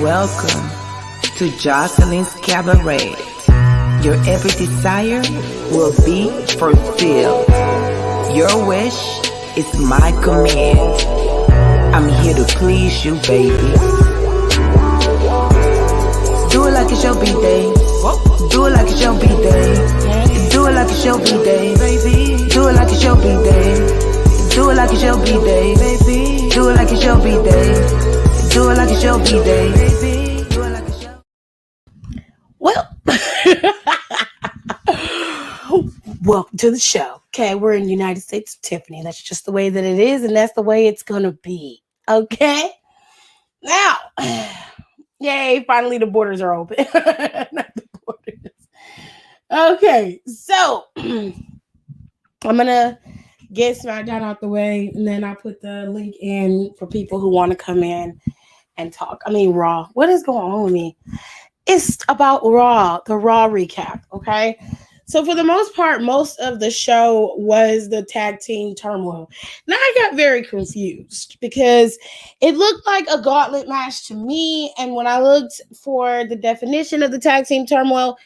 Welcome to Jocelyn's Cabaret. Your every desire will be fulfilled. Your wish is my command. I'm here to please you, baby. Do it like it's your B-day. Do it like it's your B-day. Do it like it's your B-day, baby. Do it like it's your B-day. Do it like it's your B-day, baby. Do it like it's your B-day. Do it like it's your B-day, baby. Do it like it's your... Well, welcome to the show. Okay, we're in the United States of Tiffany. That's just the way that it is, and that's the way it's gonna be. Okay? Now, yay, finally the borders are open. Not the borders. Okay, so I'm gonna get SmackDown out the way, and then I'll put the link in for people who want to come in and talk. I mean, Raw. What is going on with me? It's about Raw, the Raw recap, okay? So for the most part, most of the show was the tag team turmoil. Now I got very confused because it looked like a gauntlet match to me, and when I looked for the definition of the tag team turmoil,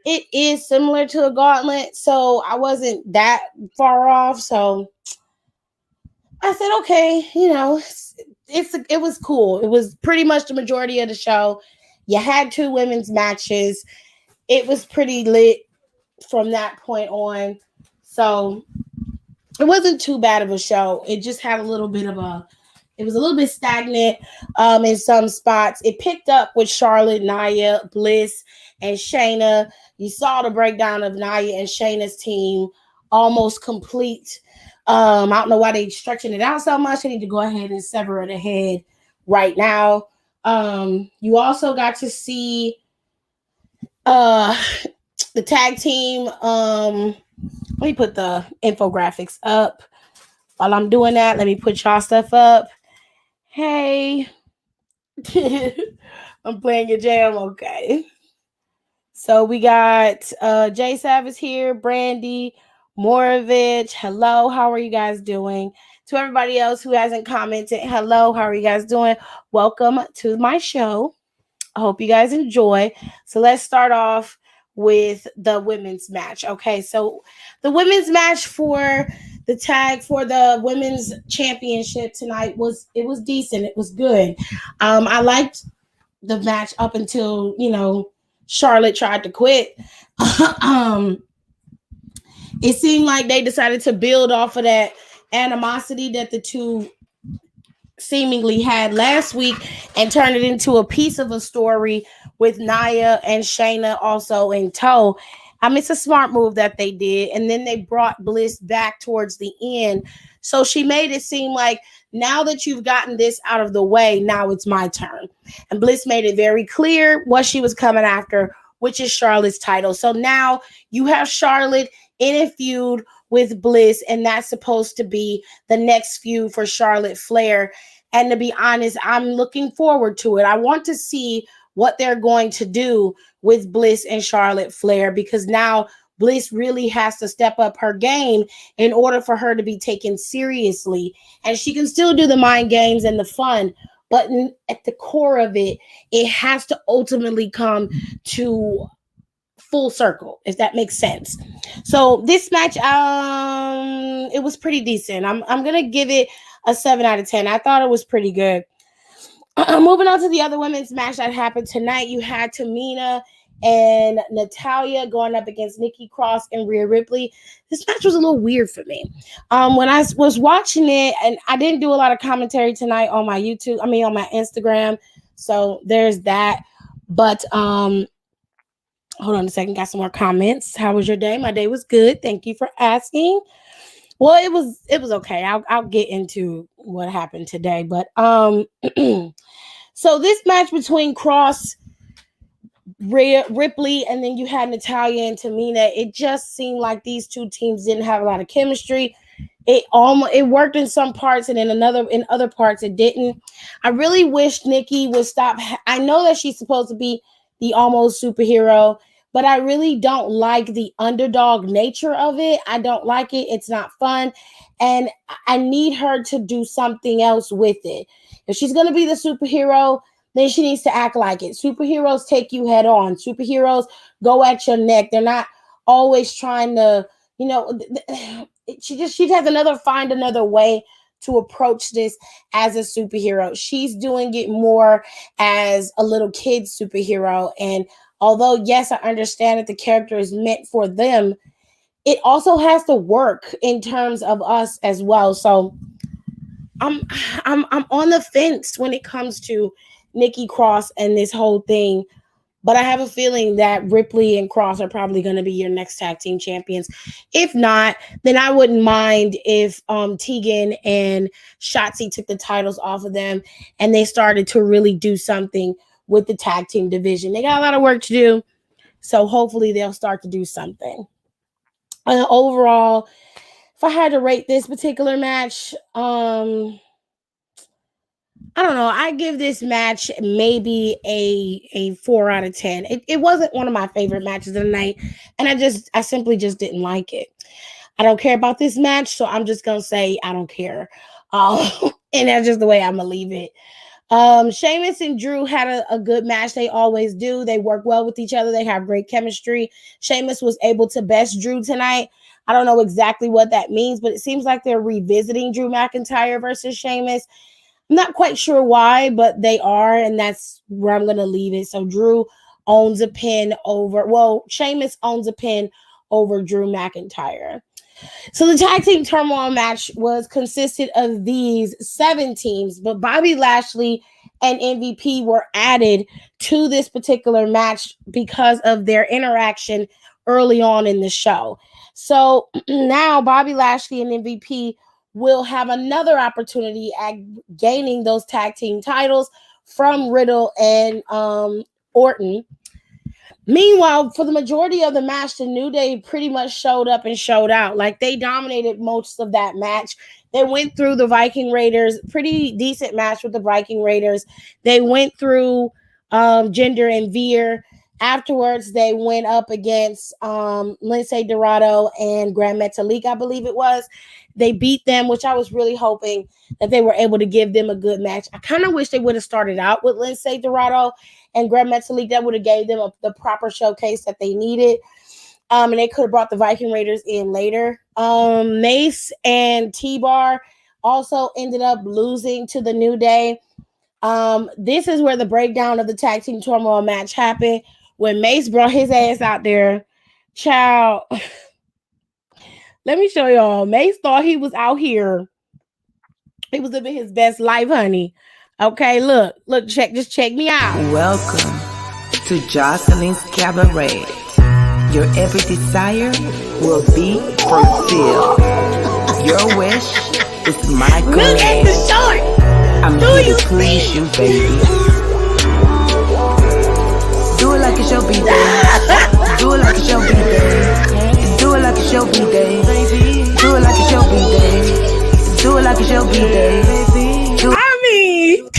it is similar to a gauntlet, so I wasn't that far off. So I said, okay, it was cool. It was pretty much the majority of the show. You had 2 women's matches. It was pretty lit from that point on. So it wasn't too bad of a show. It just had it was a little bit stagnant in some spots. It picked up with Charlotte, Nia, Bliss, and Shayna. You saw the breakdown of Nia and Shayna's team almost complete. I don't know why they're stretching it out so much. They need to go ahead and sever it ahead right now. You also got to see the tag team. Let me put the infographics up. While I'm doing that, let me put y'all stuff up. Hey. I'm playing your jam. Okay. So we got Jay Savage here, Brandy, Moravich. Hello, how are you guys doing? To everybody else who hasn't commented, hello, how are you guys doing? Welcome to my show. I hope you guys enjoy. So let's start off with the women's match. Okay, so the women's match for the tag for the women's championship tonight was decent. It was good. I liked the match up until, Charlotte tried to quit. It seemed like they decided to build off of that animosity that the two seemingly had last week and turn it into a piece of a story with Nia and Shayna also in tow. It's a smart move that they did. And then they brought Bliss back towards the end. So she made it seem like now that you've gotten this out of the way, now it's my turn. And Bliss made it very clear what she was coming after, which is Charlotte's title. So now you have Charlotte in a feud with Bliss, and that's supposed to be the next feud for Charlotte Flair. And to be honest, I'm looking forward to it. I want to see what they're going to do with Bliss and Charlotte Flair, because now Bliss really has to step up her game in order for her to be taken seriously. And she can still do the mind games and the fun, but at the core of it, it has to ultimately come to full circle, if that makes sense. So this match, it was pretty decent. I'm gonna give it a 7 out of 10. I thought it was pretty good. Moving on to the other women's match that happened tonight, you had Tamina and Natalya going up against Nikki Cross and Rhea Ripley. This match was a little weird for me. When I was watching it, and I didn't do a lot of commentary tonight on my on my Instagram. So there's that. But hold on a second, got some more comments. How was your day? My day was good. Thank you for asking. Well, it was okay. I'll get into what happened today. But so this match between Cross, Rhea Ripley, and then you had Natalya and Tamina, it just seemed like these two teams didn't have a lot of chemistry. It worked in some parts, and in other parts it didn't. I really wish Nikki would stop. I know that she's supposed to be the almost superhero, but I really don't like the underdog nature of it. I don't like it. It's not fun. And I need her to do something else with it. If she's going to be the superhero, then she needs to act like it. Superheroes take you head on. Superheroes go at your neck. They're not always trying to, you know, she has another find another way to approach this as a superhero. She's doing it more as a little kid superhero. And although yes, I understand that the character is meant for them, it also has to work in terms of us as well. So I'm I'm on the fence when it comes to Nikki Cross and this whole thing. But I have a feeling that Ripley and Cross are probably going to be your next tag team champions. If not, then I wouldn't mind if Tegan and Shotzi took the titles off of them and they started to really do something with the tag team division. They got a lot of work to do, so hopefully they'll start to do something. Overall, if I had to rate this particular match, I don't know. I give this match maybe a 4 out of 10. It wasn't one of my favorite matches of the night, and I simply just didn't like it. I don't care about this match, so I'm just gonna say I don't care. And that's just the way I'm gonna leave it. Sheamus and Drew had a good match. They always do. They work well with each other. They have great chemistry. Sheamus was able to best Drew tonight. I don't know exactly what that means, but it seems like they're revisiting Drew McIntyre versus Sheamus. I'm not quite sure why, but they are, and that's where I'm going to leave it. So Drew owns a pin over, Sheamus owns a pin over Drew McIntyre. So the tag team turmoil match consisted of these 7 teams, but Bobby Lashley and MVP were added to this particular match because of their interaction early on in the show. So now Bobby Lashley and MVP will have another opportunity at gaining those tag team titles from Riddle and Orton. Meanwhile, for the majority of the match, the New Day pretty much showed up and showed out. Like, they dominated most of that match. They went through the Viking Raiders, pretty decent match with the Viking Raiders. They went through Jinder and Veer. Afterwards, they went up against Lince Dorado and Grand Metalik, I believe it was. They beat them, which I was really hoping that they were able to give them a good match. I kind of wish they would have started out with Lince Dorado and Grand Metalik. That would have gave them the proper showcase that they needed. And they could have brought the Viking Raiders in later. Mace and T-Bar also ended up losing to the New Day. This is where the breakdown of the tag team turmoil match happened. When Mace brought his ass out there, child, let me show y'all. Mace thought he was out here. He was living his best life, honey. Okay, look, just check me out. Welcome to Jocelyn's Cabaret. Your every desire will be fulfilled. Your wish is my command. Look at the short. I'm here to please you, baby. Do it like it's your B-Day. Do it like it's your B-Day. Do it like it's your B-Day. Do it like it's your B-Day. Do it like it's your B-Day. I mean,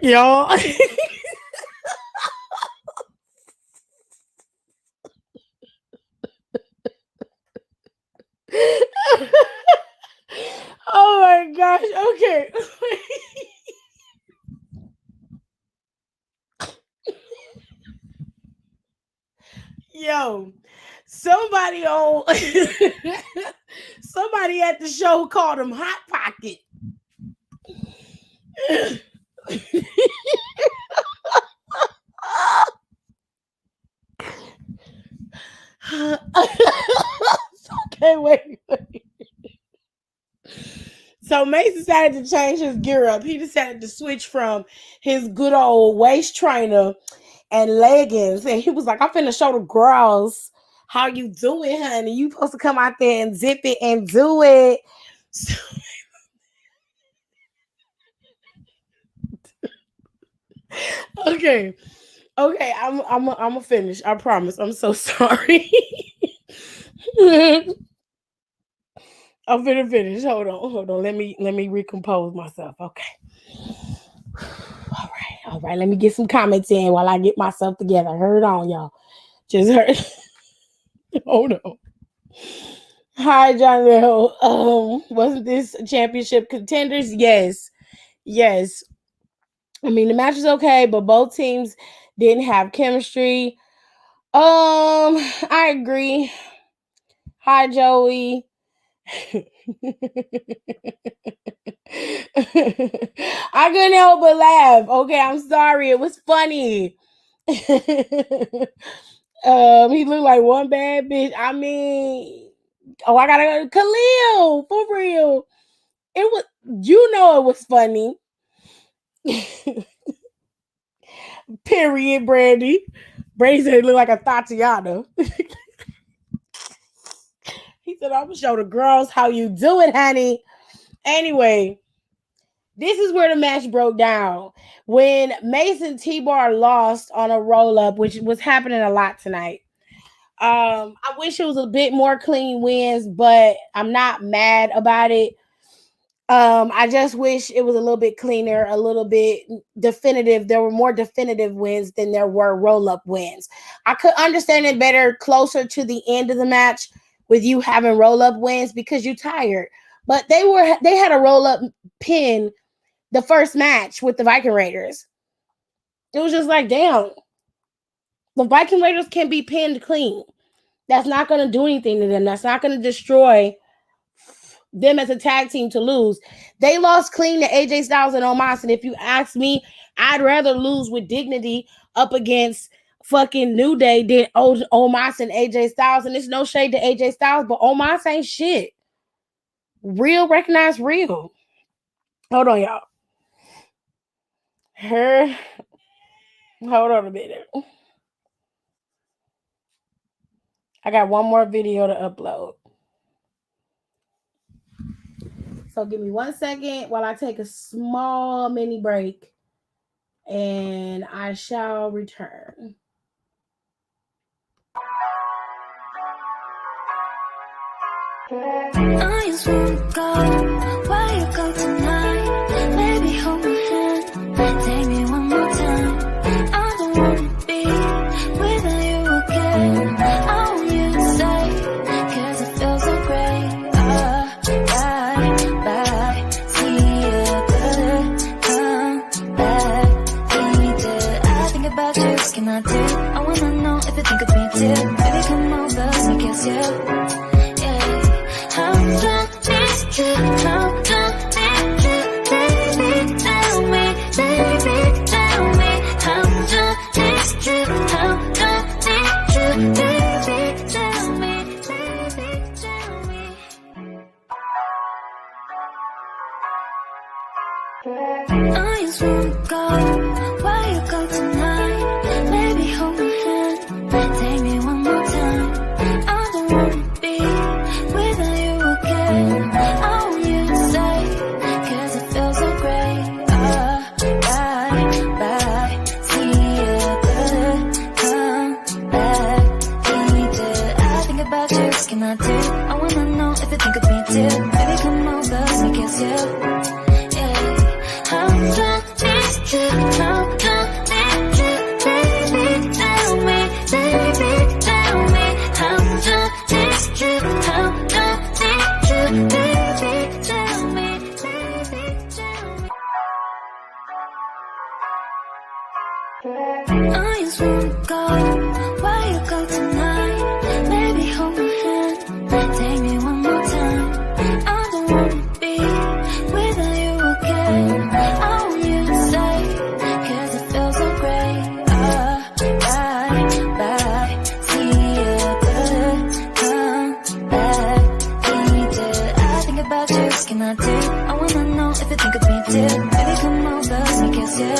y'all. Oh my gosh. Okay. Yo, somebody somebody at the show called him Hot Pocket. Okay, wait. So Mace decided to change his gear up. He decided to switch from his good old waist trainer and leggings. And he was like, I'm finna show the girls how you do it, honey. You supposed to come out there and zip it and do it. So, okay, I'm gonna finish. I promise. I'm so sorry. I'm finna finish. Hold on. Let me recompose myself. Okay. All right. Let me get some comments in while I get myself together. Hold on, y'all. Just heard. Hold on. Hi, John Little. Wasn't this championship contenders? Yes. Yes. I mean, the match was okay, but both teams didn't have chemistry. I agree. Hi, Joey. I couldn't help but laugh. Okay, I'm sorry. It was funny. He looked like one bad bitch. I mean, oh, I gotta go to Khalil for real. It was, it was funny. Period, Brandy. Brandy said it looked like a Tatiana. He said, I'm gonna show the girls how you do it, honey. Anyway, this is where the match broke down. When Mason T-Bar lost on a roll-up, which was happening a lot tonight. I wish it was a bit more clean wins, but I'm not mad about it. I just wish it was a little bit cleaner, a little bit definitive. There were more definitive wins than there were roll-up wins. I could understand it better closer to the end of the match with you having roll-up wins because you're tired. But they had a roll-up pin the first match with the Viking Raiders. It was just like, damn. The Viking Raiders can be pinned clean. That's not going to do anything to them. That's not going to destroy them as a tag team to lose. They lost clean to AJ Styles and Omos. And if you ask me, I'd rather lose with dignity up against fucking New Day than Omos and AJ Styles. And it's no shade to AJ Styles, but Omos ain't shit. Real recognize real. Hold on, y'all. Hold on a minute. I got one more video to upload. So give me 1 second while I take a small mini break and I shall return. I just wanna go where you go tonight. Baby, hold my hand, take me one more time. I don't wanna be without you again. I want you to stay, 'cause it feels so great. Bye, see you good, come back, need it. I think about you, what can I do? I wanna know if you think of me too. Baby, come over, let me kiss you. I just wanna go where you go tonight. Baby, hold my hand, take me one more time. I don't wanna be without you again. I want you to stay, 'cause it feels so great. Bye, see you good, come back, need it. I think about you, what can I do? I wanna know if you think of me too. Baby, come over, let me kiss you. I just wanna go where you go tonight. Baby, hold my hand, take me one more time. I don't wanna be without you again. I want you to stay, 'cause it feels so great. Bye, see you good, come back, need it. I think about you, what can I do? I wanna know if you think of me too. Baby, come over, let me kiss you.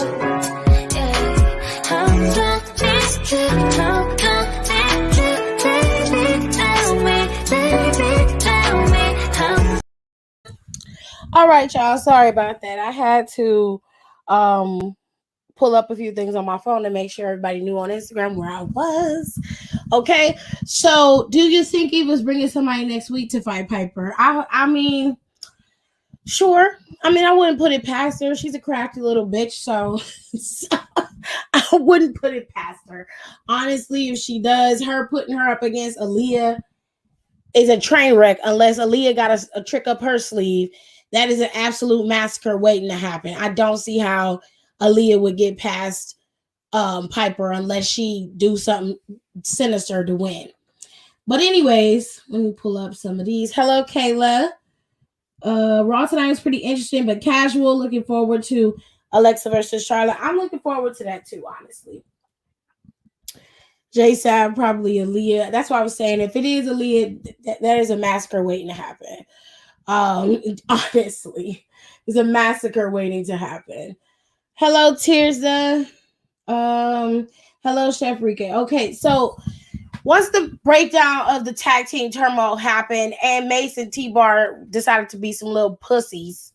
All right, y'all. Sorry about that. I had to pull up a few things on my phone to make sure everybody knew on Instagram where I was. Okay. So, do you think he was bringing somebody next week to fight Piper? I mean, sure. I mean, I wouldn't put it past her. She's a crafty little bitch, so I wouldn't put it past her. Honestly, if she does, her putting her up against Aaliyah is a train wreck unless Aaliyah got a trick up her sleeve. That is an absolute massacre waiting to happen. I don't see how Aaliyah would get past Piper unless she do something sinister to win. But anyways, let me pull up some of these. Hello, Kayla. Raw tonight was pretty interesting, but casual. Looking forward to Alexa versus Charlotte. I'm looking forward to that too, honestly. Jay said probably Aaliyah. That's why I was saying if it is Aaliyah, that is a massacre waiting to happen. Honestly, there's a massacre waiting to happen. Hello, Tirza. Hello, Chef Rike. Okay, so once the breakdown of the tag team turmoil happened and Mason T-Bar decided to be some little pussies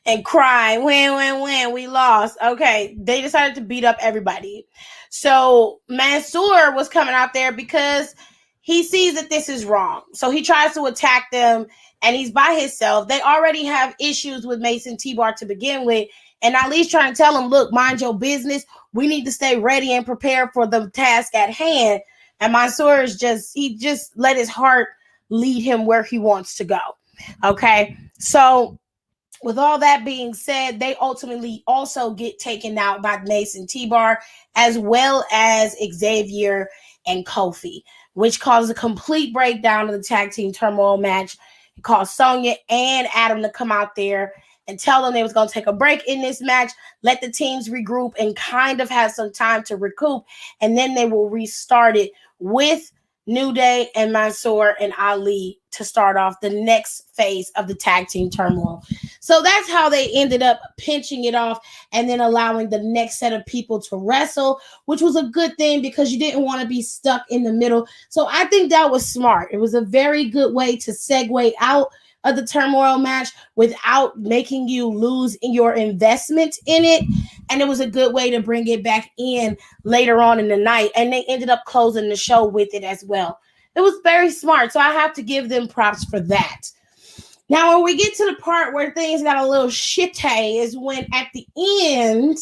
and cry, win, we lost. Okay, they decided to beat up everybody. So Mansoor was coming out there because he sees that this is wrong. So he tries to attack them and he's by himself. They already have issues with Mason T-Bar to begin with. And Ali's trying to tell him, look, mind your business. We need to stay ready and prepared for the task at hand. And Mansoor is he just let his heart lead him where he wants to go. Okay. So with all that being said, they ultimately also get taken out by Mason T-Bar as well as Xavier and Kofi, which caused a complete breakdown of the tag team turmoil match. It caused Sonya and Adam to come out there and tell them they was going to take a break in this match, let the teams regroup and kind of have some time to recoup, and then they will restart it with New Day and Mansoor and Ali to start off the next phase of the tag team turmoil. So that's how they ended up pinching it off and then allowing the next set of people to wrestle, which was a good thing because you didn't want to be stuck in the middle. So I think that was smart. It was a very good way to segue out of the turmoil match without making you lose your investment in it. And it was a good way to bring it back in later on in the night. And they ended up closing the show with it as well. It was very smart. So I have to give them props for that. Now, when we get to the part where things got a little shitty is when at the end,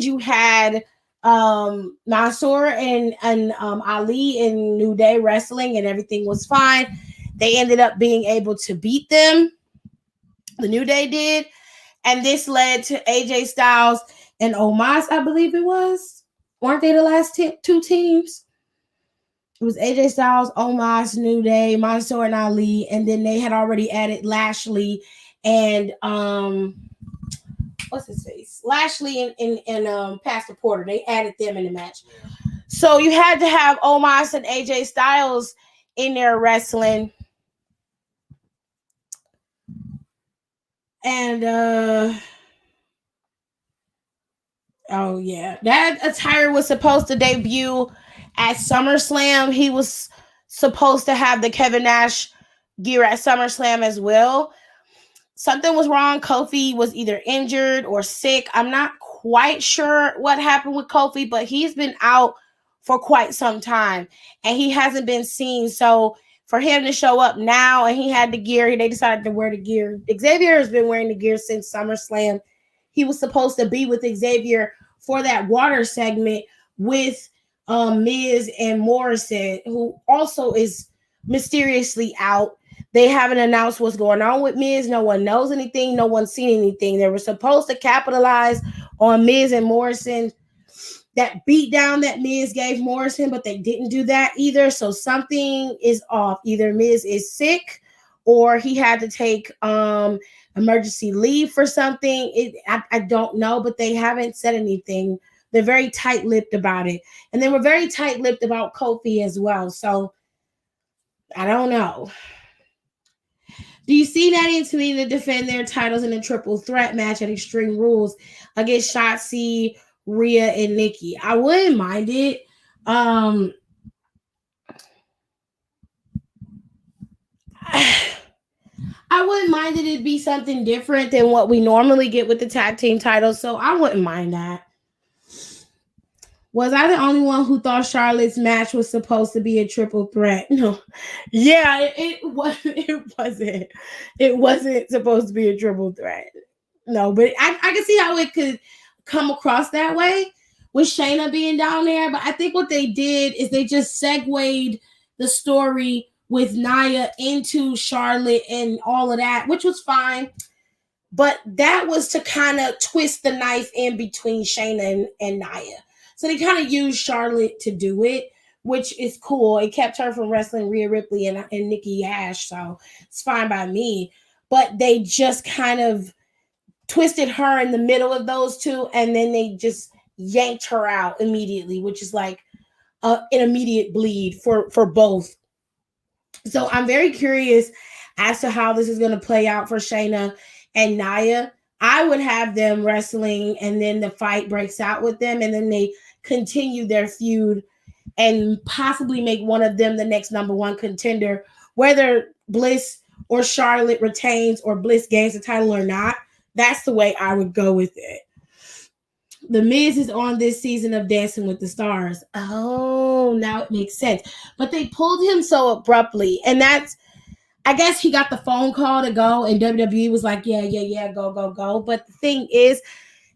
you had Mansoor and Ali and New Day wrestling and everything was fine. They ended up being able to beat them. The New Day did. And this led to AJ Styles and Omos, I believe it was. Weren't they the last two teams? It was AJ Styles, Omos, New Day, Mansoor, and Ali. And then they had already added Lashley and what's his face? Lashley and Pastor Porter. They added them in the match. So you had to have Omos and AJ Styles in there wrestling. And oh yeah, that attire was supposed to debut at SummerSlam. He was supposed to have the Kevin Nash gear at SummerSlam as well. Something was wrong. Kofi was either injured or sick. I'm not quite sure what happened with Kofi, but he's been out for quite some time and he hasn't been seen. So for him to show up now and he had the gear, they decided to wear the gear. Xavier has been wearing the gear since SummerSlam. He was supposed to be with Xavier for that water segment with Miz and Morrison, who also is mysteriously out. They haven't announced what's going on with Miz. No one knows anything. No one's seen anything. They were supposed to capitalize on Miz and Morrison, that beat down that Miz gave Morrison, but they didn't do that either. So something is off. Either Miz is sick or he had to take emergency leave for something. I don't know, but they haven't said anything. They're very tight-lipped about it. And they were very tight-lipped about Kofi as well. So I don't know. Do you see Natty and Tamina defend their titles in a triple threat match at Extreme Rules against Shotzi, Rhea, and Nikki? I wouldn't mind it. I wouldn't mind it. It'd be something different than what we normally get with the tag team titles, so I wouldn't mind that. Was I the only one who thought Charlotte's match was supposed to be a triple threat? No. Yeah, it wasn't. It wasn't supposed to be a triple threat. No, but I can see how it could come across that way. with Shayna being down there. But I think what they did is they just segued the story with Nia into Charlotte and all of that, which was fine. But that was to kind of twist the knife in between Shayna and Nia. So they kind of used Charlotte to do it, which is cool. It kept her from wrestling Rhea Ripley and Nikki Ash, so it's fine by me. But they just kind of twisted her in the middle of those two, and then they just yanked her out immediately, which is like an immediate bleed for both. So I'm very curious as to how this is going to play out for Shayna and Nia. I would have them wrestling, and then the fight breaks out with them, and then they continue their feud and possibly make one of them the next number one contender, whether Bliss or Charlotte retains or Bliss gains the title or not. That's the way I would go with it. The Miz is on this season of Dancing with the Stars. Oh, now it makes sense. But they pulled him so abruptly. And that's, I guess he got the phone call to go, and WWE was like, yeah, go. But the thing is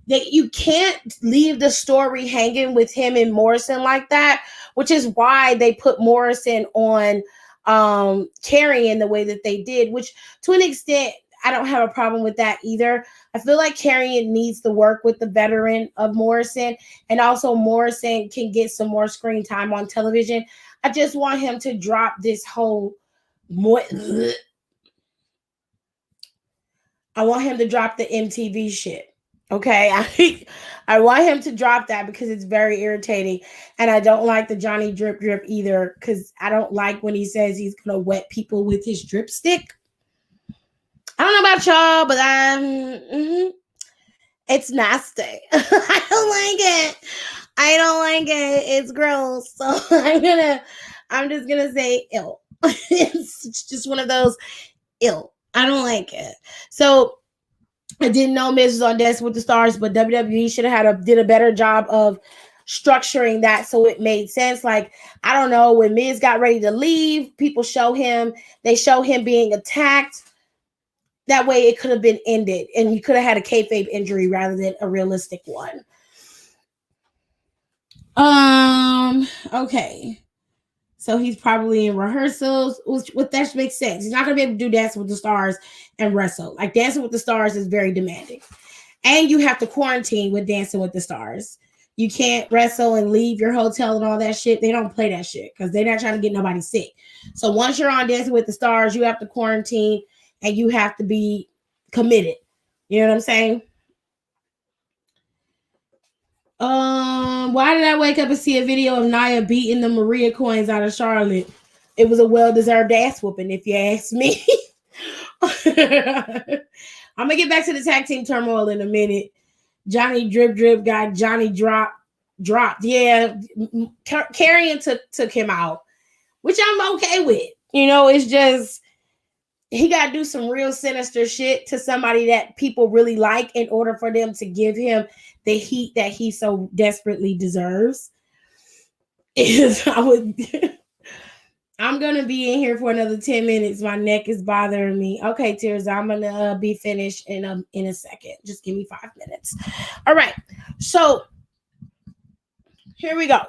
that you can't leave the story hanging with him and Morrison like that, which is why they put Morrison on Karrion the way that they did, which to an extent, I don't have a problem with that either. I feel like Karrion needs to work with the veteran of Morrison, and also Morrison can get some more screen time on television. I just want him to drop this whole I want him to drop the MTV shit. Okay, I want him to drop that because it's very irritating, and I don't like the Johnny Drip either because I don't like when he says he's gonna wet people with his drip stick. I don't know about y'all, but it's nasty. I don't like it. It's gross. So I'm just gonna say ill. It's just one of those ill. I don't like it. So I didn't know Miz was on Dancing with the Stars, but WWE should have did a better job of structuring that so it made sense. Like, I don't know, when Miz got ready to leave, they show him being attacked. That way it could have been ended, and you could have had a kayfabe injury rather than a realistic one. Okay. So he's probably in rehearsals, which that makes sense. He's not going to be able to do Dancing with the Stars and wrestle. Like, Dancing with the Stars is very demanding. And you have to quarantine with Dancing with the Stars. You can't wrestle and leave your hotel and all that shit. They don't play that shit because they're not trying to get nobody sick. So once you're on Dancing with the Stars, you have to quarantine and you have to be committed. You know what I'm saying? Why did I wake up and see a video of Nia beating the Maria coins out of Charlotte? It was a well-deserved ass whooping, if you ask me. I'm gonna get back to the tag team turmoil in a minute. Johnny Drip got Johnny dropped. Yeah, Karrion took him out, which I'm okay with. You know, it's just he got to do some real sinister shit to somebody that people really like in order for them to give him the heat that he so desperately deserves. I'm going to be in here for another 10 minutes. My neck is bothering me. Okay, Tears, I'm going to be finished in a second. Just give me 5 minutes. All right. So here we go.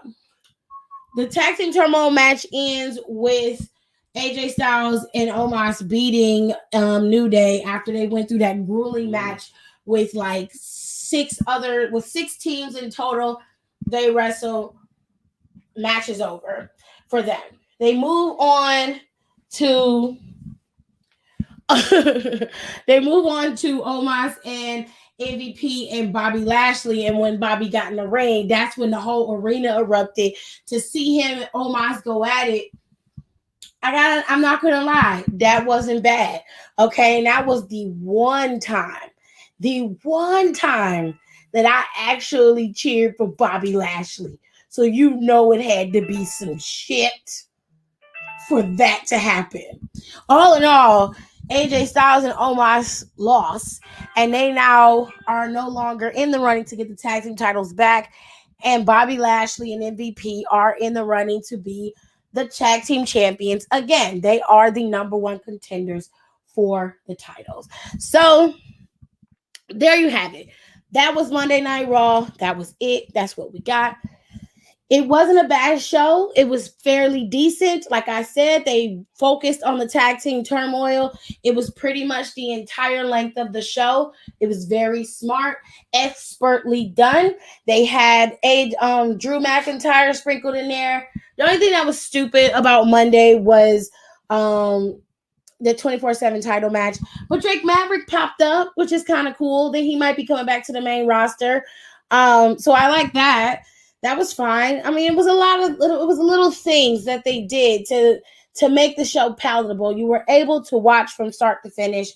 The tag team turmoil match ends with AJ Styles and Omos beating New Day after they went through that grueling match with like 6 teams in total. They wrestle. Match is over for them. They move on to Omos and MVP and Bobby Lashley. And when Bobby got in the ring, that's when the whole arena erupted. To see him and Omos go at it, I'm not gonna lie, that wasn't bad. Okay, and that was the one time that I actually cheered for Bobby Lashley. So you know it had to be some shit for that to happen. All in all, AJ Styles and Omos lost, and they now are no longer in the running to get the tag team titles back. And Bobby Lashley and MVP are in the running to be the tag team champions. Again, they are the number one contenders for the titles. So there you have it. that was Monday Night Raw. That was it. That's what we got. It wasn't a bad show. It was fairly decent. Like I said, they focused on the tag team turmoil. It was pretty much the entire length of the show. It was very smart, expertly done. They had Drew McIntyre sprinkled in there. The only thing that was stupid about Monday was the 24/7 title match. But Drake Maverick popped up, which is kind of cool. That he might be coming back to the main roster. So I like that. That was fine. I mean, it was little things that they did to make the show palatable. You were able to watch from start to finish,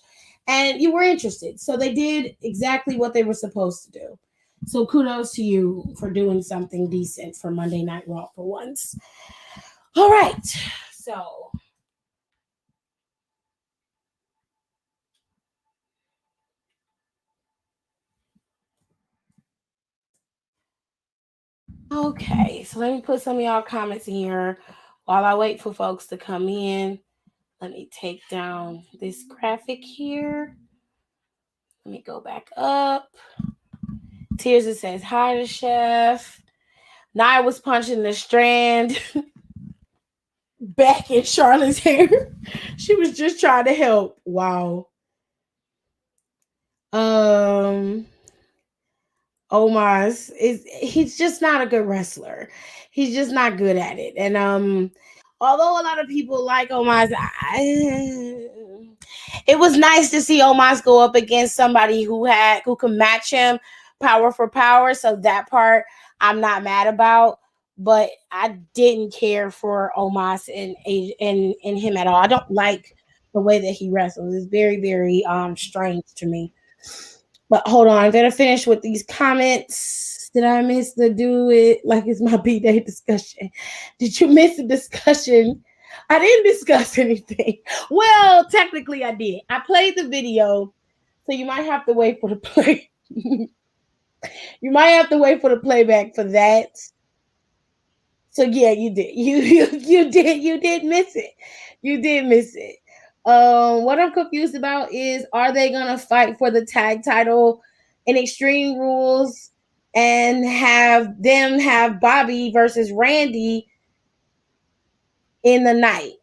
and you were interested. So they did exactly what they were supposed to do. So kudos to you for doing something decent for Monday Night Raw for once. All right. So okay, so let me put some of y'all comments in here while I wait for folks to come in. Let me take down this graphic here. Let me go back up. Tears, it says, hi to Chef. Nia was punching the strand back in Charlotte's hair. She was just trying to help. Wow. Omos he's just not a good wrestler. He's just not good at it. And although a lot of people like Omos, it was nice to see Omos go up against somebody who can match him power for power. So that part I'm not mad about, but I didn't care for Omos and him at all. I don't like the way that he wrestles. It's very, very strange to me. But hold on, I'm gonna finish with these comments. Did I miss the do it like it's my B-Day discussion? Did you miss the discussion? I didn't discuss anything. Well, technically I did. I played the video, so you might have to wait for the play. You might have to wait for the playback for that. So yeah, you did. You did miss it. You did miss it. What I'm confused about is, are they gonna fight for the tag title in Extreme Rules and have Bobby versus Randy in the night?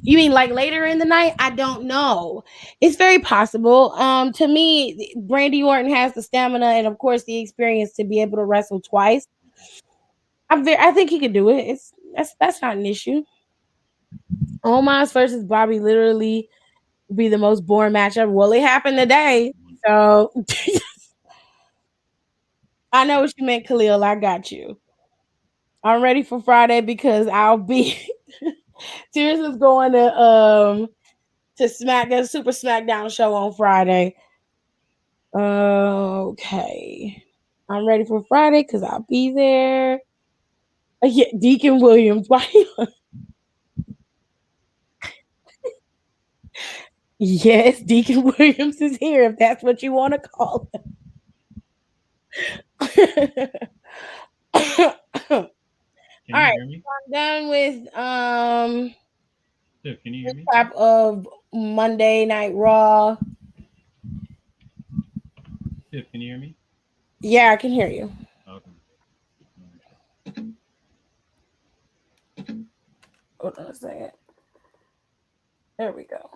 You mean like later in the night? I don't know. It's very possible. To me, Randy Orton has the stamina and of course the experience to be able to wrestle twice. I think he could do it. That's not an issue. Omos versus Bobby literally be the most boring match ever. Well, it happened today, so I know what you meant, Khalil. I got you. I'm ready for Friday because I'll be. Tears is going to Super SmackDown show on Friday. Okay, I'm ready for Friday because I'll be there. Yeah, Deacon Williams. Why? Yes, Deacon Williams is here. If that's what you want to call him. All right, I'm done with Steph, can you hear me? Top of Monday Night Raw. Steph, can you hear me? Yeah, I can hear you. Okay. Hold on a second. There we go.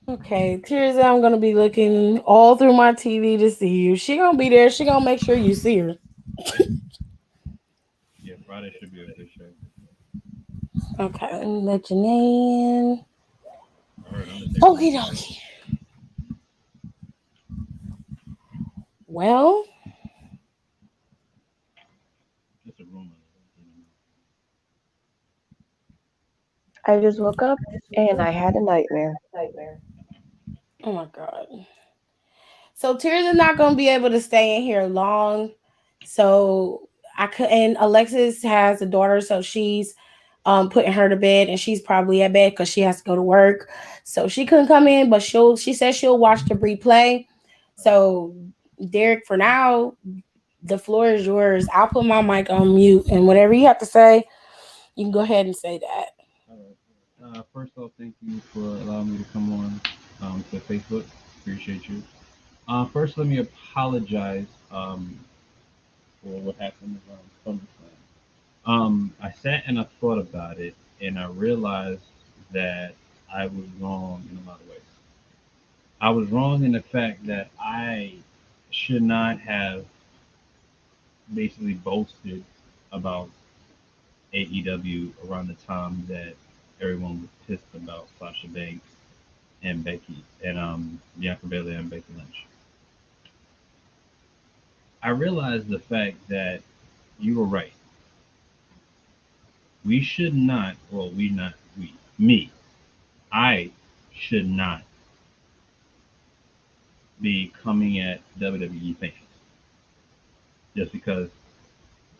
Okay, Tears, I'm gonna be looking all through my TV to see you. She gonna be there. She gonna make sure you see her. Yeah, Friday should be a good show. Okay, let me let your name in. Okie dokie. Well, It's a rumor. I just woke up and I had a nightmare. oh my god. So Tears is not gonna be able to stay in here long. So I could, and Alexis has a daughter, so she's putting her to bed, and she's probably at bed because she has to go to work. So she couldn't come in, but she says she'll watch the replay. So Derek, for now, the floor is yours. I'll put my mic on mute, and whatever you have to say, you can go ahead and say that. All right. First off, thank you for allowing me to come on to Facebook. Appreciate you. First, let me apologize for what happened around SummerSlam. I sat and I thought about it, and I realized that I was wrong in a lot of ways. I was wrong in the fact that I should not have basically boasted about AEW around the time that everyone was pissed about Sasha Banks and Becky and Bianca Belair and Becky Lynch. I realized the fact that you were right. We should not, well, we not, we, me, I should not be coming at WWE fans just because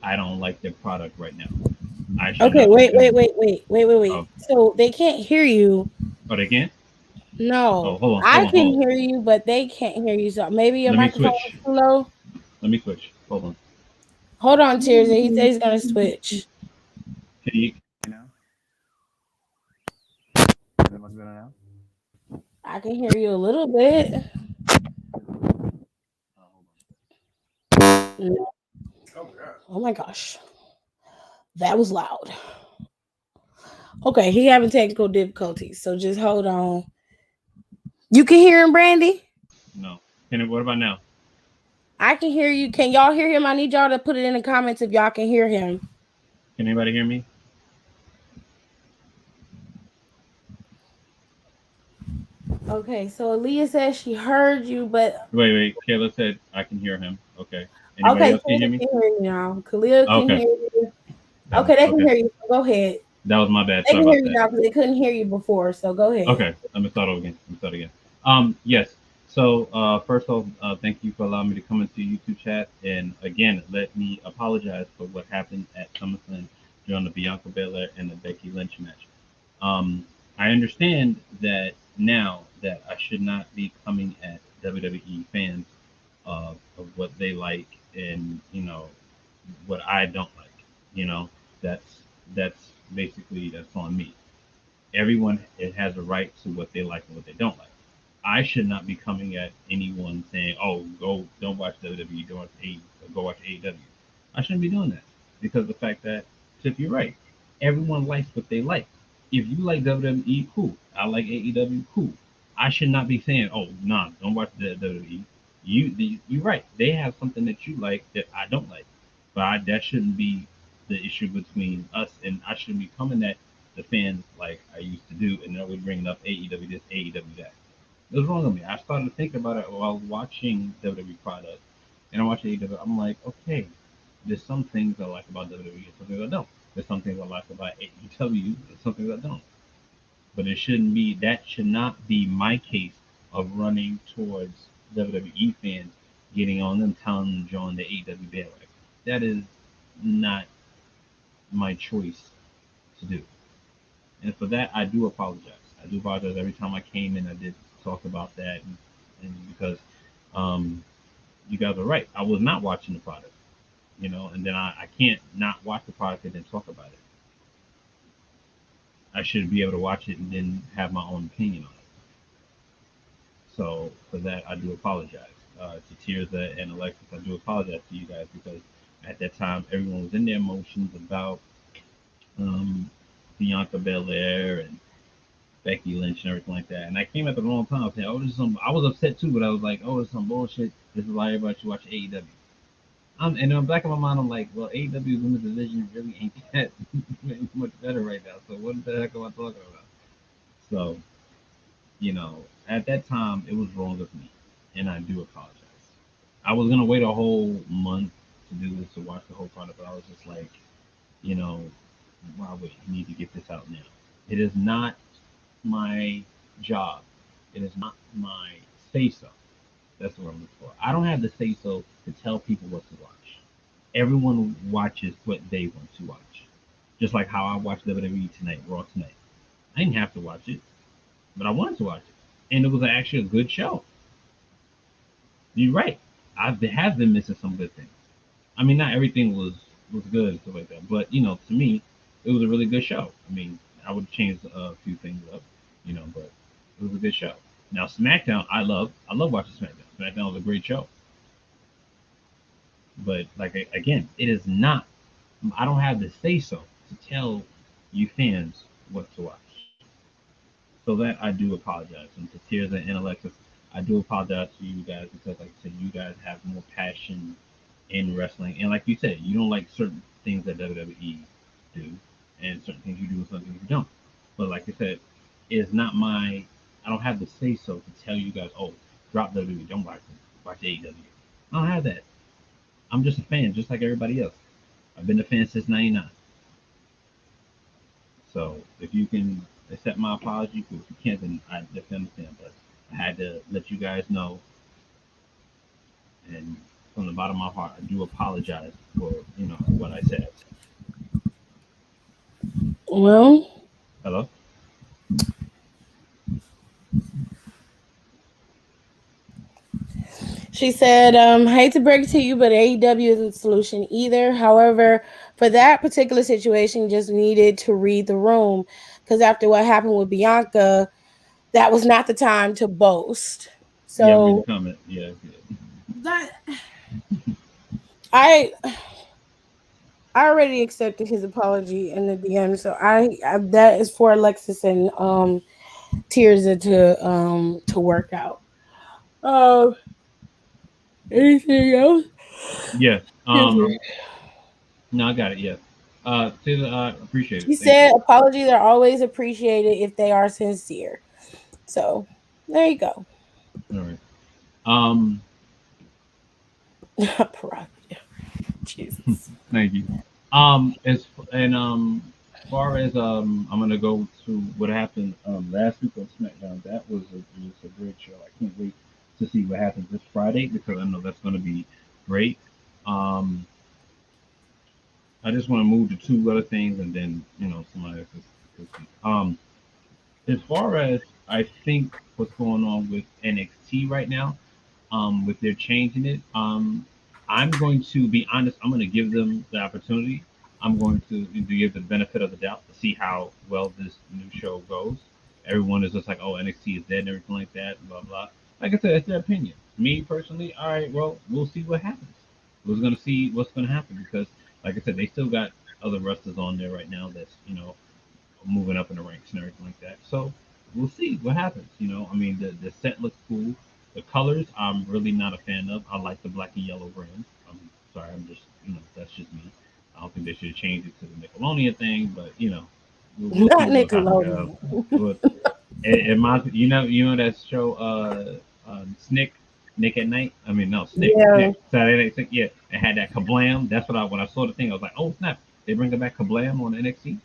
I don't like their product right now. I should Okay, not be doing. wait. Oh, So they can't hear you. oh, they can't. Oh, No, hold on, hold I on, can hold on. hear you, but they can't hear you. So maybe your Let me microphone switch. is too low. Let me switch. Hold on. Hold on, Tears. He said he's gonna switch. Can you? Now? Is it much better now? I can hear you a little bit. No. Oh my gosh, that was loud. Okay, he having technical difficulties, so just hold on. You can hear him, Brandy. No. Can it? What about now? I can hear you. Can y'all hear him? I need y'all to put it in the comments if y'all can hear him. Can anybody hear me? Okay, so Aaliyah says she heard you, but Wait. Kayla said I can hear him. Okay. Anybody okay, else can Taylor hear me? can hear you now. Khalil can Okay. hear you. That, Okay, they can okay. hear you. So go ahead. That was my bad. They Sorry can hear about you that. now because they couldn't hear you before. So go ahead. Okay. Let me start over again. Yes. So first off, thank you for allowing me to come into YouTube chat, and again, let me apologize for what happened at SummerSlam during the Bianca Belair and the Becky Lynch match. I understand that now that I should not be coming at WWE fans of what they like and what I don't like. You know, that's basically that's on me. Everyone it has a right to what they like and what they don't like. I should not be coming at anyone saying, "Oh, go don't watch WWE, go watch AEW." I shouldn't be doing that because the fact that Tiff, you're right. Everyone likes what they like. If you like WWE, cool. I like AEW, cool. I should not be saying, "Oh, nah, don't watch the WWE." You're right. They have something that you like that I don't like, but that shouldn't be the issue between us, and I shouldn't be coming at the fans like I used to do, and then we're bringing up AEW this, AEW that. It was wrong with me. I started thinking about it while watching WWE product, and I watched AEW. I'm like, okay, there's some things I like about WWE and some things I don't. There's some things I like about AEW and some things I don't. But it shouldn't be that should not be my case of running towards WWE fans, getting on them, telling them to join the AEW bandwagon. That is not my choice to do. And for that, I do apologize. I do apologize every time I came in. I did talk about that, and because um, you guys are right. I was not watching the product, and then I can't not watch the product and then talk about it. I should be able to watch it and then have my own opinion on it. So for that, I do apologize to Tirza and Alexis. I do apologize to you guys because at that time everyone was in their emotions about um, Bianca Belair and Becky Lynch and everything like that. And I came at the wrong time saying, "Oh, this is some." I was upset too, but I was like, "Oh, it's some bullshit. This is why everybody should watch AEW." And in the back of my mind, I'm like, "Well, AEW's women's division really ain't that much better right now. So what the heck am I talking about?" So at that time, it was wrong of me, and I do apologize. I was gonna wait a whole month to do this to watch the whole product, but I was just like, you know, why wait? You need to get this out now. It is not my job. It is not my say so. That's what I'm looking for. I don't have the say so to tell people what to watch. Everyone watches what they want to watch. Just like how I watched WWE tonight, Raw tonight. I didn't have to watch it, but I wanted to watch it. And it was actually a good show. You're right. I have been missing some good things. I mean, not everything was good and stuff like that, but to me, it was a really good show. I mean, I would change a few things up, but it was a good show. Now SmackDown, I love watching SmackDown. SmackDown is a great show, but like again, it is not. I don't have the say so to tell you fans what to watch. So that I do apologize. And to Tears and Alexis, I do apologize to you guys because, like I said, you guys have more passion in wrestling. And like you said, you don't like certain things that WWE do, and certain things you do, and certain things you don't. But like I said, it's not my. I don't have the say so to tell you guys, oh, drop WWE, don't watch them, watch AEW. I don't have that. I'm just a fan, just like everybody else. I've been a fan since '99. So if you can accept my apology, cool. If you can't, then I definitely understand. But I had to let you guys know, and from the bottom of my heart, I do apologize for what I said. Well, Hello. she said, hate to break it to you, but AEW isn't the solution either. However, for that particular situation, you just needed to read the room because after what happened with Bianca, that was not the time to boast. Yeah, I'm reading So the comment. Yeah, yeah. that I I already accepted his apology in the DM. So I that is for Alexis and Tirza to work out. Um, anything else? Yes. Excuse me. No, I got it. Yeah. Taylor, I appreciate it. She Thank you. said apologies are always appreciated if they are sincere. So there you go. All right. Um, Prerogative. Jesus. Thank you. As and far as I'm gonna go to what happened last week on SmackDown. That was a great show. I can't wait to see what happens this Friday because I know that's gonna be great. Um, I just want to move to two other things and then somebody else is speak. As far as I think what's going on with NXT right now, with their changing it. I'm going to be honest. I'm going to give them the opportunity. I'm going to give the benefit of the doubt to see how well this new show goes. Everyone is just like, oh, NXT is dead and everything like that, blah blah. Like I said, it's their opinion. Me personally, all right, well, we'll see what happens. We're going to see what's going to happen because, like I said, they still got other wrestlers on there right now that's moving up in the ranks and everything like that. So we'll see what happens. I mean, the set looks cool. The colors, I'm really not a fan of. I like the black and yellow brand. I'm sorry, I'm just that's just me. I don't think they should have changed it to the Nickelodeon thing, but we'll see Not what happens. Nickelodeon. But it that show Nick at Night. I mean, no, Yeah. Nick Saturday Night Snick. Yeah, it had that kablam. That's what I when I saw the thing, I was like, oh snap, they bringing back kablam on NXT.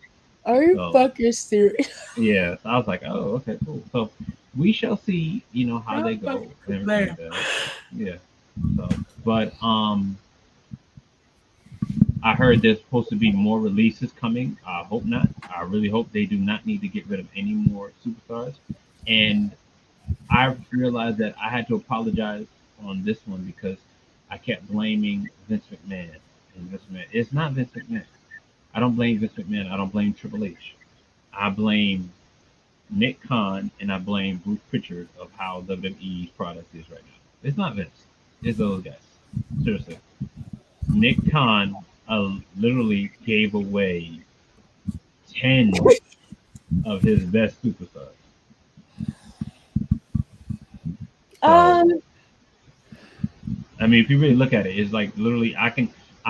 Are you So fucking serious? yeah, so I was like, oh, okay, cool. So we shall see, how How they go fucking and everything man. like that. Yeah. So, but I heard there's supposed to be more releases coming. I hope not. I really hope they do not need to get rid of any more superstars. And I realized that I had to apologize on this one because I kept blaming Vince McMahon. And Vince McMahon, it's not Vince McMahon. I don't blame Vince McMahon. I don't blame Triple H. I blame Nick Khan and I blame Bruce Pritchard of how WWE's product is right now. It's not Vince. It's those guys. Seriously. Nick Khan literally gave away 10 of his best superstars. So, Um, I mean, if you really look at it, it's like literally, I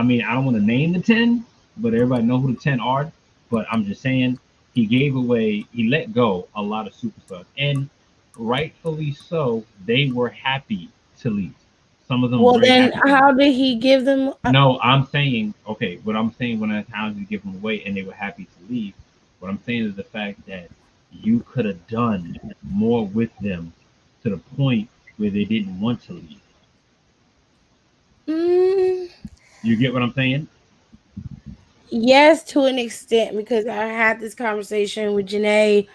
mean, I don't want to name the 10, but everybody know who the 10 are. But I'm just saying, he let go a lot of superstars. And rightfully so, they were happy to leave. Some of them well, very then happy to leave. how did he give them? No, I'm saying, okay, what I'm saying when I how did you give them away and they were happy to leave, what I'm saying is the fact that you could have done more with them to the point where they didn't want to leave. Mm, You get what I'm saying? yes, to an extent, because I had this conversation with Janae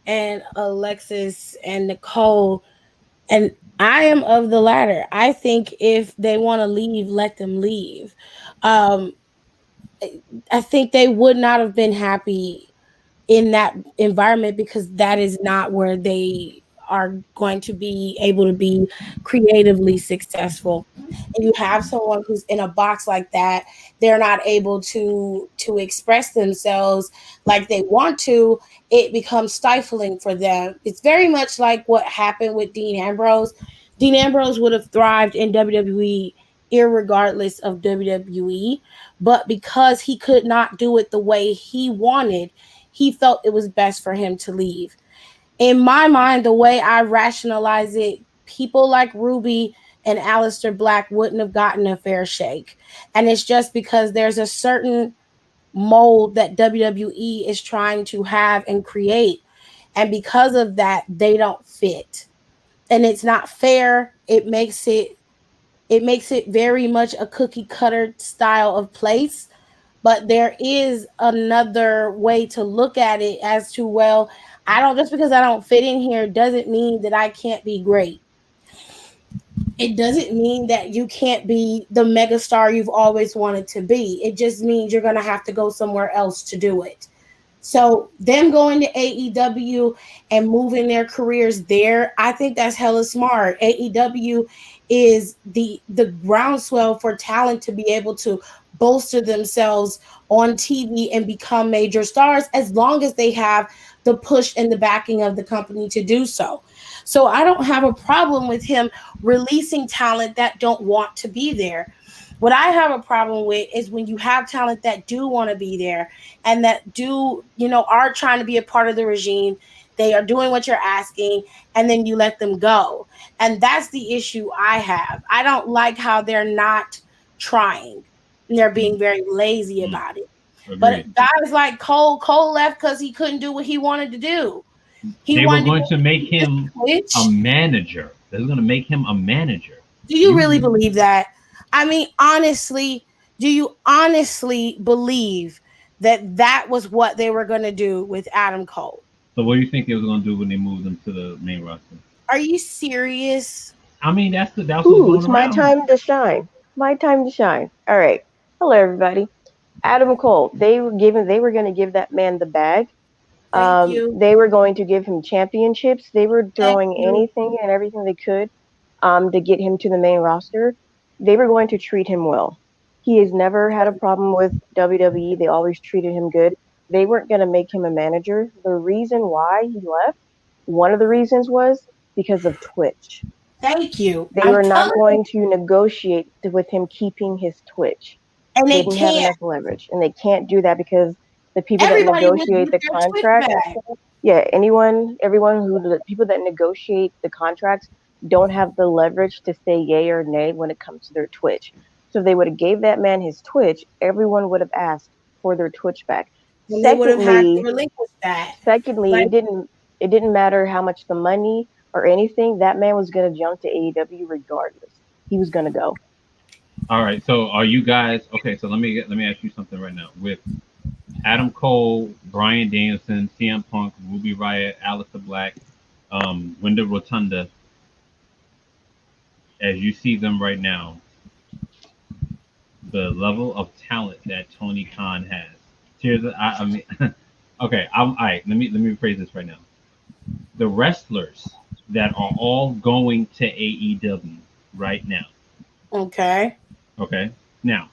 and Alexis and Nicole, and I am of the latter. I think if they want to leave, let them leave. Um, I think they would not have been happy in that environment because that is not where they are going to be able to be creatively successful. And you have someone who's in a box like that, they're not able to express themselves like they want to. It becomes stifling for them. It's very much like what happened with Dean Ambrose. Dean Ambrose would have thrived in WWE irregardless of WWE, but because he could not do it the way he wanted, he felt it was best for him to leave. In my mind, the way I rationalize it, people like Ruby and Aleister Black wouldn't have gotten a fair shake. And it's just because there's a certain mold that WWE is trying to have and create. And because of that, they don't fit. And it's not fair. It makes it very much a cookie cutter style of place. But there is another way to look at it as to, well, I don't, just because I don't fit in here doesn't mean that I can't be great. It doesn't mean that you can't be the megastar you've always wanted to be. It just means you're going to have to go somewhere else to do it. So them going to AEW and moving their careers there, I think that's hella smart. AEW is the groundswell for talent to be able to bolster themselves on TV and become major stars, as long as they have the push and the backing of the company to do so. So I don't have a problem with him releasing talent that don't want to be there. What I have a problem with is when you have talent that do want to be there and that do, are trying to be a part of the regime. They are doing what you're asking, and then you let them go. And that's the issue I have. I don't like how they're not trying. And they're being very lazy about it. Agreed. But guys like Cole left because he couldn't do what he wanted to do. They were going to make him a manager. They were going to make him a manager. Do you really believe that? I mean, honestly, do you honestly believe that that was what they were going to do with Adam Cole? So what do you think they were going to do when they moved him to the main roster? Are you serious? I mean, that's what's Ooh, going it's my around. time to shine. My time to shine. All right. Hello, everybody. Adam Cole. They were going to give that man the bag. Thank you. They were going to give him championships. They were throwing you. anything and everything they could to get him to the main roster. They were going to treat him well. He has never had a problem with WWE. They always treated him good. They weren't going to make him a manager. The reason why he left, one of the reasons was because of Twitch. Thank you. They were not going to negotiate with him keeping his Twitch. And They they didn't have can't. enough leverage. And they can't do that because the people that Everybody would negotiate the lose their Twitch contract, back. the people that negotiate the contracts don't have the leverage to say yay or nay when it comes to their Twitch. So if they would have gave that man his Twitch, everyone would have asked for their Twitch back. And they would have had to relinquish that. Secondly, Like- it didn't matter how much the money or anything. That man was going to jump to AEW regardless. He was going to go. All right. So are you guys okay? So let me ask you something right now. With Adam Cole, Bryan Danielson, CM Punk, Ruby Riott, Aleister Black, Wendell Rotunda, as you see them right now, the level of talent that Tony Khan has. I mean, okay. All right. Let me rephrase this right now. The wrestlers that are all going to AEW right now. Okay. Okay. Now,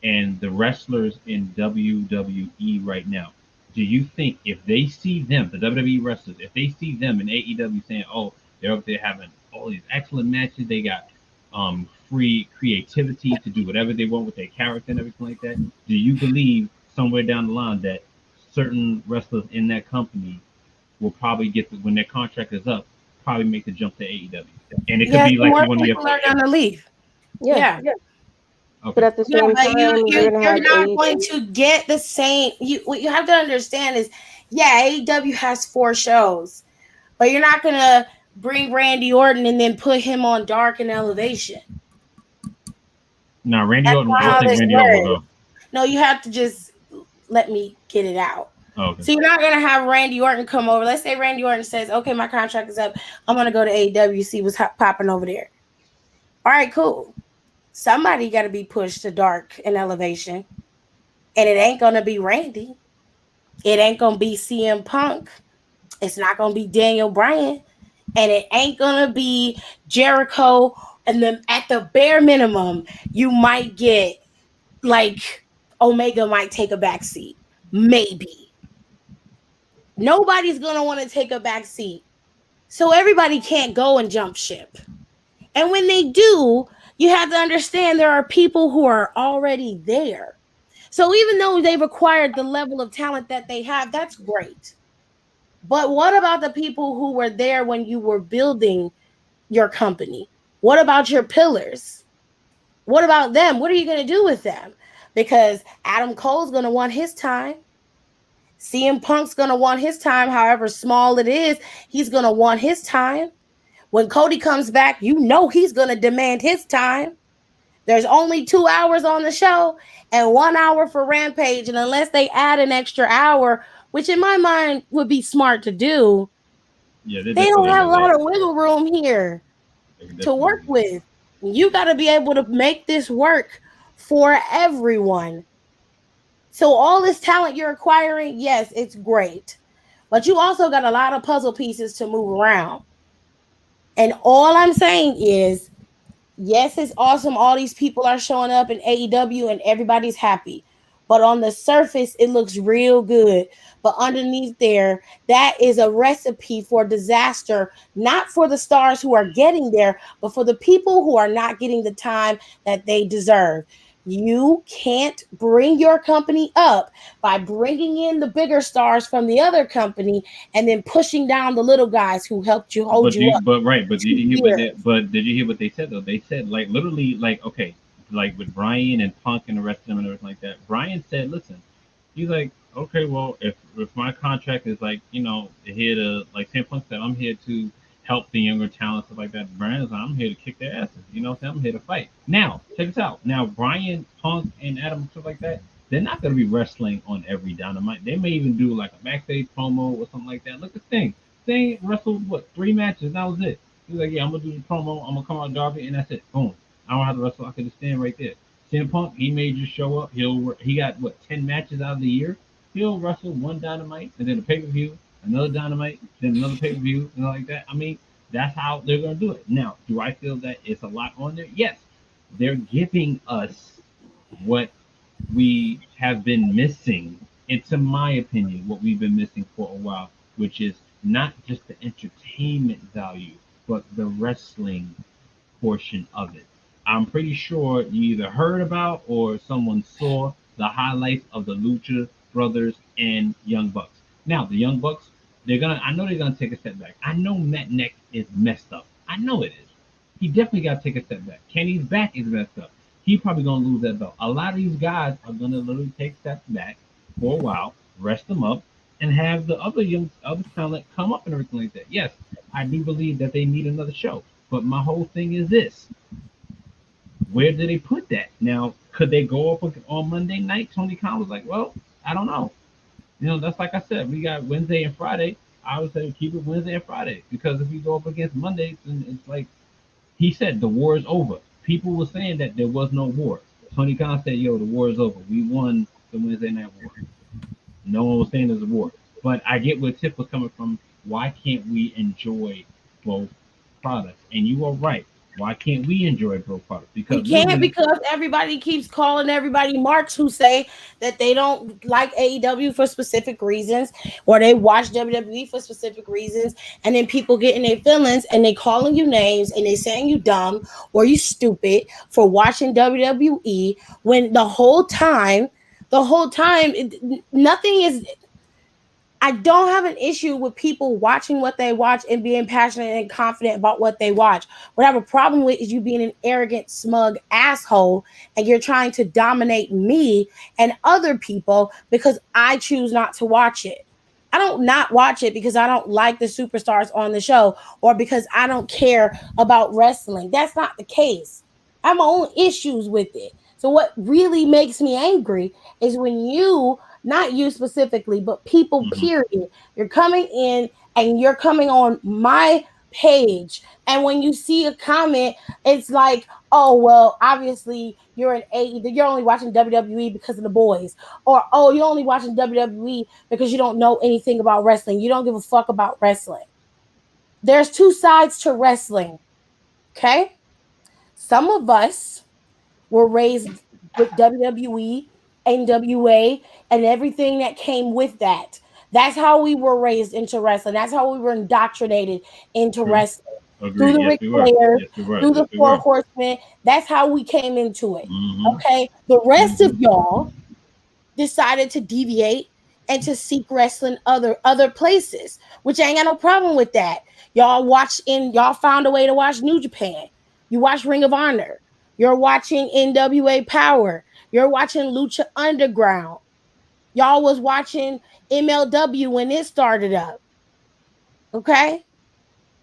and the wrestlers in WWE right now, do you think if they see them, the WWE wrestlers, if they see them in AEW saying, oh, they're up there having all these excellent matches, they got free creativity to do whatever they want with their character and everything like that, do you believe somewhere down the line that certain wrestlers in that company will probably get when their contract is up, probably make the jump to AEW? And it could be like one of your people are gonna leave. Yeah. Okay. But at the Yeah, same but time, you're going to have not AEW. going to get the same. What you have to understand is, AEW has 4 shows, but you're not gonna bring Randy Orton and then put him on Dark and Elevation. Now, Randy That's Orton, not I how think this Randy Orton will works. go. No, you have to just let me get it out. Oh, okay. So you're not gonna have Randy Orton come over. Let's say Randy Orton says, "Okay, my contract is up. I'm gonna go to AEW, see what's popping over there." All right, cool. Somebody got to be pushed to Dark and Elevation, and it ain't gonna be Randy. It ain't gonna be CM Punk. It's not gonna be Daniel Bryan, and it ain't gonna be Jericho. And then at the bare minimum, you might get like Omega might take a back seat. Maybe. Nobody's gonna want to take a back seat. So everybody can't go and jump ship. And when they do, you have to understand there are people who are already there. So even though they've acquired the level of talent that they have, that's great. But what about the people who were there when you were building your company? What about your pillars? What about them? What are you going to do with them? Because Adam Cole's going to want his time. CM Punk's going to want his time, however small it is. He's going to want his time. When Cody comes back, you know he's going to demand his time. There's only 2 hours on the show and 1 hour for Rampage. And unless they add an extra hour, which in my mind would be smart to do, Yeah, they don't have a lot of wiggle room here to definitely- work with. You got to be able to make this work for everyone. So all this talent you're acquiring, yes, it's great. But you also got a lot of puzzle pieces to move around. And all I'm saying is, yes, it's awesome. All these people are showing up in AEW and everybody's happy. But on the surface, it looks real good. But underneath there, that is a recipe for disaster, not for the stars who are getting there, but for the people who are not getting the time that they deserve. You can't bring your company up by bringing in the bigger stars from the other company and then pushing down the little guys who helped you hold you up. But right, but did you hear what they, years. but did you hear what they said though? They said like literally like okay, like with Brian and Punk and the rest of them and everything like that. Brian said, listen, he's like, okay, well if my contract is like, here to like Sam Punk said, I'm here to help the younger talent, stuff like that. Brian's like, I'm here to kick their asses. You know what I'm saying? I'm here to fight. Now, check this out. Now Brian, Punk, and Adam, stuff like that, they're not gonna be wrestling on every dynamite. They may even do like a backstage promo or something like that. Look at Sting. Sting wrestled what 3 matches, that was it. He's like, yeah, I'm gonna do the promo, I'm gonna come out Darby, and that's it. Boom. I don't have to wrestle, I can just stand right there. CM Punk, he may just show up. He got what 10 matches out of the year. He'll wrestle one dynamite and then a pay-per-view, another dynamite, then another pay-per-view, like that. I mean, that's how they're gonna do it. Now, do I feel that it's a lot on there? Yes. They're giving us what we have been missing, and to my opinion, what we've been missing for a while, which is not just the entertainment value, but the wrestling portion of it. I'm pretty sure you either heard about or someone saw the highlights of the Lucha Brothers and Young Bucks. Now, the Young Bucks, I know they're gonna take a step back. I know Matt Neck is messed up. I know it is. He definitely got to take a step back. Kenny's back is messed up. He probably gonna lose that belt. A lot of these guys are gonna literally take steps back for a while, rest them up, and have the other talent come up and everything like that. Yes, I do believe that they need another show. But my whole thing is this: where do they put that? Now, could they go up on Monday night? Tony Khan was like, well, I don't know. That's like I said, we got Wednesday and Friday. I would say keep it Wednesday and Friday because if we go up against Monday, then it's like he said the war is over. People were saying that there was no war. Tony Khan said, yo, the war is over. We won the Wednesday night war. No one was saying there's a war. But I get where Tiff was coming from. Why can't we enjoy both products? And you are right. Why can't we enjoy both products? Because we can't because everybody keeps calling everybody marks who say that they don't like AEW for specific reasons or they watch WWE for specific reasons, and then people get in their feelings and they calling you names and they saying you dumb or you stupid for watching WWE when the whole time nothing is. I don't have an issue with people watching what they watch and being passionate and confident about what they watch. What I have a problem with is you being an arrogant, smug asshole and you're trying to dominate me and other people because I choose not to watch it. I don't not watch it because I don't like the superstars on the show or because I don't care about wrestling. That's not the case. I have my own issues with it. So what really makes me angry is when you, not you specifically, but people, period, you're coming in and you're coming on my page, and when you see a comment, it's like, oh well, obviously you're you're only watching WWE because of the boys, or oh, you're only watching WWE because you don't know anything about wrestling. You don't give a fuck about wrestling. There's two sides to wrestling. Okay? Some of us were raised with WWE, NWA, and everything that came with that. That's how we were raised into wrestling. That's how we were indoctrinated into True. wrestling. Through Agreed. the Yes, Ric we were. Flair, Yes, we were. through the Yes, we Four were. Horsemen. That's how we came into it. Mm-hmm. Okay? The rest of Mhm. y'all decided to deviate and to seek wrestling other places, which I ain't got no problem with that. Y'all found a way to watch New Japan. You watch Ring of Honor. You're watching NWA Power. You're watching Lucha Underground. Y'all was watching MLW when it started up. Okay?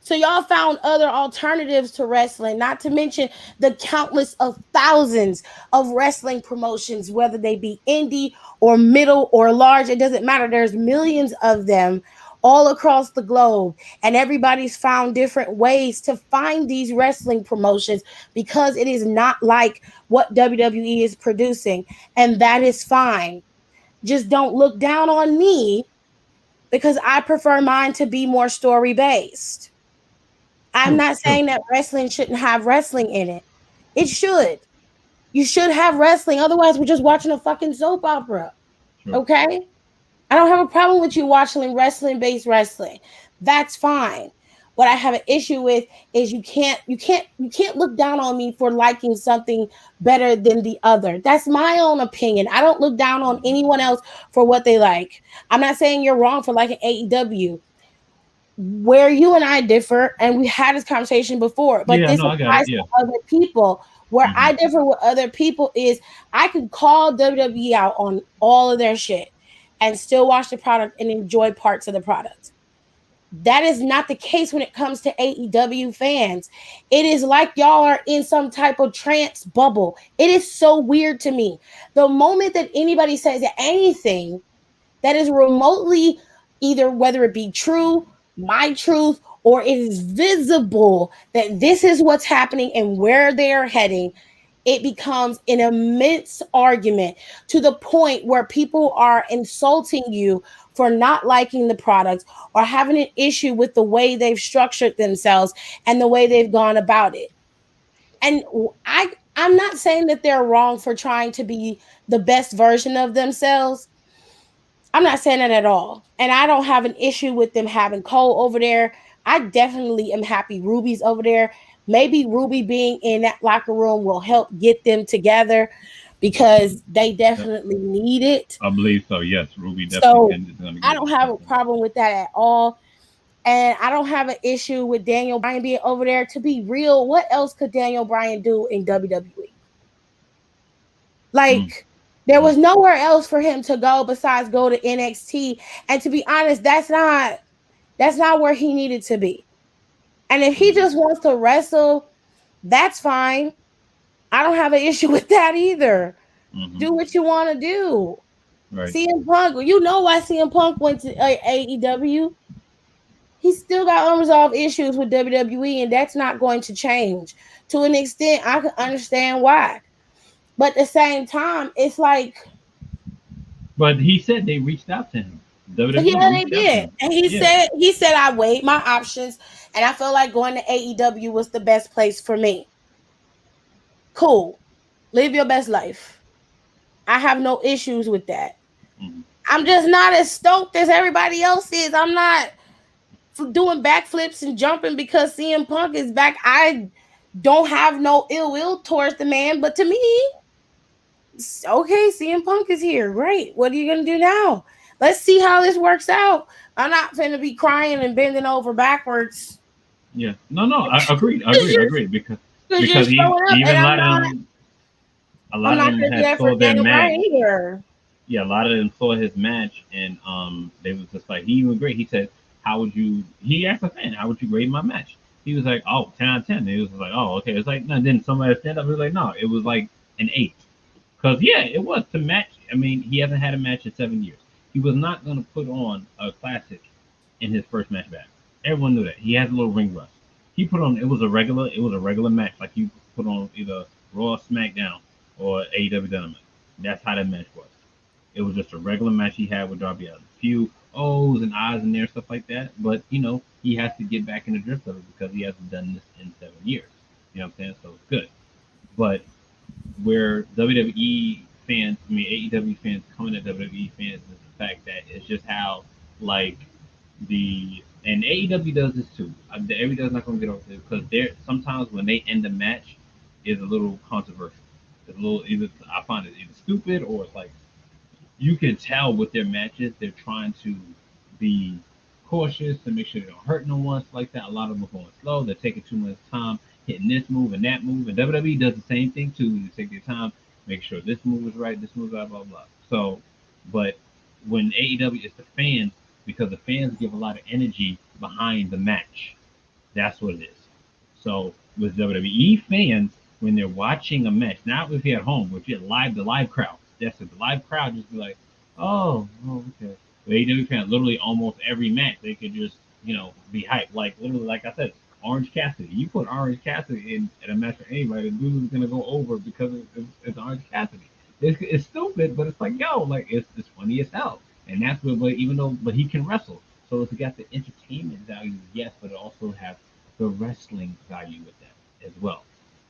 So y'all found other alternatives to wrestling, not to mention the countless of thousands of wrestling promotions, whether they be indie or middle or large, it doesn't matter. There's millions of them all across the globe, and everybody's found different ways to find these wrestling promotions because it is not like what WWE is producing, and that is fine. Just don't look down on me because I prefer mine to be more story based. I'm True. not True. saying that wrestling shouldn't have wrestling in it. It should. You should have wrestling. Otherwise, we're just watching a fucking soap opera. True. Okay? I don't have a problem with you watching wrestling-based wrestling. That's fine. What I have an issue with is you can't look down on me for liking something better than the other. That's my own opinion. I don't look down on anyone else for what they like. I'm not saying you're wrong for liking AEW. Where you and I differ, and we had this conversation before, but Yeah. this No, I got it. applies Yeah. to other people. Where Mm-hmm. I differ with other people is I could call WWE out on all of their shit and still watch the product and enjoy parts of the product. That is not the case when it comes to AEW fans. It is like y'all are in some type of trance bubble. It is so weird to me. The moment that anybody says anything that is remotely either whether it be true, my truth, or it is visible that this is what's happening and where they're heading, it becomes an immense argument to the point where people are insulting you for not liking the products or having an issue with the way they've structured themselves and the way they've gone about it. And I'm not saying that they're wrong for trying to be the best version of themselves. I'm not saying that at all. And I don't have an issue with them having Cole over there. I definitely am happy Ruby's over there. Maybe Ruby being in that locker room will help get them together because they Yep. definitely need it. I believe so. Yes, Ruby definitely So can is going to I get don't have a something. problem with that at all. And I don't have an issue with Daniel Bryan being over there. To be real, what else could Daniel Bryan do in WWE? Mm. Like, there was nowhere else for him to go besides go to NXT. And to be honest, that's not where he needed to be. And if he just wants to wrestle, that's fine. I don't have an issue with that either. Mm-hmm. Do what you want to do. Right. CM Punk, you know why CM Punk went to AEW? He still got unresolved issues with WWE, and that's not going to change. To an extent, I can understand why. But at the same time, it's like, But he said they reached out to him. WWE yeah, they reached out to did. him. And he Yeah. said I weighed my options and I felt like going to AEW was the best place for me. Cool. Live your best life. I have no issues with that. Mm-hmm. I'm just not as stoked as everybody else is. I'm not doing backflips and jumping because CM Punk is back. I don't have no ill will towards the man, but to me, okay, CM Punk is here. Great. What are you gonna do now? Let's see how this works out. I'm not gonna be crying and bending over backwards Yeah. No, no, I agreed. because you're, Agreed. Because you're he, showing up, even and a I'm lot not. of them, a I'm lot of not them gonna do had that for saw their Daniel match. Bryan either. Yeah, a lot of them saw his match, and they was just like, he was great. He said, "How would you?" He asked a fan, "How would you grade my match?" He was like, "Oh, 10 out of 10." And he was like, "Oh, okay." It's like, no. Then somebody stand up and was like, "No, it was like an 8." Because yeah, it was to match. I mean, he hasn't had a match in 7 years. He was not going to put on a classic in his first match back. Everyone knew that. He has a little ring rust. He put on, it was a regular match, like you put on either Raw, SmackDown, or AEW Dynamite. That's how that match was. It was just a regular match he had with Darby Allin. A few O's and I's in there, stuff like that. But he has to get back in the drift of it because he hasn't done this in 7 years. You know what I'm saying? So it's good. But where WWE fans, I mean AEW fans coming at WWE fans is the fact that it's just how like and AEW does this too. AEW's not gonna get over this because they're sometimes when they end a match is a little controversial. It's a little either I find it either stupid or it's like you can tell with their matches they're trying to be cautious to make sure they don't hurt no one, stuff like that. A lot of them are going slow. They're taking too much time hitting this move and that move. And WWE does the same thing too. You take your time, make sure this move is right, this move is right, blah, blah. So, but when AEW is the fans, because the fans give a lot of energy behind the match. That's what it is. So with WWE fans, when they're watching a match, not if you're at home, if you're live, the live crowd, that's it. The live crowd just be like, oh, okay. The AEW fans, literally almost every match, they could just, be hyped. Like literally, like I said, Orange Cassidy. You put Orange Cassidy in a match for anybody, the dude is gonna go over because it's Orange Cassidy. It's stupid, but it's like like it's funny as hell. And that's what, but he can wrestle. So it's got the entertainment value, yes, but it also has the wrestling value with that as well.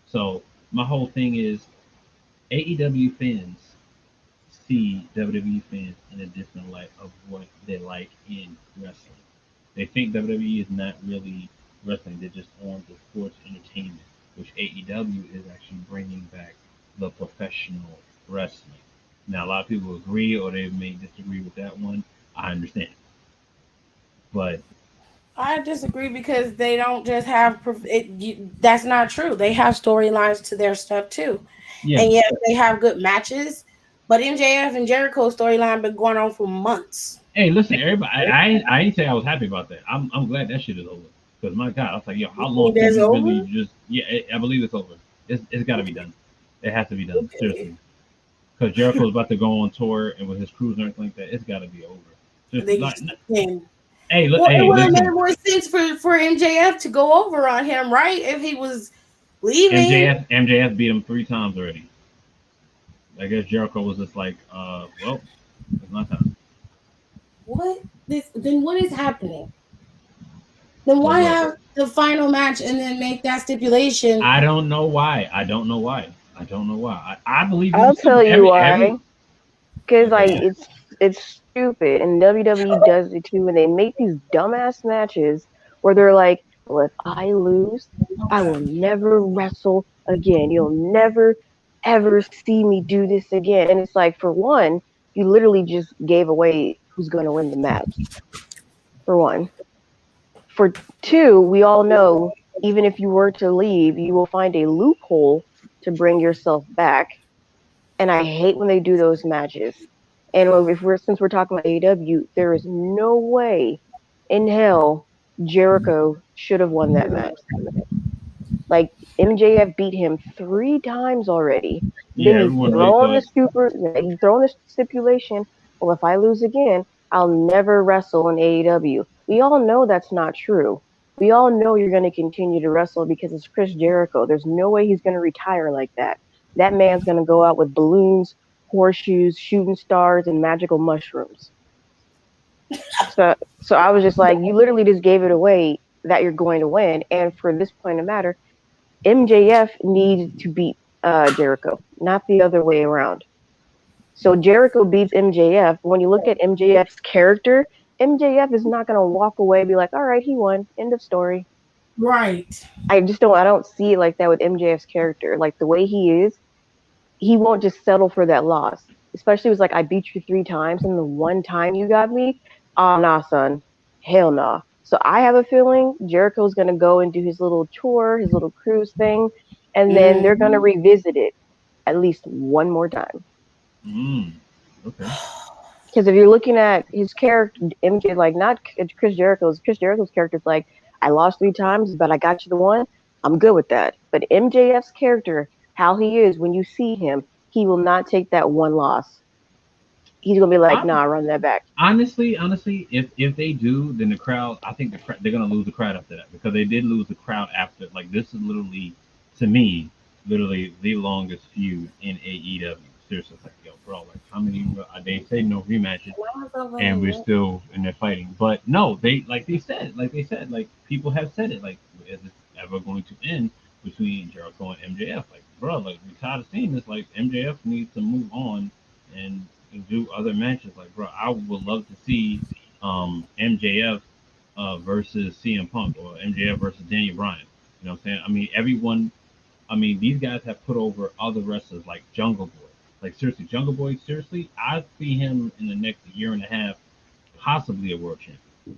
So my whole thing is AEW fans see WWE fans in a different light of what they like in wrestling. They think WWE is not really wrestling; they're just on the sports entertainment, which AEW is actually bringing back the professional wrestling. Now, a lot of people agree or they may disagree with that one. I understand, but I disagree because they don't just have that's not true. They have storylines to their stuff too, yeah. and yes, they have good matches. But MJF and Jericho storyline been going on for months. Hey, listen, everybody. I didn't say I was happy about that. I'm glad that shit is over. Because my God, I was like, yo, how long can you really just? Yeah, I believe it's over. It's got to be done. It has to be done seriously. Because Jericho's about to go on tour and with his crews and everything like that, it's got to be over. Hey, look, it would have made more sense for MJF to go over on him, right? If he was leaving. MJF beat him 3 times already. I guess Jericho was just like, well, it's my time. Then what is happening? Then why have the final match and then make that stipulation? I don't know why. I believe. I'll tell you why. Because it's stupid, and WWE does it too. When they make these dumbass matches where they're like, "Well, if I lose, I will never wrestle again. You'll never ever see me do this again." And it's like, for one, you literally just gave away who's going to win the match. For one. For two, we all know even if you were to leave, you will find a loophole to bring yourself back. And I hate when they do those matches. And since we're talking about AEW, there is no way in hell Jericho should have won that match. Like MJF beat him 3 times already. Yeah, then he's throwing the stipulation. Well, if I lose again, I'll never wrestle in AEW. We all know that's not true. We all know you're going to continue to wrestle because it's Chris Jericho. There's no way he's going to retire like that. That man's going to go out with balloons, horseshoes, shooting stars, and magical mushrooms. So I was just like, you literally just gave it away that you're going to win. And for this point of matter, MJF needs to beat Jericho, not the other way around. So Jericho beats MJF. When you look at MJF's character, MJF is not going to walk away and be like, all right, he won. End of story. Right. I don't see it like that with MJF's character. Like the way he is, he won't just settle for that loss. Especially it was like, I beat you 3 times and the one time you got me, oh, nah, son. Hell nah. So I have a feeling Jericho's going to go and do his little tour, his little cruise thing, and then they're going to revisit it at least one more time. Okay. Because if you're looking at his character, MJ, like not Chris Jericho's character is like, I lost 3 times, but I got you the one. I'm good with that. But MJF's character, how he is when you see him, he will not take that one loss. he's gonna be like, I'm- nah, run that back. Honestly, if they do, then the crowd, I think they're gonna lose the crowd after that because they did lose the crowd after. Like this is literally, to me, literally the longest feud in AEW. Seriously, it's like yo, bro, like how many? They say no rematches, and we're still and they're fighting. But no, like they said, like people have said it. Like, is it ever going to end between Jericho and MJF? Like, bro, like we're tired of seeing this. Like MJF needs to move on and do other matches. Like, bro, I would love to see MJF versus CM Punk or MJF versus Daniel Bryan. You know what I'm saying? I mean, everyone. I mean, these guys have put over other wrestlers like Jungle Boy. Like seriously, Jungle Boy. Seriously, I see him in the next year and a half, possibly a world champion.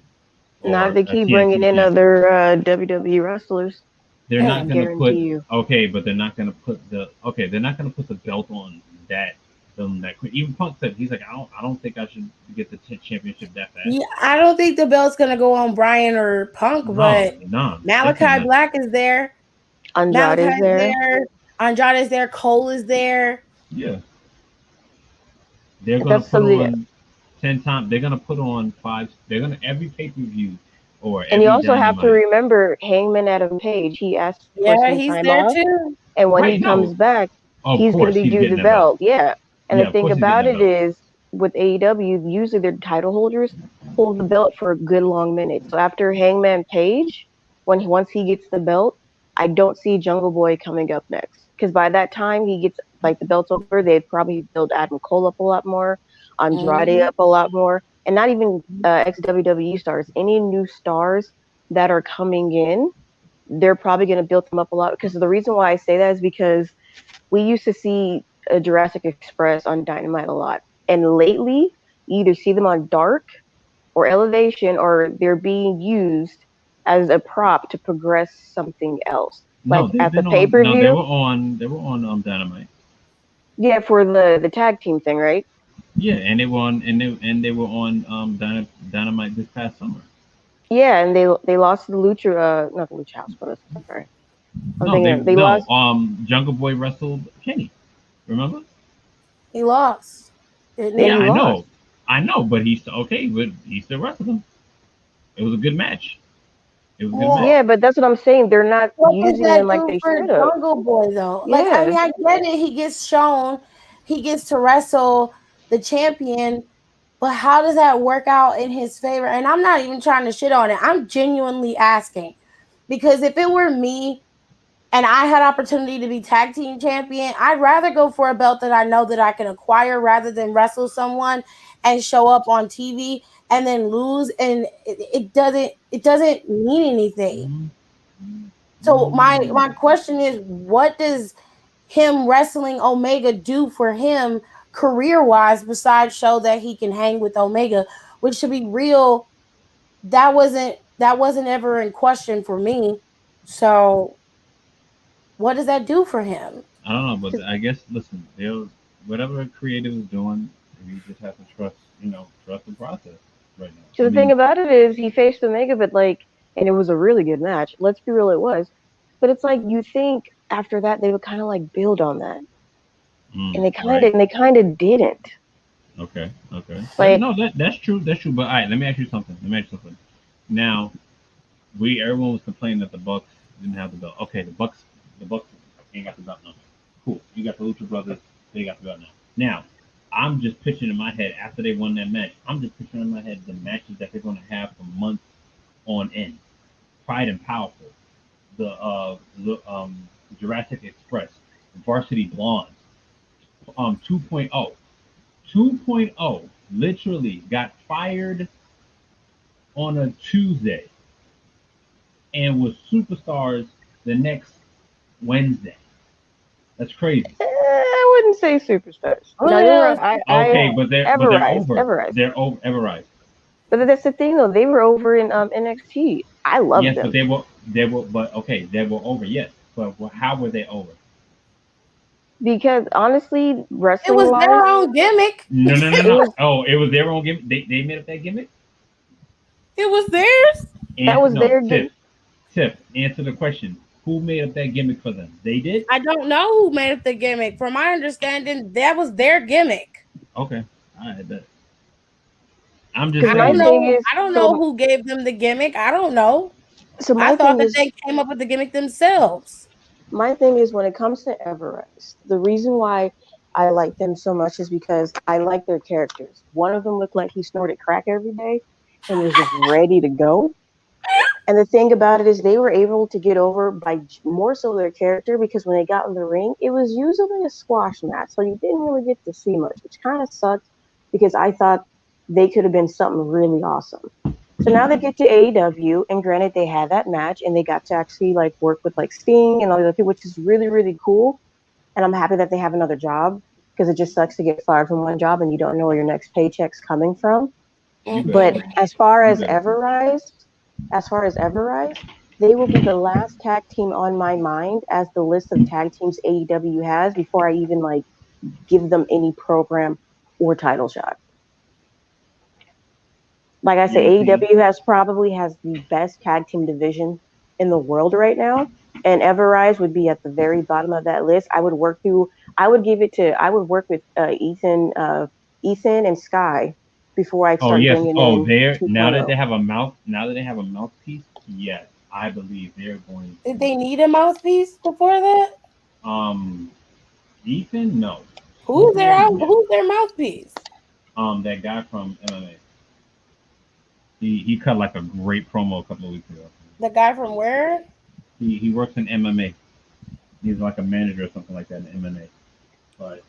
Now or they a keep TNT bringing in champion. other WWE wrestlers. They're Yeah, not I going to put. guarantee you. Okay, but they're not going to put the. Okay, they're not going to put the belt on that. That even Punk said he's like I don't think I should get the championship that fast. Yeah, I don't think the belt's gonna go on Brian or Punk, but No, Malachi Black is there. Andrade is Malachi's there. Andrade is there. Cole is there. Yeah, they're If gonna that's put something- on 10 times. They're gonna put on 5. They're gonna every pay-per-view or And you every also have to Dynamite. remember Hangman Adam Page. He asked for Yeah, some he's time there off, too. and when Right, he no. comes back, Of he's going course, to be he's do getting the that belt. Yeah. And Yeah, the of thing course he's about getting it that is, with AEW, usually their title holders hold the belt for a good long minute. So after Hangman Page, once he gets the belt, I don't see Jungle Boy coming up next. Because by that time he gets like the belt's over, they'd probably build Adam Cole up a lot more, Andrade up a lot more, and not even ex WWE stars. Any new stars that are coming in, they're probably going to build them up a lot. Because the reason why I say that is because we used to see Jurassic Express on Dynamite a lot. And lately, you either see them on Dark or Elevation, or they're being used as a prop to progress something else. No, Like they've at the been pay on. per No, view. they were on Dynamite. Yeah, for the tag team thing, right? Yeah, and they were on and they were on Dynamite this past summer. Yeah, and they lost to the Lucha, not the Lucha House, but sorry. I'm thinking they lost. Jungle Boy wrestled Kenny. Remember? He lost. Didn't Yeah, he? Yeah, he lost. I know, but he's okay. But he still wrestled him. It was a good match. It was a good Well, match. Yeah, but that's what I'm saying. They're not What does using that him like do they for should have. Jungle Boy though? Like, I Yeah. mean, I get it. He gets shown, he gets to wrestle the champion, but how does that work out in his favor? And I'm not even trying to shit on it. I'm genuinely asking, because if it were me and I had opportunity to be tag team champion, I'd rather go for a belt that I know that I can acquire rather than wrestle someone and show up on TV and then lose, and it doesn't mean anything. So my question is, what does him wrestling Omega do for him career wise besides show that he can hang with Omega? Which, to be real, that wasn't ever in question for me. So what does that do for him? I don't know, but I guess listen, whatever creative is doing, you just have to trust the process right now. So the thing about it is, he faced Omega, but and it was a really good match. Let's be real, it was. But it's like you think after that they would kind of like build on that, and they kind of didn't. Okay. Like- No, that's true. That's true. But all right, let me ask you something. Now, everyone was complaining that the Bucks didn't have the belt. Okay, the Bucks ain't got the belt now. Cool. You got the Lucha Brothers. They got the belt now. Now, I'm just picturing in my head after they won that match. I'm just picturing in my head the matches that they're going to have for months on end. Pride and Powerful, the Jurassic Express, Varsity Blondes, 2.0. 2.0 literally got fired on a Tuesday and was superstars the next Wednesday. That's crazy. I wouldn't say superstars. No, you're right. Okay, but they're over. Everrise. They're over. Everrise. But that's the thing, though. They were over in NXT. I love Yes, them. but they were. But okay, they were over. Yes, but how were they over? Because honestly, wrestling It was wise, their own gimmick. No. Oh, it was their own gimmick. They made up that gimmick. It was theirs. That was their gimmick. Tip. Answer the question. Who made up that gimmick for them? They did. I don't know who made up the gimmick. From my understanding, that was their gimmick. Okay. I'm just Because I my don't saying. thing know. is, I don't know so who gave them the gimmick. I don't know. so I my thought thing that is they came up with the gimmick themselves. my thing is when it comes to Everest, the reason why I like them so much is because I like their characters. One of them looked like he snorted crack every day and was just ready to go. And the thing about it is they were able to get over by more so their character because when they got in the ring, it was usually a squash match. So you didn't really get to see much, which kind of sucked because I thought they could have been something really awesome. So now they get to AEW, and granted, they had that match, and they got to actually like work with like Sting and all the other people, which is really really cool. And I'm happy that they have another job because it just sucks to get fired from one job and you don't know where your next paycheck's coming from. You better But Mm-mm. believe. as far You as better believe. Everrise, they will be the last tag team on my mind as the list of tag teams AEW has before I even like give them any program or title shot. Like I said, You see, AEW has the best tag team division in the world right now, and Everrise would be at the very bottom of that list. I would work with Ethan and Sky before I oh start yes, bringing oh in there. Tucano. Now that they have a mouthpiece, yes, I believe they're going Did to. they need a mouthpiece before that? Um, Ethan, no. Who's their Tucano, yes. who's their mouthpiece? That guy from MMA. He cut like a great promo a couple of weeks ago. The guy from where? He works in MMA. He's like a manager or something like that in MMA. But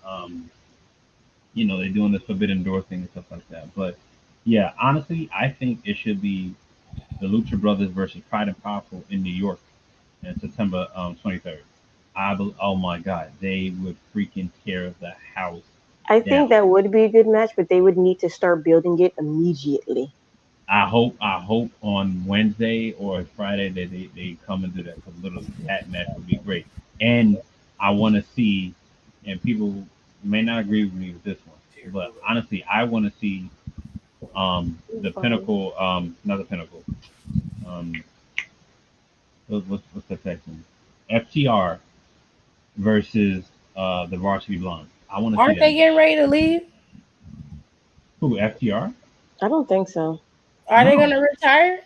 they're doing this forbidden door thing and stuff like that. But yeah, honestly, I think it should be the Lucha Brothers versus Pride and Powerful in New York in September 23rd. Oh my God, they would freaking tear the house I down. think that would be a good match, but they would need to start building it immediately. I hope on Wednesday or Friday that they come and do that because literally that match would be great. And I want to see, and people may not agree with me with this one, but honestly, I want to see the Fine. Pinnacle, not the Pinnacle, um, what's the section? FTR versus the Varsity Blondes. I want to see Aren't that they match. getting ready to leave? Who FTR? I don't think so. Are they No, gonna retire?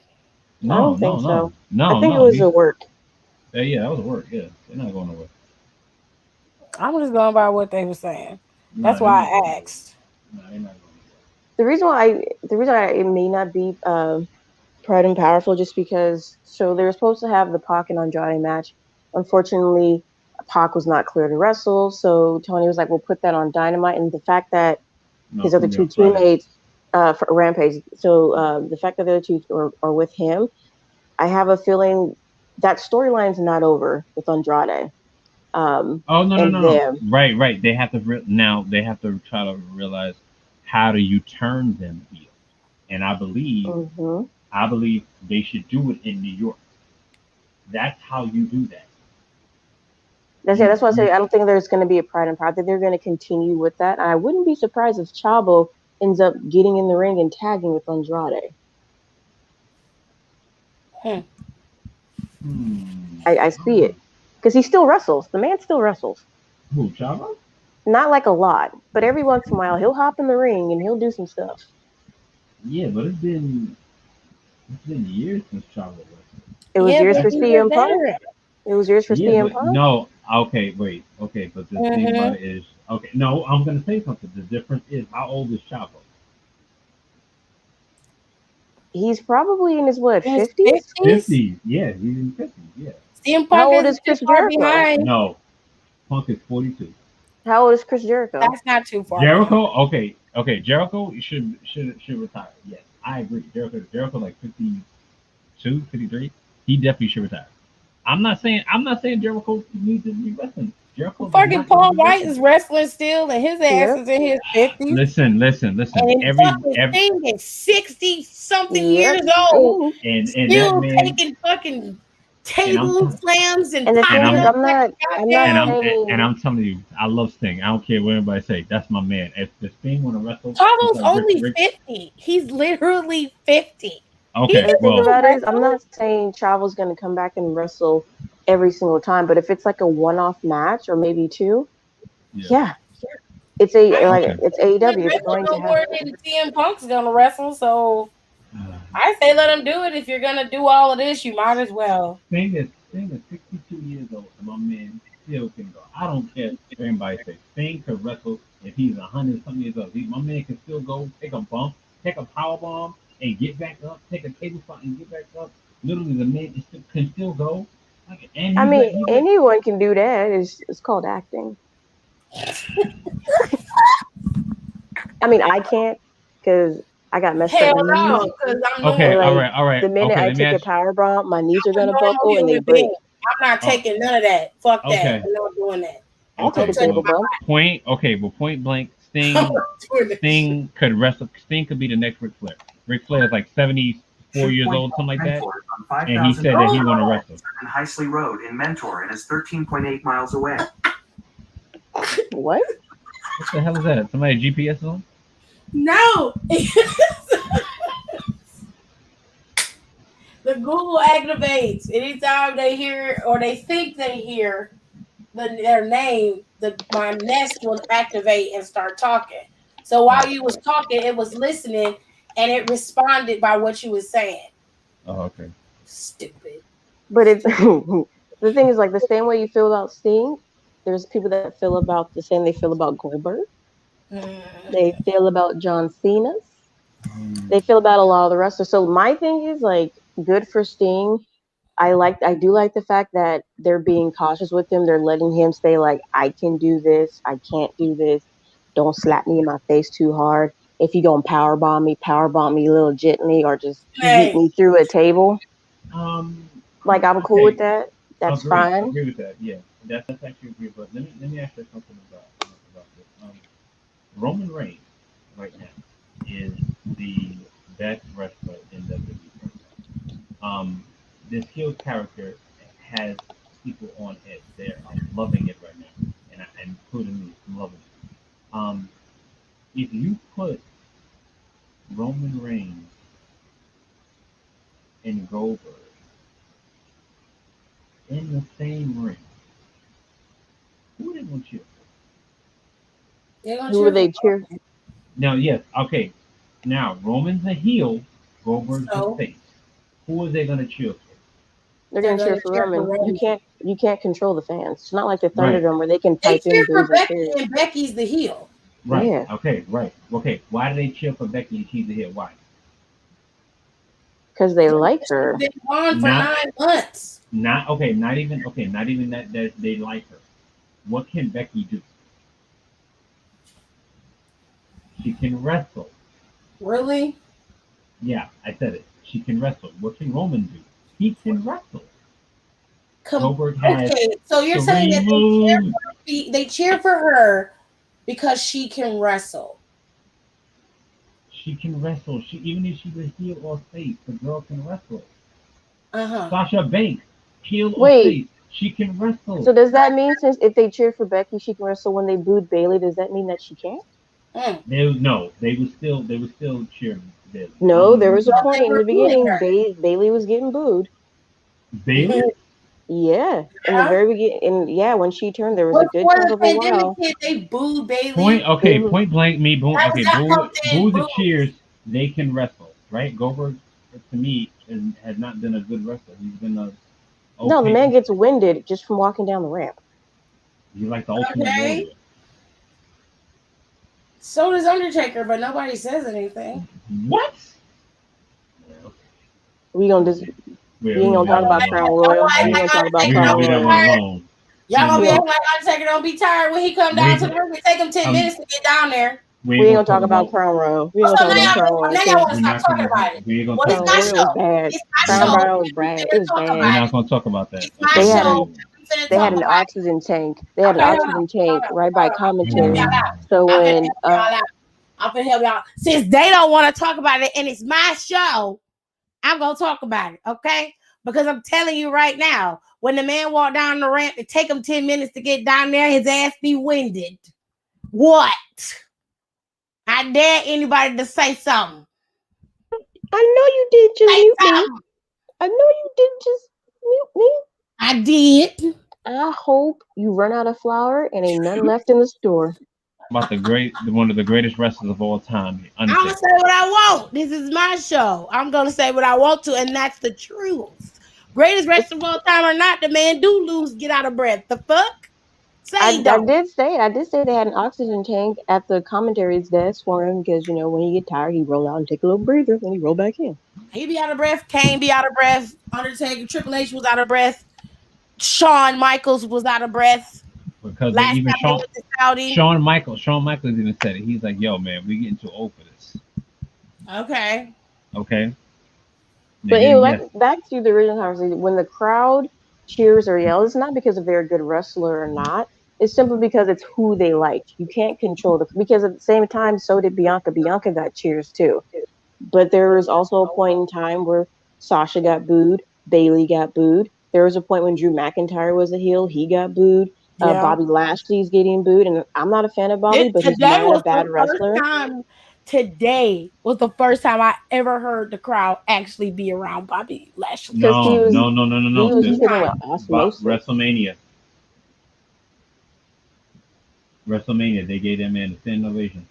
I no, don't no, think no, so. I no, think it no. was a work. Yeah, that was a work. Yeah, they're not going nowhere. I'm just going by what they were saying. No, That's they're why not going I nowhere. asked. No, they're not going The reason why it may not be Pride and Powerful just because so they were supposed to have the Pac and Andrade match. Unfortunately, Pac was not clear to wrestle, so Tony was like, "We'll put that on Dynamite." And the fact that nowhere. No, his it's other gonna be two on Friday. teammates for Rampage, so the fact that the other two are with him, I have a feeling that storyline's not over with Andrade Oh no, no, and no, no. them. Right, right. They have to now. They have to try to realize how do you turn them heel. And Hmm I believe they should do it in New York. That's how you do that. That's why I You say I don't think there's going to be a Pride and Proud. That they're going to continue with that. And I wouldn't be surprised if Chavo ends up getting in the ring and tagging with Andrade. Hmm. I I don't see know. it because he still wrestles. The man still wrestles. Who Chavo? Not like a lot, but every once in a while he'll hop in the ring and he'll do some stuff. Yeah, but it's been years since Chavo wrestled. It was Yeah, years but for That's he's a CM Punk. veteran. It was years for yeah, CM but Punk. no. Okay, wait. Okay, but the thing Mm-hmm. about it is, okay, no, I'm gonna say something. The difference is how old is Chavo? He's probably in his what In his 50s. 50s? 50s. Yeah, he's in 50s. Yeah. CM How Punk old isn't is too Chris far Jericho? behind. No, Punk is 42. How old is Chris Jericho? That's not too far behind. Jericho, okay, okay, Jericho should retire. Yes, I agree. Jericho like 52, 53. He definitely should retire. I'm not saying Jericho needs to be wrestling. Jericho does Fucking not need to Paul be White wrestling. is wrestling still, and his ass Yep. is in his 50s. Listen. And Every fucking every Sting is 60 something Yep. years old, and that still man taking fucking and I'm table t- slams and And the and thing popping is, I'm up like a I'm not and goddamn. saying I'm telling you, I love Sting. I don't care what anybody say. That's my man. If Sting want to wrestle, just Chavo's like only Rick. 50. He's literally 50. He Okay, And can the thing well, still about it is, I'm wrestle. not saying Chavo's going to come back and wrestle every single time, but if it's like a one-off match or maybe two, yeah. yeah. It's Okay. it's AEW. It's Wrestle going to no more happen. than CM Punk's gonna wrestle, so I say let him do it. If you're gonna do all of this, you might as well. Sting is 62 years old, and my man still can go. I don't care if anybody says Sting could wrestle if he's 100 something years old. My man can still go, take a bump, take a power bomb, and get back up, take a table spot and get back up. Literally, the man can still go. Like, and I he's mean, like, anyone can do that. It's called acting. I mean, I can't because I got messed Hell up knees. no, because I'm okay, doing. Like, all right. The minute Okay, I let me take a ask. power bomb, my knees are gonna normal buckle and they human break. being. I'm not Oh, taking none of that. Fuck that. okay. I'm not doing that. I'll take Okay, a table my bump. point. Okay, well, point blank, I'm not doing that shit. Sting could wrestle. Sting could be the next Ric Flair. Ric Flair is like 74 years old, something like that, and he said that he want to wrestle. on Heisley Road in Mentor and is 13.8 miles away. What? What the hell is that? Somebody GPS on? No. The Google activates anytime they hear or they think they hear their name. My Nest will activate and start talking. So while you was talking, it was listening and it responded by what you was saying. Oh, okay. Stupid. But it's the thing is like the same way you feel about Sting. There's people that feel about the same they feel about Goldberg. They feel about John Cena. They feel about a lot of the wrestlers. So my thing is like good for Sting. I do like the fact that they're being cautious with him. They're letting him say like, I can do this. I can't do this. Don't slap me in my face too hard. If you gonna power bomb me a little gently or just Hey. beat me through a table. Like I'm cool with that. That's fine. Agree with that. Yeah, that's actually agree. But let me ask you something about this. Roman Reigns right now is the best wrestler in WWE. This heel character has people on edge. They're loving it right now, and including me, I'm loving it. If you put Roman Reigns and Goldberg in the same ring, who they gonna cheer for? Who would they cheer? Now, yes, okay. Now Roman's a heel, Goldberg's a face. Who are they gonna cheer for? They're gonna cheer for Roman. You can't control the fans. It's not like the Thunderdome Right. where they can They type in cheer for boos and Becky cheers. and Becky's the heel. Right. Yeah. Okay. Right. Okay. Why do they cheer for Becky and she's a heel? Why? Because they like her. She's been gone for 9 months. Not okay. Not even that they like her. What can Becky do? She can wrestle. Really? Yeah, I said it. She can wrestle. What can Roman do? He can wrestle. Goldberg has Okay, so you're saying that they cheer for her because she can wrestle. She can wrestle. Even if she's a heel or face, the girl can wrestle. Uh-huh. Sasha Banks, heel or face, she can wrestle. So does that mean since if they cheer for Becky, she can wrestle when they booed Bailey? Does that mean that she can't? They would still cheer Bailey. No, there was a point in the beginning. Bailey was getting booed. Bailey? Yeah, in the very beginning, and when she turned, there was a good chunk of a while. They booed Bailey. Point blank, me boo. Okay, boo the cheers. They can wrestle, right? Goldberg, to me, has not been a good wrestler. He's been a no. The man gets winded just from walking down the ramp. He's like the ultimate warrior. So does Undertaker, but nobody says anything. What? We ain't gonna talk about Crown Royal. We gonna talk about Crown Royal. Y'all gonna be acting like Undertaker don't be tired when he come down to the ring. It take him 10 minutes to get down there. We ain't gonna talk about Crown Royal. We ain't gonna talk about Crown Royal. Now y'all want to stop talking about it. Well, it's my show. Crown Royal was bad. It was bad. We're not gonna talk about that. They had an oxygen tank. They had an oxygen tank right by commentary. So when I'm gonna help y'all. Since they don't want to talk about it and it's my show, I'm gonna talk about it, okay? Because I'm telling you right now, when the man walked down the ramp, it take him 10 minutes to get down there, his ass be winded. What? I dare anybody to say something. I know you did just mute me. I know you did just mute me. I did. I hope you run out of flour and ain't none left in the store. about one of the greatest wrestlers of all time, I'm gonna Undertaker. say what I want. This is my show. I'm gonna say what I want to, and that's the truth. Greatest wrestler of all time or not, the man do lose, get out of breath. The fuck? Say I he don't. did say they had an oxygen tank at the commentary's desk for him because when he get tired, he roll out and take a little breather, then he roll back in. He be out of breath. Kane be out of breath. Undertaker, Triple H was out of breath. Shawn Michaels was out of breath. Because Last even time they went to Saudi. Shawn Michaels even said it. He's like, "Yo, man, we getting too old for this." Okay. Okay. But Nigga, anyway, yes. back to the original conversation. When the crowd cheers or yells, it's not because if they're a good wrestler or not. It's simply because it's who they like. You can't control because at the same time, so did Bianca. Bianca got cheers too. But there was also a point in time where Sasha got booed, Bailey got booed. There was a point when Drew McIntyre was a heel, he got booed. Yeah. Bobby Lashley's getting booed, and I'm not a fan of Bobby, but he's Today not a was bad the wrestler. first time. Today was the first time I ever heard the crowd actually be around Bobby Lashley. Because No, he was no. he was sis. killing with osmosis. WrestleMania, they gave that man a standing ovation.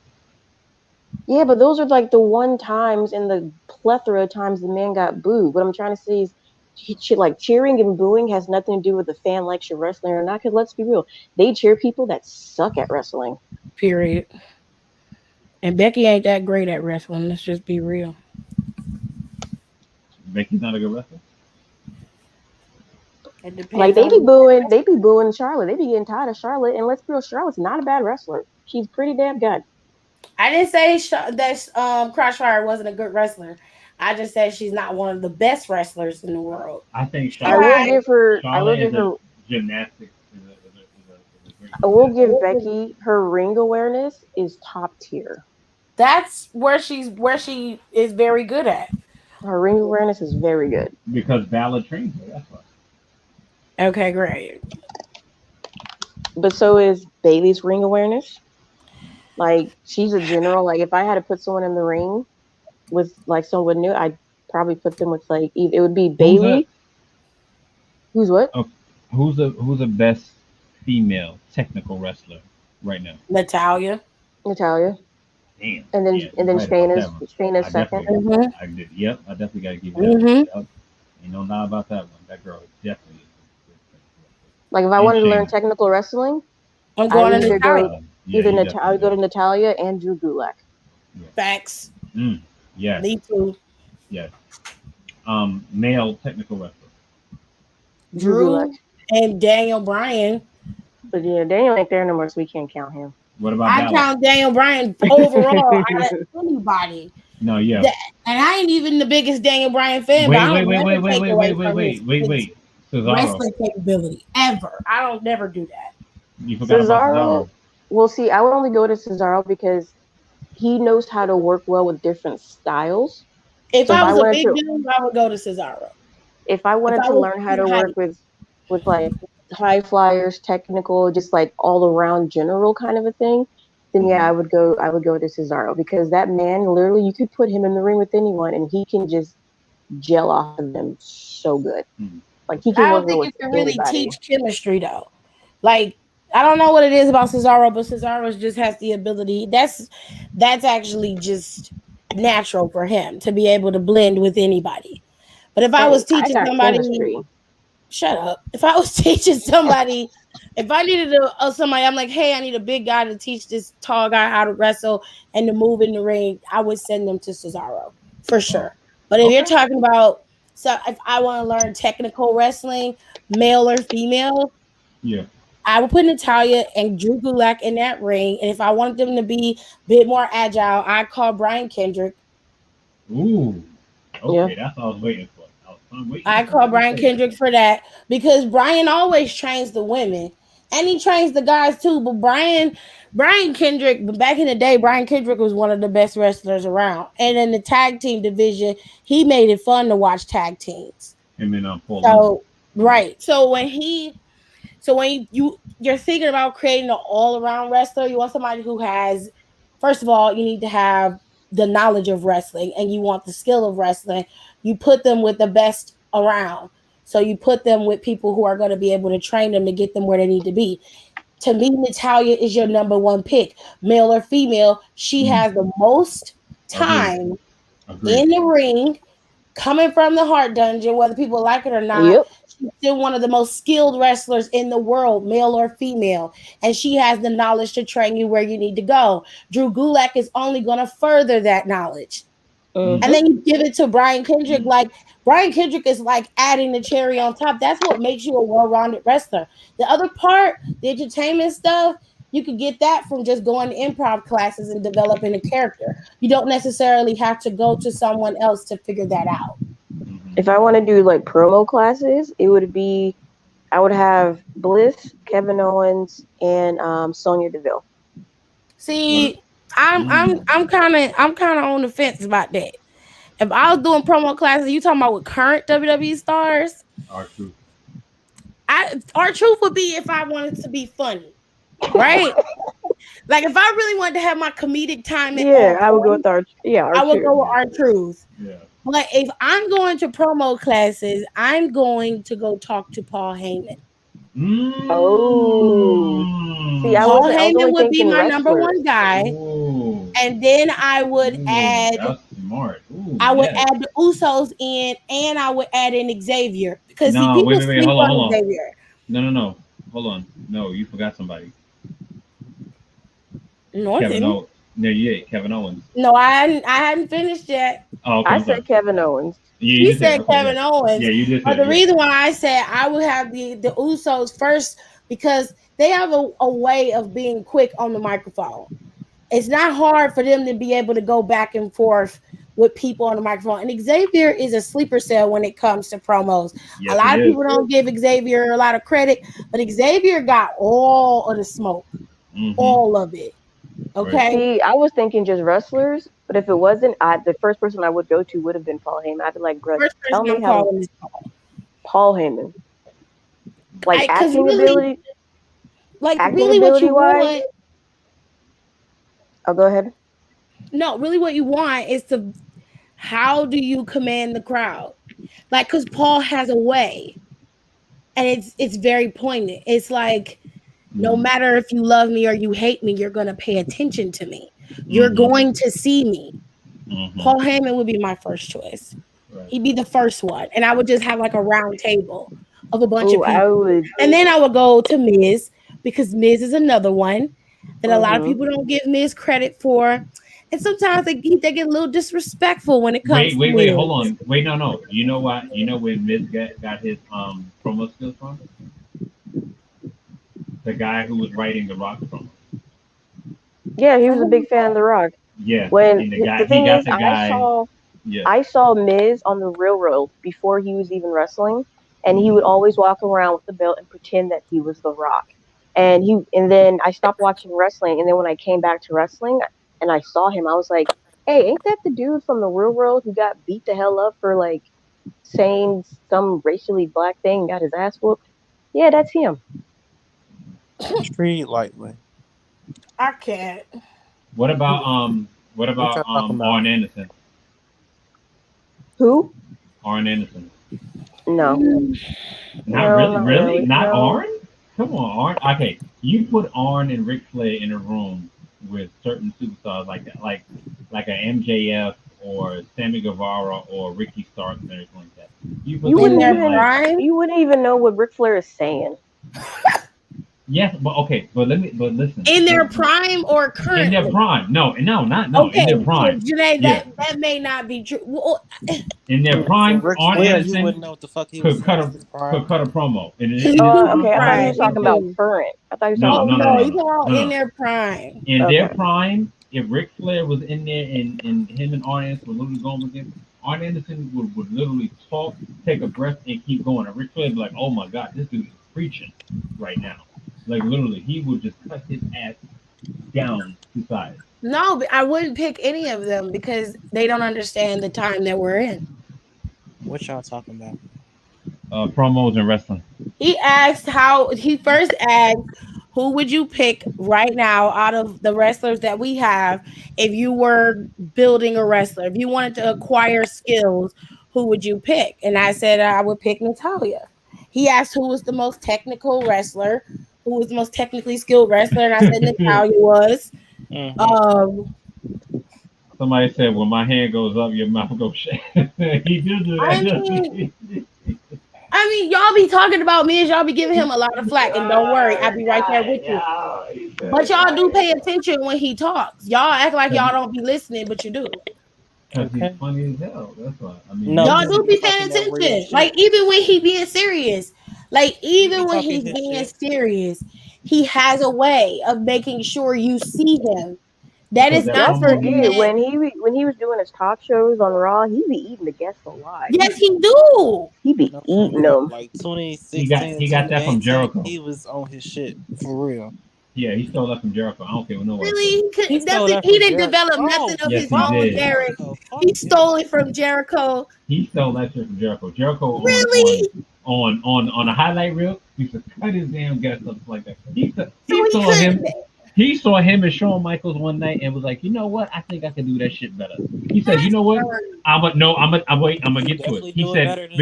Yeah, but those are like the one times in the plethora of times the man got booed. What I'm trying to say is, like cheering and booing has nothing to do with the fan likes your wrestling or not. Because let's be real, they cheer people that suck at wrestling. Period. And Becky ain't that great at wrestling. Let's just be real. Becky's not a good wrestler. It depends. Like they be booing Charlotte. They be getting tired of Charlotte. And let's be real, Charlotte's not a bad wrestler. She's pretty damn good. I didn't say that Crossfire wasn't a good wrestler. I just said she's not one of the best wrestlers in the world. I think I will give her. gymnastics. I will give Becky her ring awareness is top tier. That's where she is very good at. Her ring awareness is very good. Because Ballard trained her. That's why. Okay, great. But so is Bailey's ring awareness. Like she's a general. Like if I had to put someone in the ring with like someone new, I'd probably put them with like it would be Bailey. Who's what? Oh, who's the best female technical wrestler right now? Natalia. Damn. And then Shayna's second. I did. Yep, I definitely got to give you that. Yep. Ain't no lie about that one. That girl is definitely. Like if I wanted to learn technical wrestling, I'm going to Natalia. I would go to Natalia and Drew Gulak. Yeah. Facts. Yeah. Me too. Yeah. Male technical wrestler. Drew and Daniel Bryan. But yeah, Daniel ain't there no more, so we can't count him. What about I count Daniel Bryan overall out of anybody. No, yeah. And I ain't even the biggest Daniel Bryan fan. Wait. Cesaro. Wrestling capability ever. I don't never do that. You forgot about Cesaro. Well, see, I would only go to Cesaro because he knows how to work well with different styles. If I was a big dude, I would go to Cesaro. If I wanted to learn how to work with like high flyers, technical, just like all around general kind of a thing, then yeah, I would go to Cesaro because that man literally you could put him in the ring with anyone and he can just gel off of them so good. Like he can I don't think you can really teach chemistry though. Like I don't know what it is about Cesaro, but Cesaro just has the ability. That's actually just natural for him to be able to blend with anybody. But if I was teaching somebody, shut up. If I was teaching somebody, if I needed somebody, I'm like, hey, I need a big guy to teach this tall guy how to wrestle and to move in the ring. I would send them to Cesaro for sure. But if you're talking about, so if I want to learn technical wrestling, male or female, yeah, I would put Natalia and Drew Gulak in that ring. And if I wanted them to be a bit more agile, I'd call Brian Kendrick. Ooh. Okay, that's what I was waiting for. I call Brian Kendrick for that because Brian always trains the women and he trains the guys too. But Brian Kendrick, back in the day, Brian Kendrick was one of the best wrestlers around. And in the tag team division, he made it fun to watch tag teams. Right. So when you're thinking about creating an all-around wrestler, you want somebody who has, first of all, you need to have the knowledge of wrestling and you want the skill of wrestling. You put them with the best around. So you put them with people who are going to be able to train them to get them where they need to be. To me, Natalia is your number one pick, male or female. She has the most time Agreed. in the ring, coming from the Heart Dungeon, whether people like it or not. Yep. She's still one of the most skilled wrestlers in the world, male or female, and she has the knowledge to train you where you need to go. Drew Gulak is only going to further that knowledge. Mhm. And then you give it to Brian Kendrick. Like Brian Kendrick is like adding the cherry on top. That's what makes you a well-rounded wrestler. The other part, the entertainment stuff, you could get that from just going to improv classes and developing a character. You don't necessarily have to go to someone else to figure that out. If I want to do like promo classes, it would be I would have Bliss, Kevin Owens, and Sonya Deville. See, I'm kind of on the fence about that. If I was doing promo classes, you talking about with current WWE stars? R-Truth. R-Truth would be if I wanted to be funny, right? Like if I really wanted to have my comedic time, I would go with our I would go with R-Truth. Yeah. But if I'm going to promo classes, I'm going to go talk to Paul Heyman. Oh. See, Paul Heyman would be my number one guy. Ooh. And then I would add That's smart. Ooh, I would add the Usos in, and I would add in Xavier because No, people wait, sleep hold on, on hold on. Xavier. No. Hold on. No, you forgot somebody. Norton. Kevin Owens. No, yeah, Kevin Owens. No, I hadn't finished yet. Oh, okay, I I'm sorry. said Kevin Owens. Yeah, You said okay, Kevin yeah. Owens. Yeah, you just But said the reason why I said I would have the Usos first because they have a way of being quick on the microphone. It's not hard for them to be able to go back and forth with people on the microphone. And Xavier is a sleeper cell when it comes to promos. Yes, a lot he of is. people don't give Xavier a lot of credit, but Xavier got all of the smoke, all of it. Okay. See, I was thinking just wrestlers, but if it wasn't, the first person I would go to would have been Paul Heyman. I'd be like, bro, First tell person me I'm how calling is Paul Heyman. Like 'cause acting really- ability. Like Acting really what you ability-wise? want. Oh, go ahead. No, really what you want is to how do you command the crowd? Like because Paul has a way. And it's very poignant. It's like no matter if you love me or you hate me, you're gonna pay attention to me. You're going to see me. Paul Heyman would be my first choice. Right. He'd be the first one. And I would just have like a round table of a bunch of Ooh, people. I would. And then I would go to Miz because Miz is another one that a lot of people don't give Miz credit for. And sometimes they get a little disrespectful when it comes to Wait, Miz. hold on. Wait, no. You know what? You know where Miz got his promo skills from? The guy who was writing the Rock promo. Yeah, he was a big fan of The Rock. Yeah. When and the guy, the thing he got is, the guy. I saw Miz on the Railroad before he was even wrestling, and he would always walk around with the belt and pretend that he was The Rock. And then I stopped watching wrestling, and then when I came back to wrestling and I saw him, I was like, "Hey, ain't that the dude from the Railroad who got beat the hell up for like saying some racially black thing and got his ass whooped?" Yeah, that's him. Street lightly. I can't. What about What y'all talking about? Arn Anderson? Who? Arn Anderson. No. Not really? Not no. Arn? Come on, Arn. Okay, you put Arn and Ric Flair in a room with certain superstars like that, like a MJF or Sammy Guevara or Ricky Starks and everything like that. You wouldn't their even prime? you wouldn't even know what Ric Flair is saying. Yes, but okay, but listen. In their prime or currently? In their prime. No, in their prime. So Janae, Yeah. that may not be true. Well, In their prime, Ric Arn Flair, you Anderson wouldn't know what the fuck he was could cut saying. a promo. In Okay, I thought you Prime. were talking about current. I thought you were No, talking about no, current. you talking about no. in their prime. In Okay. their prime, if Ric Flair was in there and him and Arn Anderson were literally going with him, Arn Anderson would literally talk, take a breath, and keep going. And Ric Flair would be like, "Oh my God, this dude is preaching right now." Like literally, he would just cut his ass down to size. No, but I wouldn't pick any of them because they don't understand the time that we're in. What y'all talking about? Promos and wrestling. He first asked, who would you pick right now out of the wrestlers that we have if you were building a wrestler? If you wanted to acquire skills, who would you pick? And I said I would pick Natalia. He asked who was the most technical wrestler, who was the most technically skilled wrestler, and I said Natalia was. Mhm. Somebody said, "When my hand goes up, your mouth goes shut." He do I that, doesn't mean, he? y'all be talking about Miz, y'all be giving him a lot of flack, and don't worry, I'll be right there with you. But y'all do pay attention when he talks. Y'all act like y'all don't be listening, but you do. Because he's Okay. funny as hell. That's why. I mean, No, Y'all he do be paying talking that real attention. shit. Like even when he being serious, like even He when talking he's his being shit. serious, he has a way of making sure you see him. That because is that not Y'all promo something forget he that. when he was doing his talk shows on Raw, he be eating the guests alive. Yes, he do. He be No, eating from them. like he got 2016 he got that from 2018, Jericho. he was on his shit for real. Yeah, he stole that from Jericho. I don't care what nobody Really, says. he He could stole nothing. that He from didn't Jericho. develop nothing Oh, of Yes, his he fuck own, did. Derek. Jericho. Fuck He Jericho. stole it from Jericho. He stole that shit from Jericho. Jericho Really? on a highlight reel used to cut his damn guts up like that. So he Saw couldn't. him. He saw him and Shawn Michaels one night and was like, you know what? I think I can do that shit better. He said, you know what? I'm gonna He get to it. definitely He do it said better than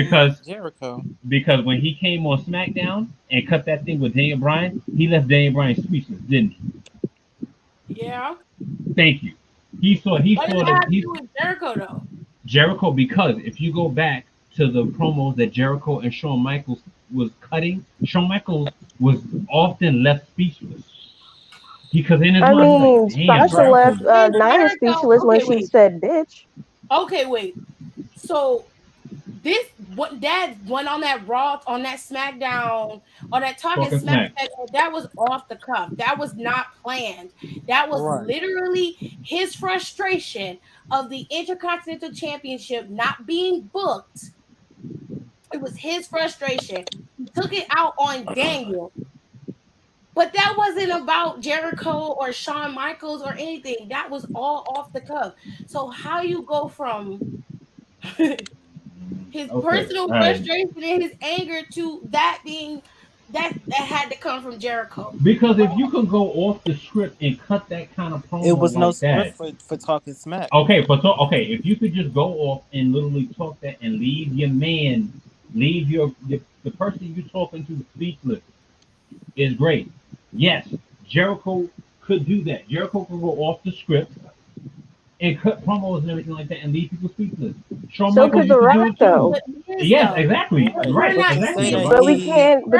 Jericho. because when he came on SmackDown and cut that thing with Daniel Bryan, he left Daniel Bryan speechless, didn't he? Yeah. Thank you. What does that have to do with Jericho though? Jericho, because if you go back to the promos that Jericho and Shawn Michaels was cutting, Shawn Michaels was often left speechless because in his I mind he's like, mean, damn, Sasha Jericho. left Is Nia Jericho speechless when okay? she Wait. said bitch. Okay, wait. So this what Dad went on that Raw, on that SmackDown, on that Talking Talking Smack smack. segment, that was off the cuff. That was not planned. That was Right. literally his frustration of the Intercontinental Championship not being booked. It was his frustration. He took it out on Daniel. But that wasn't about Jericho or Shawn Michaels or anything. That was all off the cuff. So how you go from his Okay, personal all right. frustration and his anger to that being that had to come from Jericho. Because if you can go off the script and cut that kind of It promo was no like that, script for talking smack. okay, if you could just go off and literally talk that and leave your man, leave the person you're talking to speechless, is great. Yes, Jericho could do that. Jericho could go off the script and cut promos and everything like that and leave people speechless. Shawn So Michaels could The used to do Rock it too. though. But his Yes, though, exactly. Right. you're Right, But not to say exactly, giving that bro. But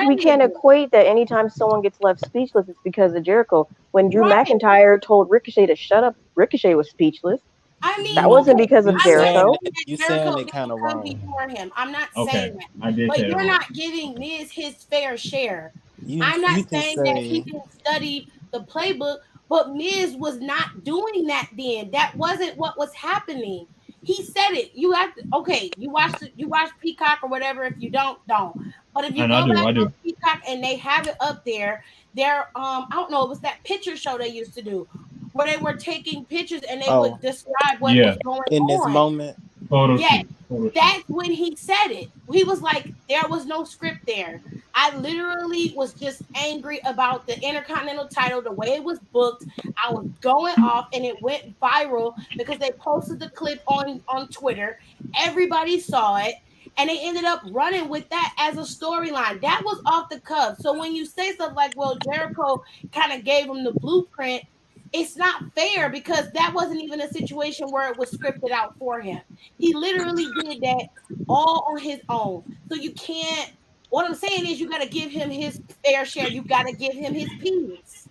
we can't credit. equate that anytime someone gets left speechless, it's because of Jericho. When Drew Right. McIntyre told Ricochet to shut up, Ricochet was speechless. I That mean, wasn't okay, because of you I'm not saying Jericho. that saying that you Jericho saying it kind didn't of come wrong. before him. I'm not Okay, saying that. I did But say that you're wrong. not giving Miz his fair share. You I'm not you can saying that he say didn't study the playbook, but Miz was not doing that then. That wasn't what was happening. He said it. You have to okay, you watch Peacock or whatever. If you don't. But if you And I go do, back I on do. Peacock and they have it up there, I don't know, it was that picture show they used to do where they were taking pictures and they would oh describe what Yeah, was going in this on. moment. photo Yeah, shoot, photo shoot. that's when he said it. He was like, there was no script there. I literally was just angry about the Intercontinental title, the way it was booked. I was going off and it went viral because they posted the clip on Twitter. Everybody saw it. And they ended up running with that as a storyline. That was off the cuff. So when you say stuff like, well, Jericho kind of gave him the blueprint, it's not fair because that wasn't even a situation where it was scripted out for him. He literally did that all on his own. So you can't. What I'm saying is, you got to give him his fair share. You got to give him his piece.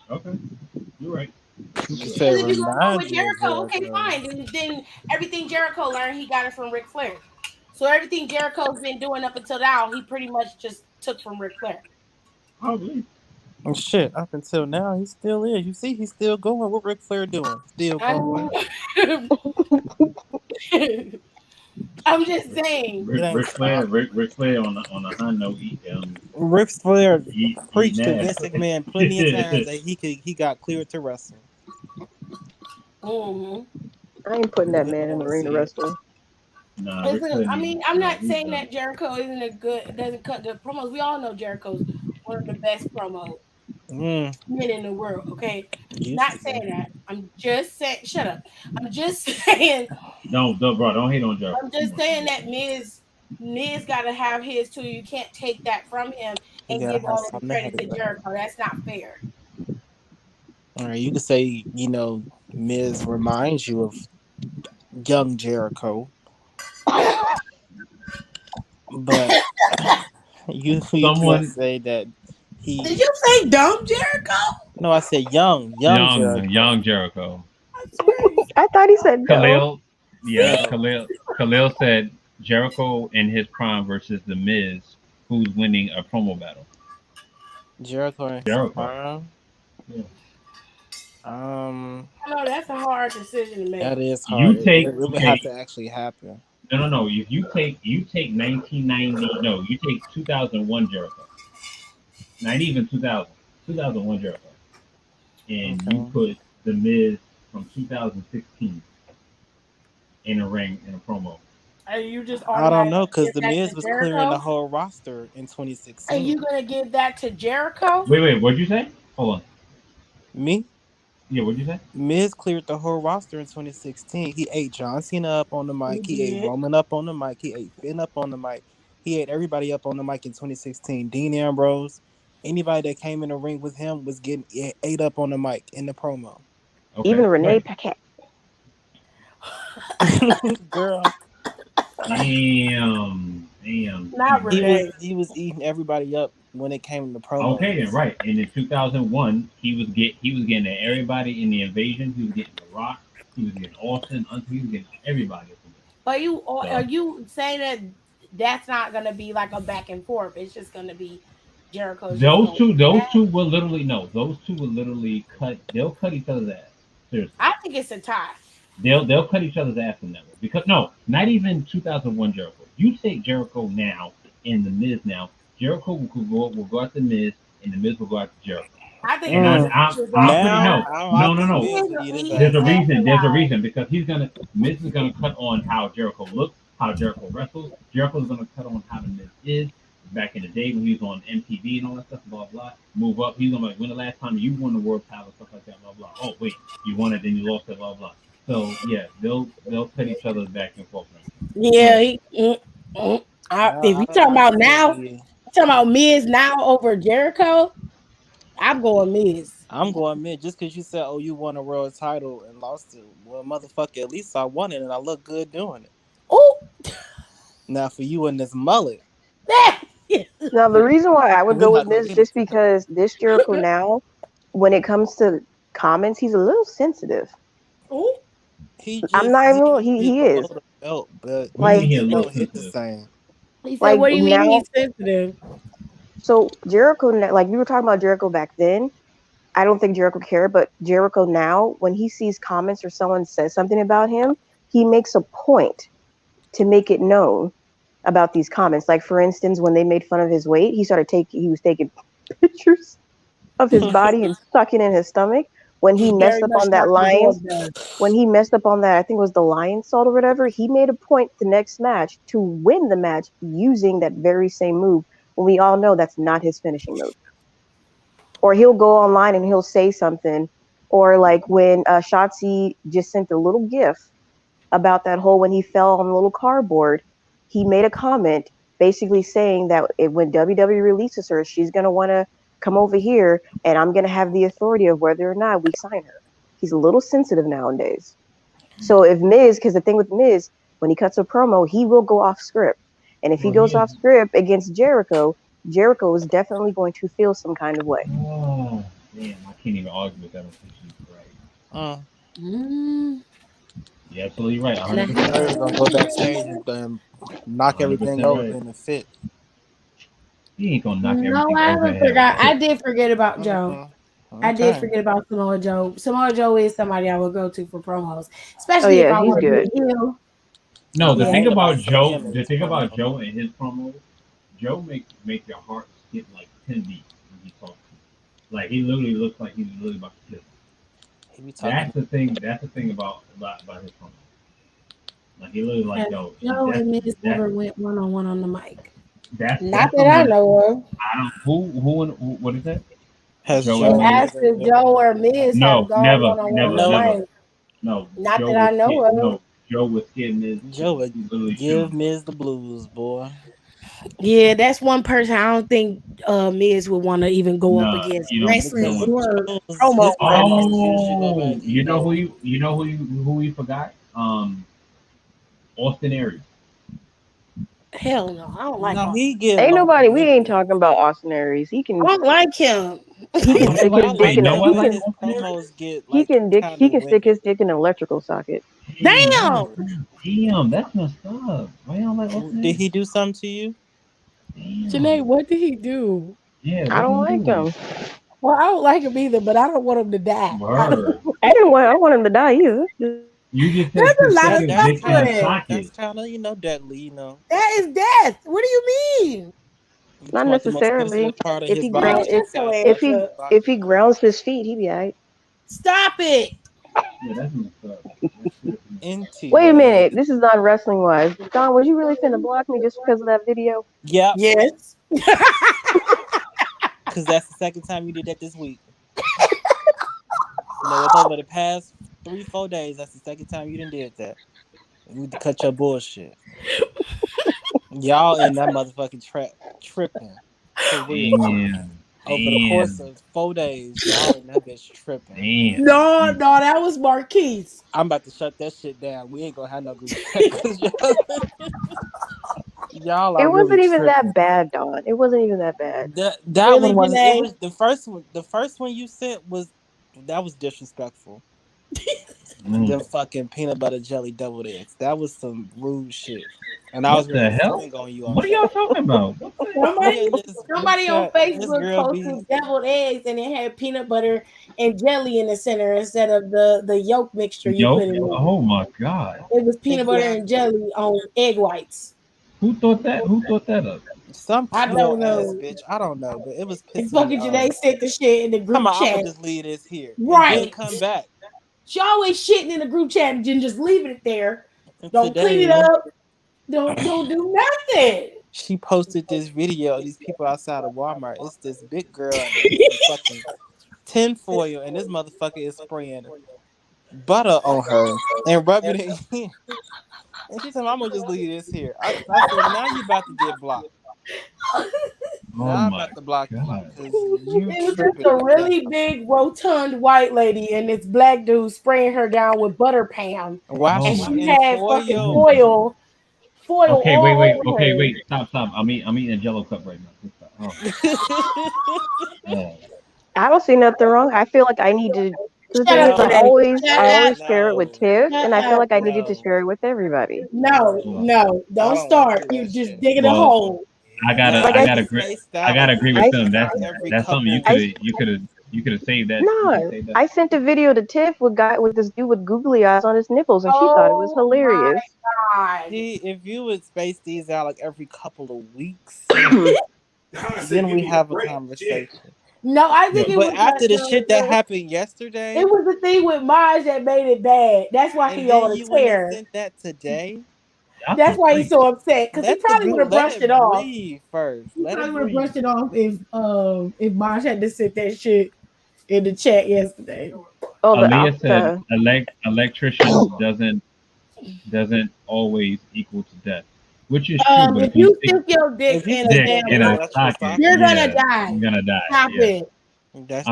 Okay, you're right. You can You're right. say Because if you're gonna go remind with you of Jericho, okay, Jericho. fine. Then everything Jericho learned, he got it from Ric Flair. So everything Jericho's been doing up until now, he pretty much just took from Ric Flair. Probably. And shit, up until now, he still is. You see, he's still going. What Ric Flair doing? Still going. I'm, I'm just saying. It ain't Ric Flair, stop. Ric Flair on a high note, Ric Flair eating preached to ass. Vince McMahon plenty of times that he got cleared to wrestle. Mm-hmm. I ain't putting that We don't man in the want to ring to see it. wrestle. Nah, Ric Listen, Flair. I mean, I'm Nah, not he's saying done. that Jericho doesn't cut good promos. We all know Jericho's one of the best promo Mm, men in the world. Okay, used not to saying be. that. I'm just saying. Shut up. I'm just saying. Don't, bro. Don't hate on Jericho I'm too just much. saying that Miz got to have his too. You can't take that from him You and gotta give have all of the something to credit to hate about. Jericho. That's not fair. All right, you could say, Miz reminds you of young Jericho, but you can't Someone say that Did he. you say dumb Jericho? No, I said young Jericho. young Jericho. I swear. I thought he said no. Khalil, yeah, See? No, Khalil said Jericho in his prime versus the Miz, who's winning a promo battle. Jericho and Jericho. prime. Yeah. I know that's a hard decision to make. That is You hard. take It would have okay. to actually happen. No. If you take 1990. No, you take 2001 Jericho. Not even 2000. 2001 Jericho, and you Okay. put the Miz from 2016 in a ring in a promo. And you just I don't automatically know because give the that Miz to was clearing the Jericho? whole roster in Are you 2016. gonna give that to Jericho? Wait. What'd you say? Hold on. Me, Yeah, what'd you say? Miz cleared the whole roster in 2016. He ate John Cena up on the You mic. He ate did. Roman up on the mic. He ate Finn up on the mic. He ate everybody up on the mic in 2016. Dean Ambrose, anybody that came in the ring with him was getting ate up on the mic in the promo. Even Okay, Renee right. Paquette. Girl, Damn. Not Renee. he was eating everybody up when it came to Okay then, promos. right. And in 2001, he was getting everybody in the invasion. He was getting The Rock. He was getting Austin. He was getting everybody. Are So you saying that that's not gonna be like a back and forth? It's just gonna be Jericho's just gonna win those that? two will literally no. Those two will literally cut. They'll cut each other's ass. Seriously. I think it's a tie. They'll cut each other's ass in that way because no, not even 2001 Jericho. You take Jericho now and the Miz now. Jericho will go at the Miz and the Miz will go at Jericho. I think And Miz Mm. should go I'm pretty Now, now. I think no. Miz would eat his There's ass a up. reason. There's a Why? reason because Miz is gonna cut on how Jericho looks, how Jericho wrestles. Jericho's gonna cut on how the Miz is. Back in the day when he was on MTV and all that stuff, blah blah. Move up. He's gonna like when the last time you won the world title, stuff like that, blah blah. Oh wait, you won it, then you lost it, blah blah. So yeah, they'll cut each other's back and forth. Yeah, But if you talking I about still now, be. you talking about Miz now over Jericho, I'm going Miz. I'm going mid just because you said, "Oh, you won a world title and lost it." Well, motherfucker, at least I won it and I look good doing it. Oh, Now for you and this mullet, Now the reason why I would we're go not with gonna Miz get just into that. because this Jericho now, when it comes to comments, he's a little sensitive. oh, He I'm just not even he he below is. the belt, but what do you Like mean it he a just little don't hit the sensitive? same. he said, like "What do you mean now he's sensitive?" so Jericho like we were talking about Jericho back then. I don't think Jericho cared, but Jericho now, when he sees comments or someone says something about him, he makes a point to make it known about these comments. Like for instance, when they made fun of his weight, he was taking pictures of his body and stuck it in his stomach. When he He messed very up much on that like the Lions, dog does. when he messed up on that, I think it was the Lion salt or whatever, he made a point the next match to win the match using that very same move. When we all know that's not his finishing move. Or he'll go online and he'll say something, or like when Shotzi just sent a little gif about that whole when he fell on the little cardboard, he made a comment basically saying that when WWE releases her, she's gonna want to come over here, and I'm gonna have the authority of whether or not we sign her. He's a little sensitive nowadays. So if Miz, because the thing with Miz, when he cuts a promo, he will go off script, and if he Well, goes off script against Jericho, Jericho is definitely going to feel some kind of way. Oh damn, I can't even argue with that. Right. Mm. Mm, You're absolutely right. and I 100% Larry's right. gonna go backstage and knock everything 100% over right. in a fit. He ain't gonna knock no, everything I over haven't and have forgot. a I fit. did forget about Joe. I did Okay. forget about Samoa Joe. Samoa Joe is somebody I would go to for promos, Oh especially if yeah, I he's want to good. be a heel. No, I'm the Yeah, thing thinking about about Joe, seeing him in the his thing about promo. Joe and his promos, Joe make your heart skip like 10 beats when he talks. Like he literally looks like he's literally about to kill. He be talking. That's the thing. That's the thing about his promos. Like he literally like and yo. Joe and Miz That's never went one on one on the mic. Not that's the that I one. know of. I don't who what is that? Has Joe They and Joe Miz. asked if Joe or Miz have No, gone never, one on one on never, the no. never. mic. No, Not Joe that I was know scared. of. No, Joe was scared. Miz. Joe would He literally give shooting. Miz the blues, boy. Yeah, that's one person I don't think Miz would want to even go up No, against you don't. wrestling No one. or His promo wise. promos usually go Oh, back, you know. who we forgot? Austin Aries. Hell no, I don't like No, him. he get Ain't long nobody. We ain't winded. talking about Austin Aries. I don't like him. He can No stick one his I like. dick Wait, like in no a him, one but like his Austin Aries. promos get like kind he of can stick his winded. dick in an electrical socket. Damn. Damn, that's messed up. Why y'all like Austin Did Aries? he do something to you? Janae, Damn. what did he do? Yeah, I what did don't he like do? him. Well, I don't like him either, but I don't want him to die. Word. I don't want him to die either. You just said That's to a lot stick of his That's dick in a kind suffering. of socket. you know deadly. You know, That is death. What do you mean? you Not talking about the most necessarily. sensitive part of If his he No, ground body. if He's shut your got ass if stuck in he his up. if body. he grounds his feet, he be alright. Stop it. Yeah, that's messed up. That shit is messed up. Wait a Anyway, minute. This is not wrestling wise. Don, was you really finna block me just because of that video? yep, Yes. because that's the second time you did that this week. You know, it's over the past 3-4 days. That's the second time you done did that. You need to cut your bullshit. Y'all in that motherfucking trap tripping for real. Damn. Over the course Damn. of 4 days, y'all in that bitch tripping. Damn. No, that was Marquise. I'm about to shut that shit down. We ain't gonna have no group chat because y'all It are really wasn't even tripping. that bad, Don. It wasn't even that bad. That Really, one wasn't. It Janae? was the first one. The first one you sent was disrespectful. Mm. Them fucking peanut butter jelly deviled eggs. That was some rude shit. And I was What ready the to hell? swing on you on What are that. y'all talking about? What the hell? We Somebody, in this group somebody on chat. This Facebook girl be posted deviled eggs and it had peanut butter and jelly in the center instead of the yolk mixture you Yo, put in there. oh my god. It was peanut butter and exactly jelly on egg whites. Who thought that? Who thought that up? some I keto don't ass know. bitch. I don't know, but it was And pissing me fucking off. Janae sent the shit in the Come group on, I'ma chat. just leave this here and then Right. come back. She always shitting in the group chat and just leaving it there. And Don't clean it today up. Don't do nothing. she posted this video of these people outside of Walmart. It's this big girl and some fucking tinfoil, and this motherfucker is spraying butter on her and rubbing it in. And she said, I'm gonna just leave this here. I said, now you about to get blocked. Oh Now I'm my about to block you god. because you It was just tripping a with that. really big, rotund white lady and this black dude spraying her down with butter Pam. Why Oh And she my. she in had fucking foil? foil Okay, all over okay, her. wait. Stop. I'm eating a Jello cup right now. Stop. Oh. I don't see nothing wrong. I feel like I need to. The Shut thing up, is, Janae. Shut I up. always share it with No, Tiff, Shut and I feel up. like I needed to no, share it with everybody. No, Well, no. I Don't don't want to start. do You that just shit. digging a well, hole. I gotta, Like Y'all I I, be gotta agree. spaced I out gotta like agree with I, them. every That's something couple. I you could have saved that. You could no, save that. I sent a video to Tiff with this dude with googly eyes on his nipples, and she thought it was Oh my hilarious. God. See, if you would space these out like every couple of weeks, I said then you we need a have a break. Shit. conversation. No, I think Yo, it But was after the shit that the happened it yesterday, was the thing with Maj that made it bad. That's why and he then on a you went and tear. sent that today, y'all That's some why he's freaks. so upset because he let the probably would group have let brushed it it off. breathe first. He Let probably it would have breathe. brushed it off if Maj had to sit that shit in the chat yesterday. Oh, Aaliyah said, the electrician doesn't always equal to death, which is true. But If if you you stick stick your dick If you in a stick dick your damn dick in in a light, electrical socket, you're socket, gonna yeah, die. you're gonna die. Stop Yeah. it. I mean, that's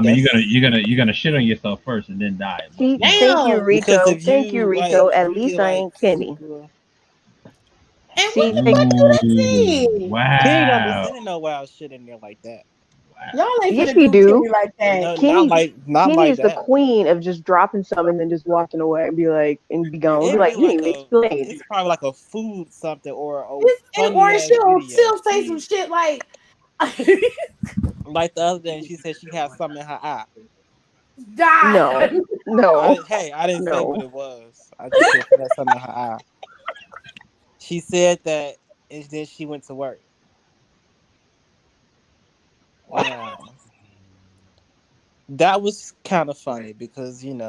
you're gonna shit on yourself first and then die. But see, you know, thank you, Damn. because Rico. if Thank you, you like, Rico. if At you least get I like ain't Kenny. super, And what See, the thank fuck do that ooh, mean? Kenny don't be wow, sending no wild shit in there like that. Y'all wow. ain't yes, finna he do do. Kenny like that. No, not Kenny like is the that. queen of just dropping something and then just walking away and be like, and be gone. Be It'd like, be you didn't like even a, explain. it's probably like a food something or a funny Or ass video. she'll say some She shit like like the other day, she said she had something in her eye. die. No, no, I didn't say what no. it was. I just said she had something in her eye. She said that, and then she went to work. Now, that was kind of funny because No,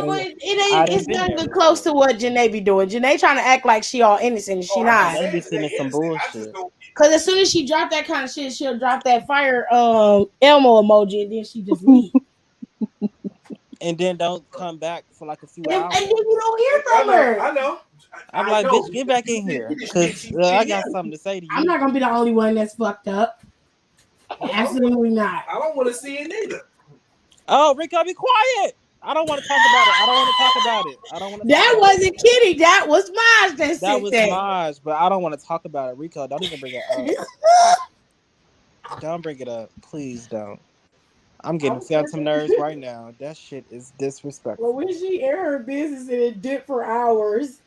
but I it's didn't been there nothing close before. to what Janae be doing. Janae trying to act like she all innocent and she Oh, I not. just Janae be said sending they some innocent. I just bullshit, don't. Cause as soon as she drop that kind of shit, she'll drop that fire Elmo emoji and then she just leave. and then don't come back for like a few And then hours. you don't hear I from know. her. I know. I'm I like, know. bitch, get back in here, cause I got something to say to I'm you. not gonna be the only one that's fucked up. Absolutely not. I don't want to see it either. Oh, Rico, be quiet. I don't want to talk about it. I don't want to talk about it. I don't want to. That wasn't Kitty. That was Maj that That said was that. Maj, but I don't want to talk about it. Rico, don't even bring it up. Don't bring it up. Please don't. I'm getting phantom nerves right now. That shit is disrespectful. Well, when she air her business and it dip for hours.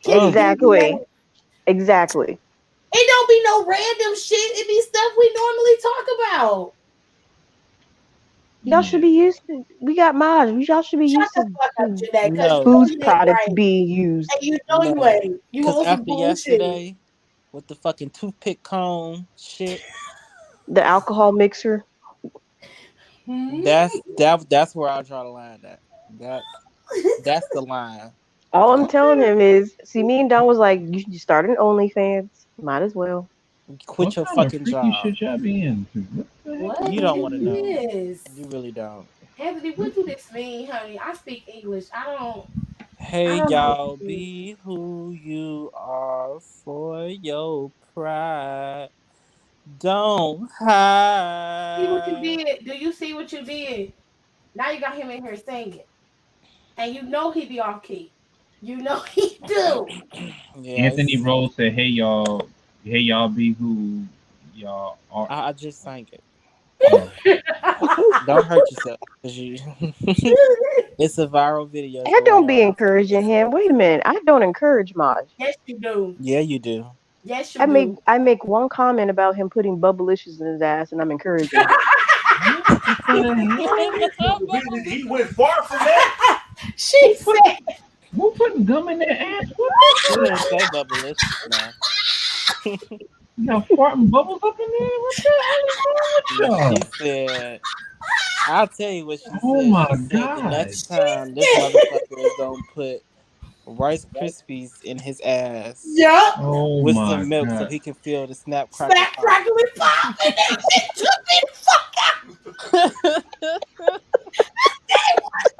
Oh. Exactly. Exactly. It don't be no random shit. It be stuff we normally talk about. Y'all should be used to. We got Maj. Y'all should be Shut used the to fuck up, Janae, because No. you know whose you ain't products right. being used. And you know you No. ain't. You Because on some after bullshit. yesterday, with the fucking toothpick cone shit, The alcohol mixer. that's where I draw the line at. That's the line. All I'm telling him is, see, me and Don was like, you start an OnlyFans. Might as well. Quit What your kind of fucking freaky job. shit y'all be into? What the heck? What You don't want to is know. this? You really don't. Anthony, what do this mean, honey? I speak English. I don't Hey, know y'all, what this be who you are for your pride. Don't hide. see what you did. Do you see what you did? Now you got him in here singing. And you know he be off key. You know he do. Yeah, Anthony Rose said, "Hey y'all be who y'all are." I just sang it. Don't hurt yourself. 'Cause it's a viral video. I don't be encouraging him. Wait a minute. I don't encourage Maj. Yes, you do. Yeah, you do. Yes, you do. I make one comment about him putting bubblicious in his ass, and I'm encouraging him. He went far from that. She said, Who putting gum in their ass? What She didn't say bubblicious now. y'all farting bubbles up in there? What the hell is wrong with y'all? She said, I'll tell you what she said. Oh my She said the God. next time this motherfucker is gonna put Rice Krispies in his ass yup. Oh with my some milk so God. he can feel the snap crackle. Snap, crackle, and pop. And that shit took me the fuck out.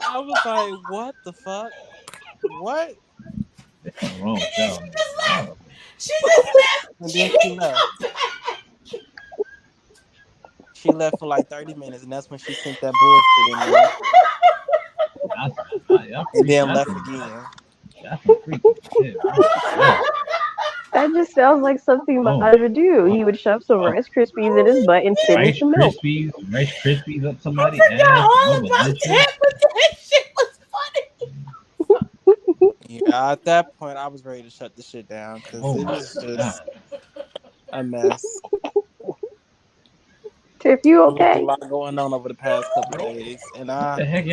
I was like, what the fuck? What? What's wrong with y'all? She just left. And then she left. She left for like 30 minutes, and that's when she sent that bullshit in there. And then left again. That's some freaky shit. That just sounds like something Maj would do. He would shove some Rice Krispies in his butt and spit in Rice some milk. Krispies up somebody's I forgot ass. all about that, but that shit was funny. Yeah, at that point, I was ready to shut the shit down because Oh it my was just God. a mess. Tiff, you There was a okay? lot going on over the past couple days, and What the heck,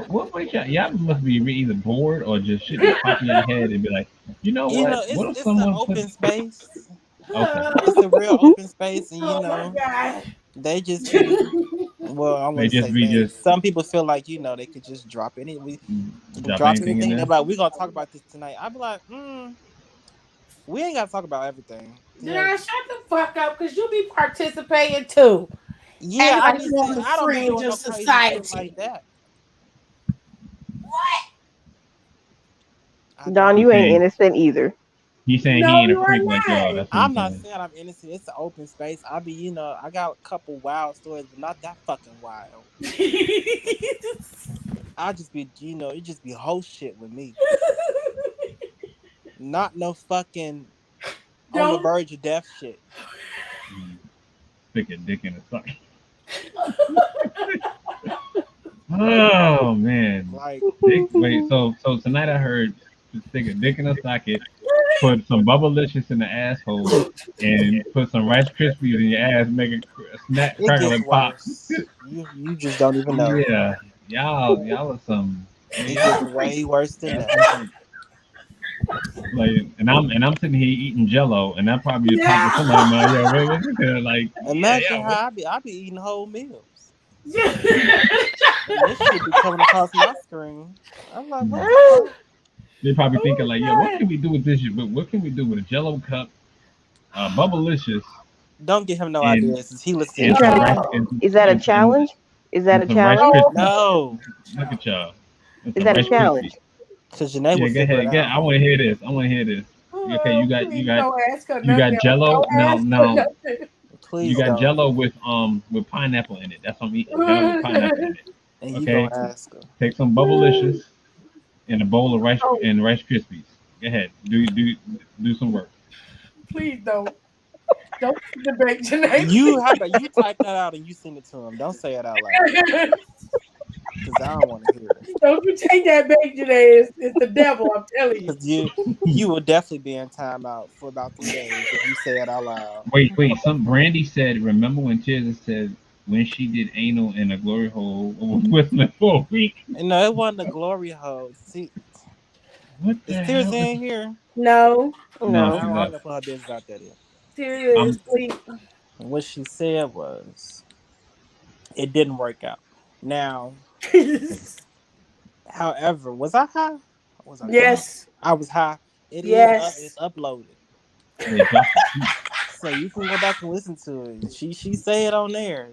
what makes y'all must be either bored or just shit just pop in your head and be like, you know you what? know, What if it's an someone open space. Okay. It's a real open space, and you Oh my know, God. they just be, well, I'm They gonna just say be they. just- Some people feel like they could just drop any. We Drop drop anything in anything. there? They're like, we're gonna talk about this tonight. I'd be like, we ain't gotta talk about everything. Nah, shut the fuck up, because you be participating too. Yeah, And I like just you're on the I don't be fringe doing no of crazy society. shit like that. What? Don, you ain't innocent either. He's saying No, he ain't you a are freak like y'all. not. That's what I'm he's not saying. saying I'm innocent. It's an open space. I be, I got a couple wild stories, but not that fucking wild. I just be, it just be whole shit with me. Not no fucking on the verge of death shit. Stick a dick in a socket. Oh man. Like, Wait, so tonight I heard to stick a dick in a socket, put some Bubblicious in the asshole, and put some Rice Krispies in your ass, make it snap, it crackle, gets and pop. worse. You just don't even know. Yeah, y'all are some. It gets way worse than that. Like, and I'm sitting here eating Jello, and that probably the top of somebody's mind. Yo, man, look at it, like, Imagine how I be eating whole meals. And this shit be coming across my screen. I'm like, what the fuck? They're probably thinking like, yo, what can we do with this shit? But what can we do with a Jello cup, Bubblicious? Don't give him no And- ideas. He listens. and some rice- Is that a and- challenge? Is that a and some Rice challenge? Krispies. No. Look at y'all. And Is some that a Rice challenge? Krispies. Cause Janae Yeah, will go figure ahead. it I out. want to hear this. I want to hear this. Okay, Please don't ask her you got nothing. Jello. Don't ask her nothing. You Please got don't. Jello with pineapple in it. That's what I'm eating. Jello with pineapple in it. And you Okay, gonna ask her. take some Bubblicious and a bowl of Oh, Rice Krispies. Go ahead, do some work. please don't. Don't debate Janae. How about you type that out and you send it to him? Don't say it out loud. Cause I don't want to hear it. Don't you take that back, Janae. It's the devil, I'm telling you. Cause you will definitely be in timeout for about 3 days if you say it out loud. Wait. Some Brandy said. Remember when Tiz said when she did anal in a glory hole whistling for a week? And no, it wasn't a glory hole. See, What the is Tears hell? in here? No, No, No. she's I'm up. gonna put her business out there. Then. seriously. And what she said was, it didn't work out. Now, however, was I high? Was I drunk? Yes. I was high. It Yes. is it's uploaded. Wait, So you can go back and listen to it. She say it on there.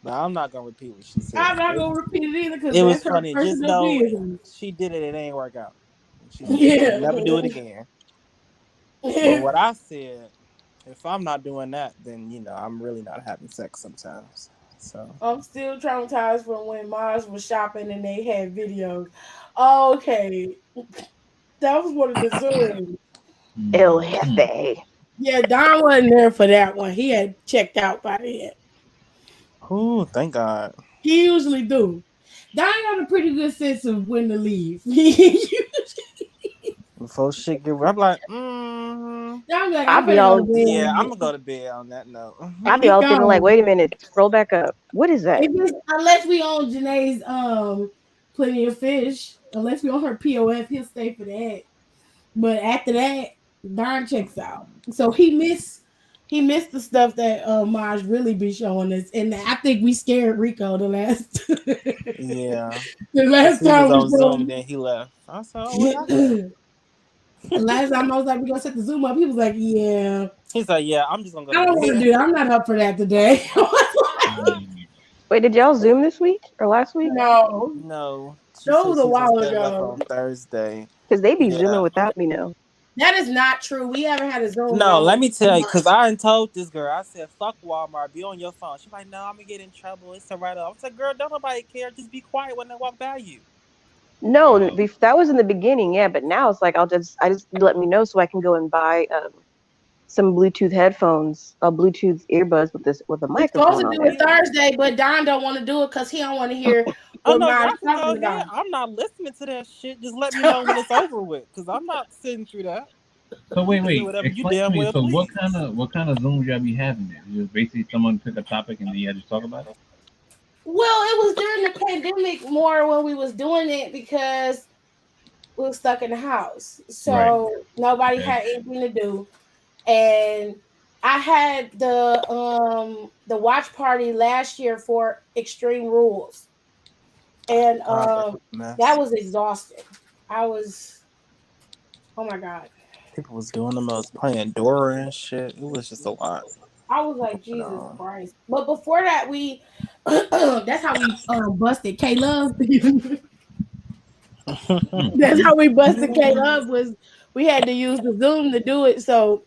But I'm not gonna repeat what she said. I'm not gonna repeat it either because It was that's her funny. Just personal know business. she did it, it ain't work out. She Yeah. never do it again. But what I said, if I'm not doing that, then I'm really not having sex sometimes. So I'm still traumatized from when Mars was shopping and they had videos. Okay. That was one of the Zooms. El Jefe. Yeah, Don wasn't there for that one. He had checked out by then. ooh, thank God. He usually do. Don got a pretty good sense of when to leave. Before shit get I'm like, Don be like, I'll I'm be finna all- go to bed. yeah, I'm gonna go to bed on that note. I'll be all thinking like, wait a minute, scroll back up. What is that? Unless we on Janae's Plenty of Fish, unless we on her POF, he'll stay for that. But after that, Don checks out. So he missed the stuff that Maj really be showing us, and I think we scared Rico the last Yeah. the last He was time on we Zoom, filmed. then he left. I said, oh, what happened? Last time I was like, we're gonna set the Zoom up. He was like, yeah, He's like, yeah, I'm just gonna I go don't to want to bed. do that. I'm not up for that today. Wait, did y'all Zoom this week or last week? No, No. She that said was a she while set it up ago. on Thursday. Because they be Yeah. Zooming without me now. That is not true. We haven't had a Zoom. No, in let me tell you, because I done told this girl, I said, fuck Walmart, be on your phone. She's like, no, I'm gonna get in trouble. It's a write up. I said, girl, don't nobody care. Just be quiet when they walk by you. No, that was in the beginning, yeah, but now it's like I just let me know so I can go and buy some Bluetooth headphones, Bluetooth earbuds with a We're supposed microphone to on do it. it Thursday, but Don don't want to do it because he don't want to hear Oh, what no, Maj y'all can go talking ahead. about. I'm not listening to that shit. Just let me know when it's over with, because I'm not sitting through that. So wait, Do whatever you explain damn to me. well So please. what kind of Zoom y'all be having there? Just basically someone took a topic and then you had to talk about it. Well, it was during the pandemic more when we was doing it because we were stuck in the house, so nobody had anything to do, and I had the watch party last year for Extreme Rules, and that was exhausting. Oh my god. People was doing the most, playing Dora and shit. It was just a lot. I was like, Jesus Christ. But before that, we that's how we busted K Love. That's how we busted K Love, was we had to use the Zoom to do it. So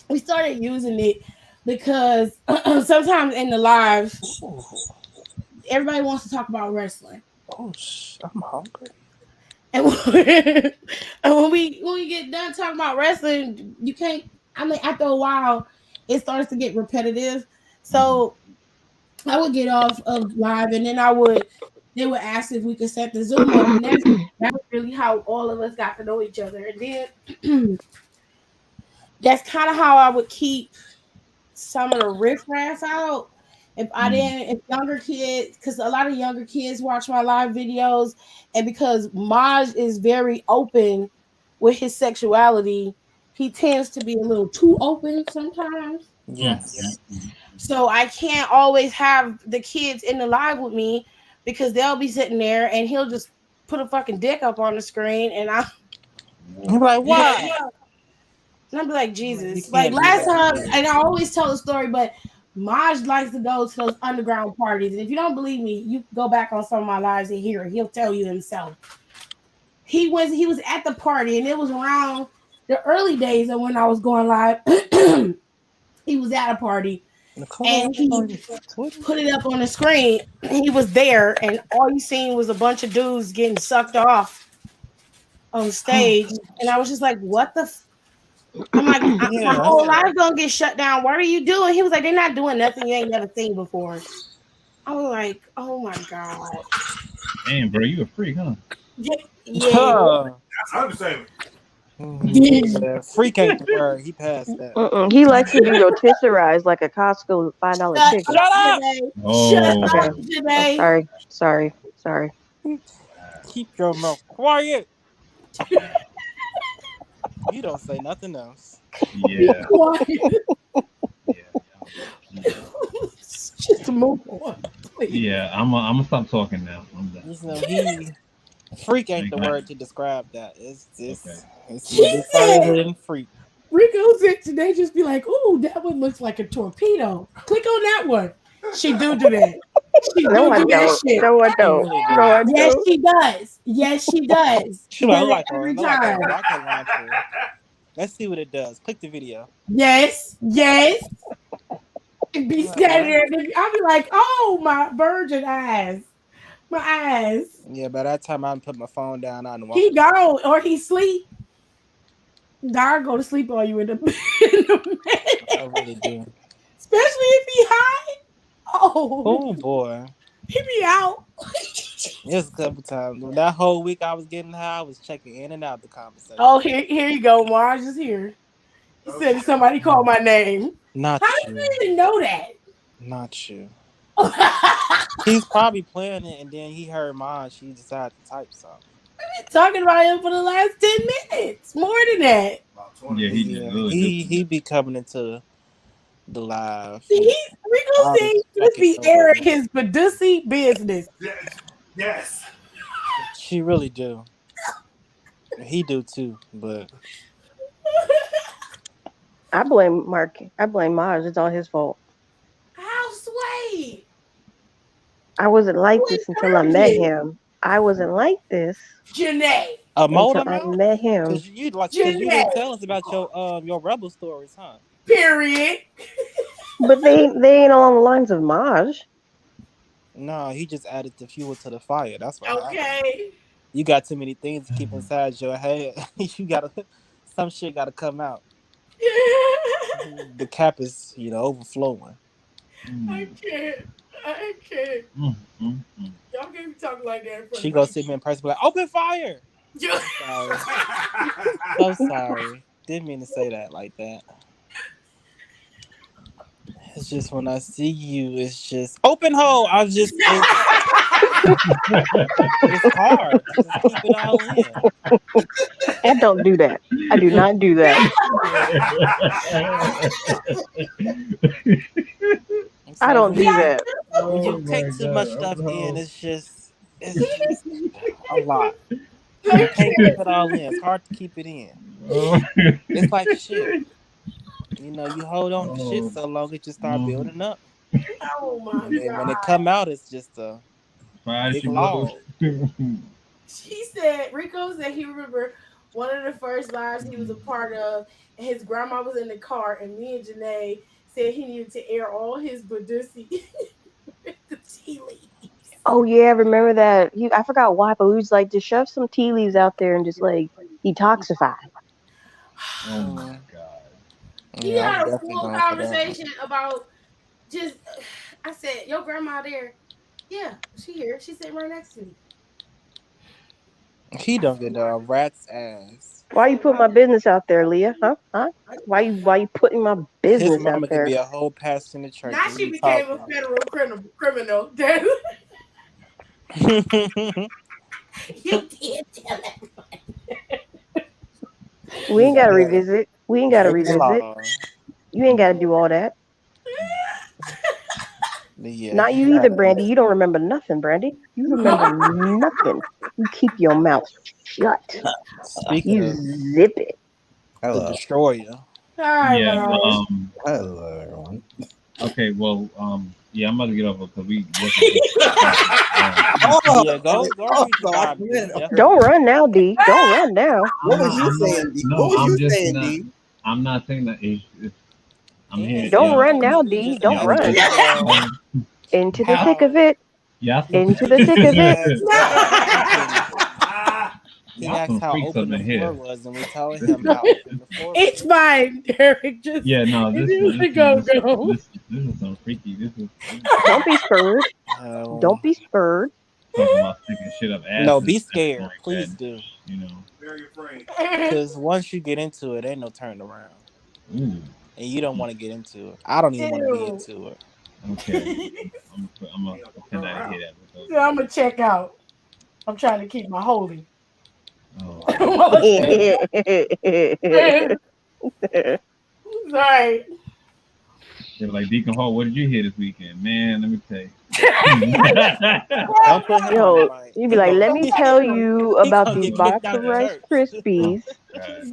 we started using it because sometimes in the lives, everybody wants to talk about wrestling. Oh, I'm hungry. And when we get done talking about wrestling, you can't. I mean, after a while, it starts to get repetitive. So I would get off of live, and then they would ask if we could set the Zoom up, and that was really how all of us got to know each other. And then that's kind of how I would keep some of the riffraff out. If younger kids, because a lot of younger kids watch my live videos, and because Maj is very open with his sexuality, he tends to be a little too open sometimes. Yes. So I can't always have the kids in the live with me because they'll be sitting there and he'll just put a fucking dick up on the screen, and I'm like, why? And I'm like, Jesus. You Like can't do last that. time, and I always tell the story, but Maj likes to go to those underground parties. And if you don't believe me, you go back on some of my lives and hear it. He'll tell you himself. he was at the party, and it was around the early days of when I was going live. He was at a party, and he put it up on the screen. He was there, and all you seen was a bunch of dudes getting sucked off on stage, and I was just like, "What the?" I'm like, my whole life gonna get shut down. What are you doing? He was like, "They're not doing nothing you ain't never seen before." I was like, "Oh my god!" Damn, bro, you a freak, huh? Yeah. That's understandable. Yeah, freak ain't the word. He passed that. He likes to be rotisserized like a Costco $5 chicken. Shut up! Shut up, Janae. Sorry. Keep your mouth quiet. You don't say nothing else. Yeah. Just move on, please. Yeah, I'm gonna stop talking now. I'm done. You know, freak ain't the word to describe that. It's She further than freak. Rico said today just be like, "Ooh, that one looks like a torpedo. Click on that one." She do that. She No, I do that don't. shit. No, I don't. No, I Yes, don't. she does. Yes, she does. She does like it every her. Like time. rocket launcher. Let's see what it does. Click the video. Yes. Be standing there. I'll be like, "Oh, my virgin eyes, my eyes." Yeah, by that time I put my phone down. I He gone or he sleep. God go to sleep on you in the bed. I really do. Especially if he high. Oh boy. He be out. Yes, a couple times. That whole week I was getting high, I was checking in and out the conversation. Oh, here you go. Mars is here. He said somebody called my name. Not How you. do you even know that? Not you. He's probably playing it, and then he heard mine. She decided to type something. I've been talking about him for the last 10 minutes. More than that. Yeah, he be coming into the live. Rico said he just be airing his Badusi business. Yes. She really do. He do too, but I blame Mark. I blame Mars. It's all his fault. How sweet. I wasn't like this until I met him. I wasn't like this. Janae. Until I met him. Because you didn't tell us about your rebel stories, huh? Period. But they ain't along the lines of Maj. No, he just added the fuel to the fire. That's what Okay. You got too many things to keep inside your head. Some shit gotta come out. The cap is, overflowing. I can't. Y'all can't be talking like that. She gonna sit me in person, like, open fire. Sorry. So sorry. Didn't mean to say that like that. It's just when I see you, it's just open hole. I was just. It's hard. Just keep it all in. I don't do that. I do not do that. I don't do that. When you take too much stuff in, it's just a lot. You can't keep it all in. It's hard to keep it in. It's like shit. You hold on to shit so long it just start building up. Oh my God. When it come out, it's just a big log. Rico said he remember one of the first lives he was a part of, and his grandma was in the car, and me and Janae said he needed to air all his Badusi with the tea leaves. Oh yeah, remember that? I forgot why, but we was like, just shove some tea leaves out there and just like detoxify. Oh my God. You had a full conversation about just. I said, "Your grandma there? Yeah, she here. She's sitting right next to me." He don't get a rat's ass. Why you put my business out there, Leah? Huh? Why you putting my business His mama out there? could be a whole pastor in the church. Now she became a federal criminal. You did tell everybody. We ain't gotta revisit. You ain't gotta do all that. Yeah. Not you either, Brandy. You don't remember nothing, Brandy. You remember nothing. You keep your mouth shut. You zip it. The destroyer. Yeah. Hello, everyone. Okay. Well, Yeah, I'm about to get off because we. Oh, Yeah, go oh, read the so I Bible. went. Don't run now, D. Don't run now. What was you saying, D? What was I'm you just saying, not. D? I'm not saying that I'm He here. ain't Don't saying Yeah, run nothing. now, He D. just Don't yeah, I'm asked run. just. Negro Into the thick how of it. Yeah, Into the thick of he it. asked he y'all asked some how freaks up open the in floor here. was, and we told This him is. how open the floor was. It's fine, Derek. Just Yeah, no, if this you is want to go. this is some freaky. This is Don't be spurred. Oh, Don't be spurred. talking about sticking shit up no, asses be and everything scared. like Please that. do. You know. Very afraid. Because once you get into it, ain't no turning around. Ooh. And you don't want to get into it. I don't even want to be Ew. into it. Okay. I'm gonna pretend I didn't hear that. So I'm gonna check out. I'm trying to keep my holy. Oh. Sorry. They were like, Deacon Hall, what did you hear this weekend? Man, let me tell you. Don't put him on the Yo, mic. you'd be He like, go, let me tell you he about gonna these get kicked box out of of Rice church. Krispies, God.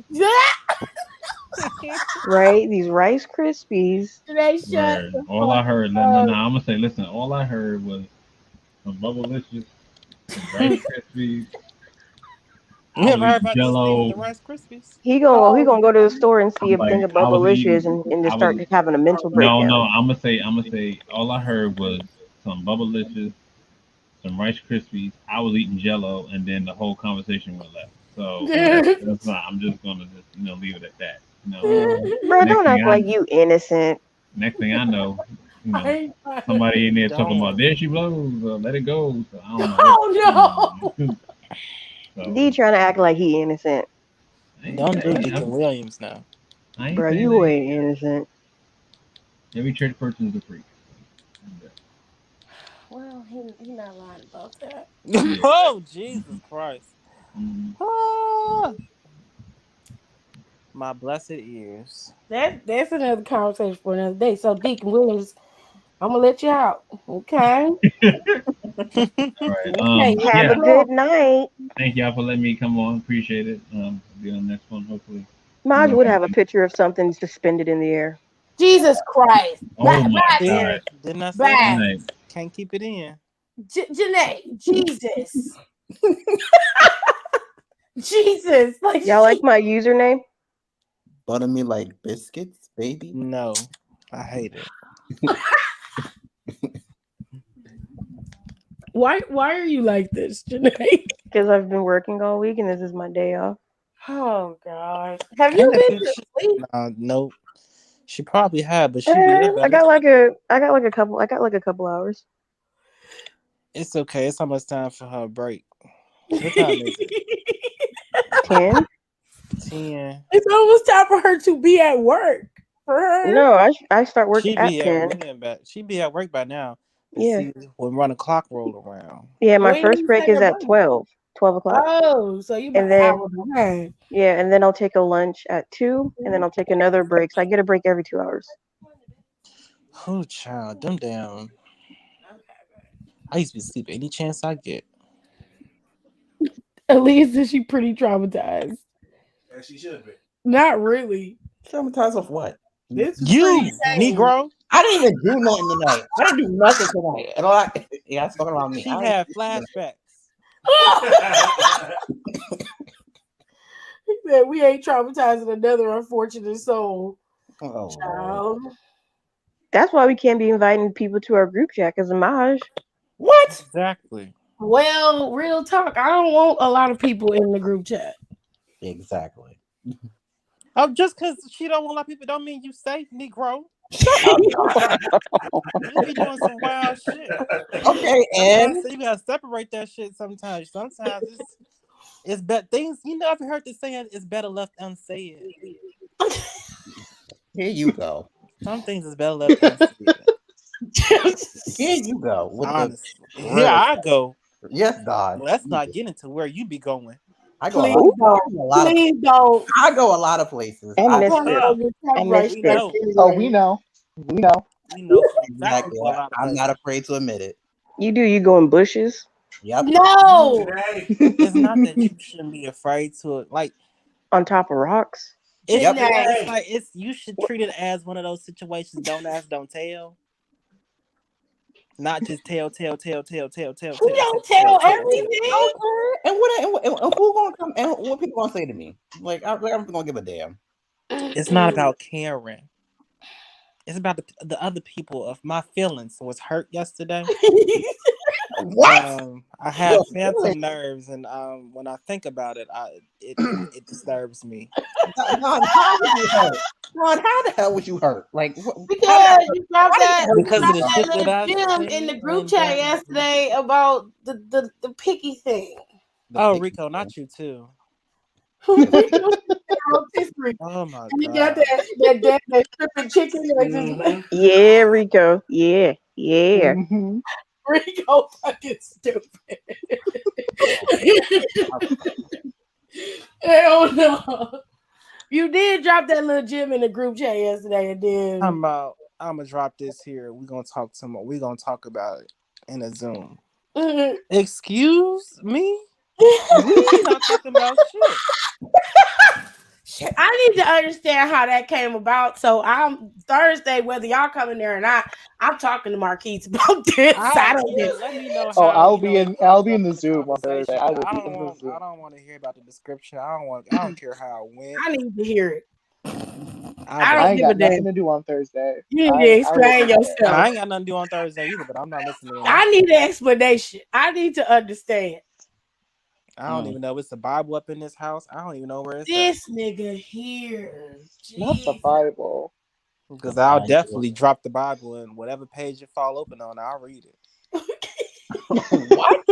right? These Rice Krispies. They shut Word. the All fuck I heard, no, up. I'm gonna say, listen, all I heard was some Bubblicious, some Rice Krispies, You I was never heard eating about this thing with Jello. the Rice Krispies? He Oh, gonna go to the store and see a Like thing of I was Bubblicious eating, and just I was start having a mental no, breakdown. I'm gonna say, all I heard was some Bubblicious, some Rice Krispies. I was eating Jello, and then the whole conversation went left. So that's not. I'm just gonna leave it at that. Bro, Next don't thing act like you innocent. I know, I- somebody in there talking about Don't. there she blows, let it go. So I don't know Oh what. So D trying to act like he innocent. I ain't Don't do saying Deacon Williams now. I ain't Bro, saying you that. ain't innocent. Every church person is a freak. well, he not lying about that. Yeah. Oh, Jesus Christ. Mhm. Ah, my blessed ears. That's another conversation for another day. So Deacon Williams, I'm gonna let you out. Okay. All right. Okay. Have Yeah. a good night. Thank y'all for letting me come on. Appreciate it. Be on the next one, hopefully. Maj would have a picture of something suspended in the air. Jesus Christ. Oh Bye, my bye, See, God. didn't I say Good bye. that? night. Can't keep it in. Janae, Jesus. Jesus. Like, Y'all like my username? Butter me like biscuits, baby. No, I hate it. why are you like this, Janae? Because I've been working all week and this is my day off. Oh gosh. Have you Ain't that been some to shit? sleep? Nope. She probably had, but she be up I at got it. like a couple hours. It's okay. It's almost time for her break. What time is it? 10? 10. It's almost time for her to be at work. For her. No, I start work She at be 10. she be at work by now. But Yeah. see, when 1 o'clock roll around. Yeah, my When first you break take is a at break? 12 o'clock. Oh, so you about And an then, hour behind. yeah, and then I'll take a lunch at 2, and then I'll take another break. So I get a break every 2 hours. Oh, child, them down. I used to be sleeping any chance I get. At least is she pretty traumatized. As she should be. Not really. Traumatized of what? This is You, pretty tame. Negro. I didn't even do nothing tonight. I didn't do nothing tonight. And yeah, it's talking about me. She I had didn't- flashbacks. He said we ain't traumatizing another unfortunate soul. Oh, Lord. Child. That's why we can't be inviting people to our group chat because of Maj. What? Exactly. Well, real talk. I don't want a lot of people in the group chat. Exactly. Oh, just because she don't want a lot of people don't mean you safe, Negro. You be doing some wild shit. Okay, and Sometimes you gotta separate that shit sometimes. Sometimes it's better things you never heard the saying it's better left unsaid. here you go. Some things is better left unsaid. Here you go. With Honestly. the Here I go. Yes, God. Let's not get into where you be going. I go Please a lot, don't. Please don't. I go a lot of places. I I, missed Come it. on, get I copyright missed We strike know. anyway. oh, we know. We know. We know for exactly Exactly. a lot of I'm places. not afraid to admit it. You go in bushes. Yep. No. It's not that you shouldn't be afraid to like On top of rocks. it's, Yep. it's like it's you should treat it as one of those situations. Don't ask, don't tell. not just tell. We don't tell everything. Okay. And and who gonna come? And what people gonna say to me? Like I'm gonna give a damn. It's not about Karen. It's about the other people. Of my feelings was hurt yesterday. What? I had phantom nerves, and when I think about it, it disturbs me. Ron, how was you hurt? Ron, how the hell was you hurt? Like Because you dropped that Because of the shit that I Jim in the group chat yesterday about the picky thing. Oh, Rico, not you too. Oh my You god! got that stripping chicken. Like just, Yeah, Rico. Yeah. Rico fucking stupid. Hell no. You did drop that little Jim in the group chat yesterday, and then I'm gonna drop this here. We're gonna talk some more. We're gonna talk about it in a Zoom. Excuse me? We not talking about shit. I need to understand how that came about. So I'm Thursday, whether y'all come in there or not, I'm talking to Marquise about this. I don't know. Let me know Oh, how, I'll be in the Zoom on Thursday. I will I be in the Zoom. don't want to hear about the description. I don't care how it went. I need to hear it. I don't ain't give a got nothing damn. to do on Thursday. You need to explain yourself. I ain't got nothing to do on Thursday either, but I'm not listening. I need an explanation. I need to understand. I don't even know. It's the Bible up in this house. I don't even know where it's This nigga here. Not the Bible. Because I'll definitely drop the Bible and whatever page it fall open on, I'll read it. What?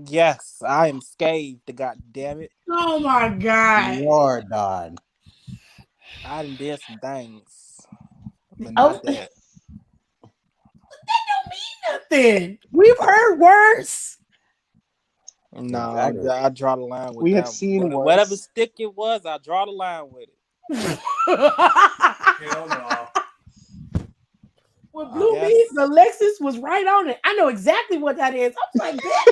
Yes, I am scathed. God damn it! Oh my god! Lord God. I done did some things, but not that. That don't mean nothing. We've heard worse. No, Exactly. I draw the line with We that. have seen worse. Whatever stick it was, I draw the line with it. Hell no. With Blue Bees, Alexis was right on it. I know exactly what that is. I was like, that.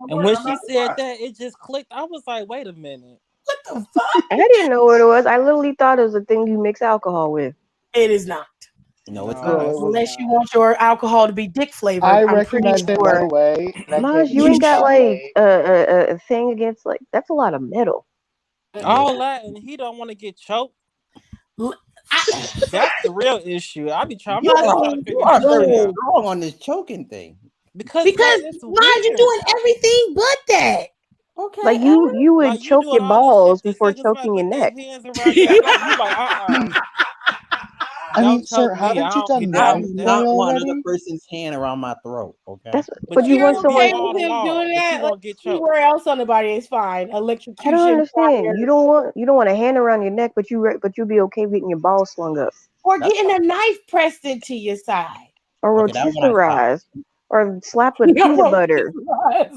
And when she said that, it just clicked. I was like, wait a minute. What the fuck? I didn't know what it was. I literally thought it was a thing you mix alcohol with. It is not. No, it's No, not. it was Unless you want your alcohol to be dick flavored. I I'm recognize pretty it right sure. away. Maj, you ain't got like a thing against like that's a lot of metal. All that, and he don't want to get choked. That's the real issue. I be trying. You are very out. strong on this choking thing. Because Maj, you're doing everything but that. Okay. Like you would Like, you choke doing your all balls this shit, before this nigga's choking your put their neck. hands around your neck. You like, I mean, Don't sir, choke me. haven't I you don't done get that down I'm with before not that. one already? other person's hand around my throat. Okay. That's But but you you want won't someone. be on the wall, doing but that. you won't get choked. Anywhere else on the body is fine. I Electrocution. don't understand. fire, You don't want a hand around your neck, but you'd be okay with getting your balls slung up or That's getting a knife pressed into your side. or Okay, that one I rotisserized or slapped with peanut butter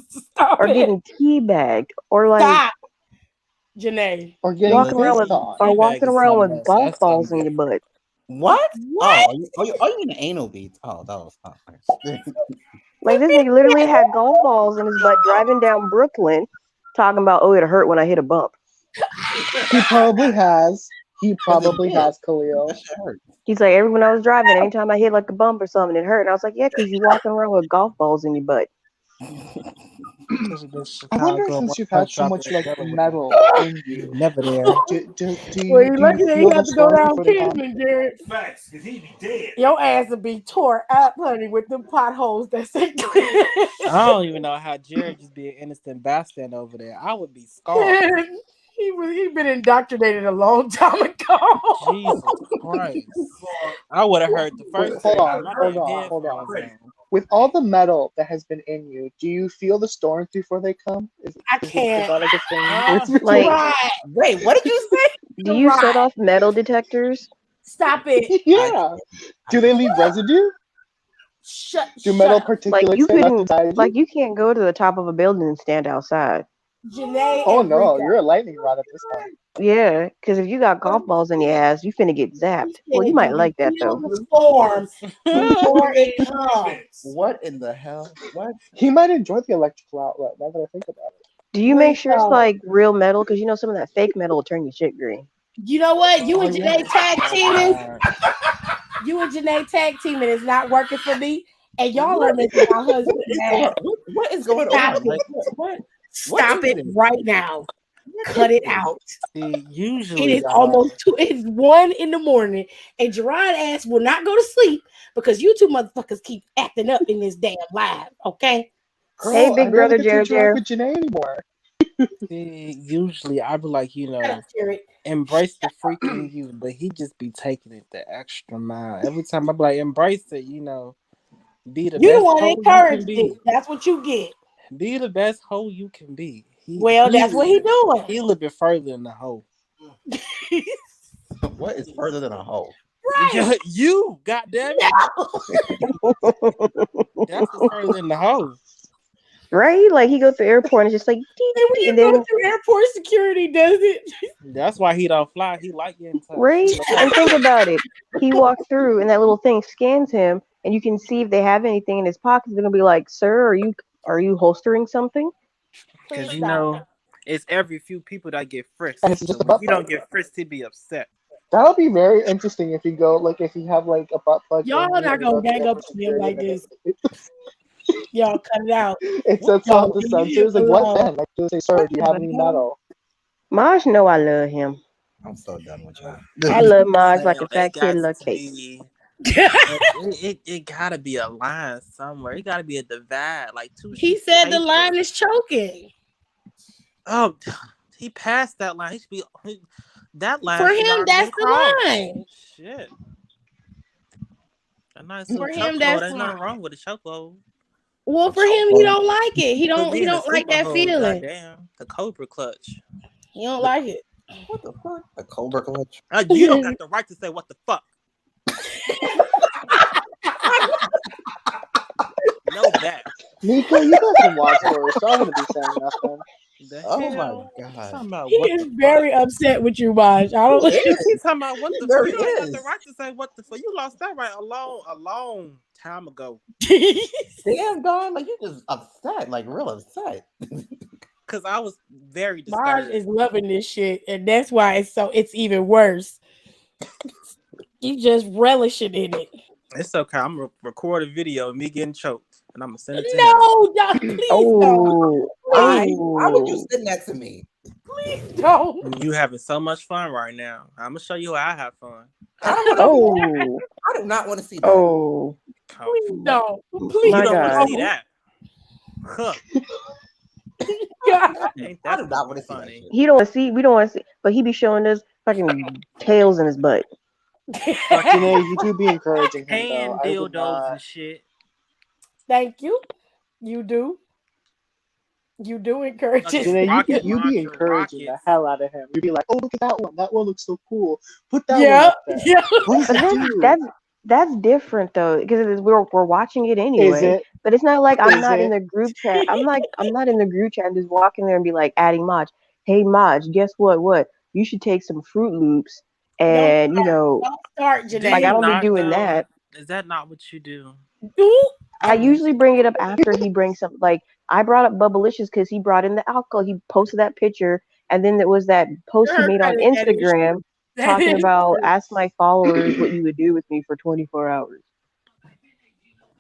Stop or it. getting teabagged or like Stop. Janae. Or getting walking around with pissed on. walking is around something with else. golf That's balls in something your butt. What? What? Oh, you mean the anal beads? Oh, that was not nice. Like this nigga literally had golf balls in his butt driving down Brooklyn, talking about it hurt when I hit a bump. He probably has. He probably has, Khalil. That shit hurt. He's like, every when I was driving, anytime I hit like a bump or something, it hurt. And I was like, yeah, because you walking around with golf balls in your butt. I wonder, since you've had so much like metal in you, Never there. do Well, you you lucky that feel you the have to go storm down before they come? Kidman, Jared. Facts, because he be dead. Your ass will be tore up, honey, with them potholes that say I don't even know how Jared just be an innocent bystander over there. I would be scarred. He been indoctrinated a long time ago. Jesus Christ. I would have heard the first Hold time. on, hold on. With all the metal that has been in you, do you feel the storms before they come? I can't. Is that like a thing? Like, Right. Wait, what did you say? do you set off metal detectors? Stop it. Yeah. Do they leave residue? Do metal particulates Like you stay left couldn't, inside you? like you can't go to the top of a building and stand outside. Janae Oh and no, Rika. you're a lightning rod at this point. Yeah, because if you got golf balls in your ass, you finna get zapped. Well, you might like that Feel though. the storm before it comes. What in the hell? What? He might enjoy the electrical outlet now that I think about it. Do you make sure it's Rika. like real metal? Because you know some of that fake metal will turn your shit green. You know what? You and Oh, yeah. Janae tag teaming. You and Janae tag teaming is not working for me And y'all are making my husband mad. What is going Stop on? it. Like, what Stop is it this? right now. What Cut is it this? out. See, It usually, is y'all, almost 2. It's 1 in the morning, and Gerard ass will not go to sleep because you two motherfuckers keep acting up in this damn live. Okay. Girl, Hey, I big barely brother, get to Jared, interact Jared. with Janae anymore. usually I be like, Shut up, Jared. embrace the freak in you, but he just be taking it the extra mile. Every time I be like, embrace it, be the You the best one hoe you encouraged can it. be. That's what you get. Be the best hoe you can be. Well, that's what he doing. He a little bit further than the hoe. What is further than a hoe? Right. You, goddamn it. That's what's further than the hoe. Right? Like he goes to the airport and it's just like, dee, And when dee, you and go then through airport security, does it? That's why he don't fly. He like getting touched. right? And think about it. He walks through and that little thing scans him and you can see if they have anything in his pockets. They're gonna be like, sir, are you holstering something? Because Please stop. it's every few people that get frisked. And it's just So a when butt you plug. don't get frisked, he'd be upset. That would be very interesting if you go, like, if you have, like, a butt plug Y'all in you not and you go gonna through gang up airport on him security like and this. it Y'all cut it out. sets Y'all off the leave him sensors. Like, what alone. then? Like, do they say, sir, do you have any metal? Maj know I love him. I'm so done with y'all. I love Maj Saying, like a fat it kid got love to cake. be. It gotta be a line somewhere. It gotta be a divide, like two He sheets said of the paper. line is choking. Oh, he passed that line. He should be that line. For should him, already that's been the crossed. line. Shit. A nice little For him, chokehold. that's There's nothing fine. wrong with a chokehold. Well, for him, he don't like it. He Could don't be in a like sleeper that hold. feeling. Goddamn, the Cobra clutch. He don't like it. What the fuck? A Cobra clutch? You don't got the right to say what the fuck. Know that. Nika, you got some wild stories, so I wouldn't be saying nothing. The Oh my hell? god. Talking about He what is the very fuck? upset with you, Maj. I don't. He's talking about what He the very fuck. You don't got is. the right to say what the fuck. You lost that right a long time ago. Damn, dog. Like you just upset, like real upset. Cause I was very Maj disturbed. is loving this shit, and that's why it's even worse. You just relishing in it. It's okay. I'm gonna record a video of me getting choked, and I'm gonna send it to him. No, no, please don't. Oh, Why would you oh. sit next to me? Please don't. You having so much fun right now. I'm gonna show you how I have fun. I don't want to. Oh, I do not want to see that. oh, Please don't. Please My You don't want to God. see that. Huh. God. Ain't I that do not want to see that funny? shit. he don't want to see. We don't want to see, but he be showing us fucking tails in his butt. Janae, you do be encouraging him, though. Hand I would dildos not. and shit. Thank you. You do. You do encourage Fucking it. Janae, rocket you be launcher encouraging the rockets. hell out of him. You'd be like, oh, look at that one. That one looks so cool. Put that one Yeah, up there. yeah. What does But it do? that's different though, because we're watching it Is anyway. it? But it's not like I'm Is not in it? the group chat. I'm not in the group chat and just walking there and be like adding Maj. Hey Maj, guess what? What? You should take some Fruit Loops and Don't start, Do Janae. like I you don't be not doing though? that. Is that not what you do? I usually bring it up after he brings some. Like I brought up Bubblicious because he brought in the alcohol. He posted that picture, and then there was that post he Her made on credit, that is Instagram true. That talking is about true. ask my followers what you would do with me for 24 hours.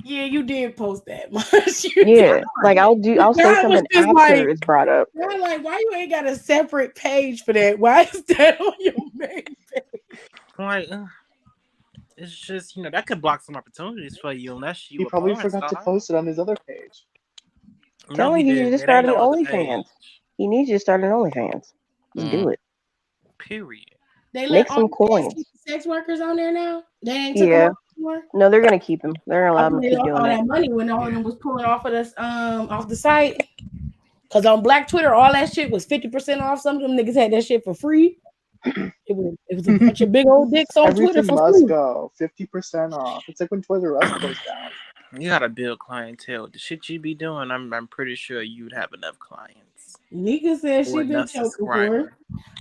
Yeah, you did post that much. Yeah, like I'll say God was something just after like, it's brought up. God, like, why you ain't got a separate page for that? Why is that on your main page? Like, it's just that could block some opportunities for you unless you He a probably porn forgot to star. post it on his other page. No, Tell he him he should didn't. just It ain't start an no other page. OnlyFans. He needs to start an OnlyFans. Just do it. Period. They Make let some all coins. sex workers on there now. They ain't took Yeah. them anymore. No, they're gonna keep him. They're gonna I allow him think to they keep lost all doing that that. money when all of them was pulling off of this off the site. Cause on Black Twitter, all that shit was 50% off. Some of them niggas had that shit for free. It was a bunch of big old dicks on Twitter Everything for must free. go 50% off. It's like when Toys R Us goes down. You gotta build clientele. The shit you be doing, I'm pretty sure you'd have enough clients. Nika said she Or been enough choking for. subscribers.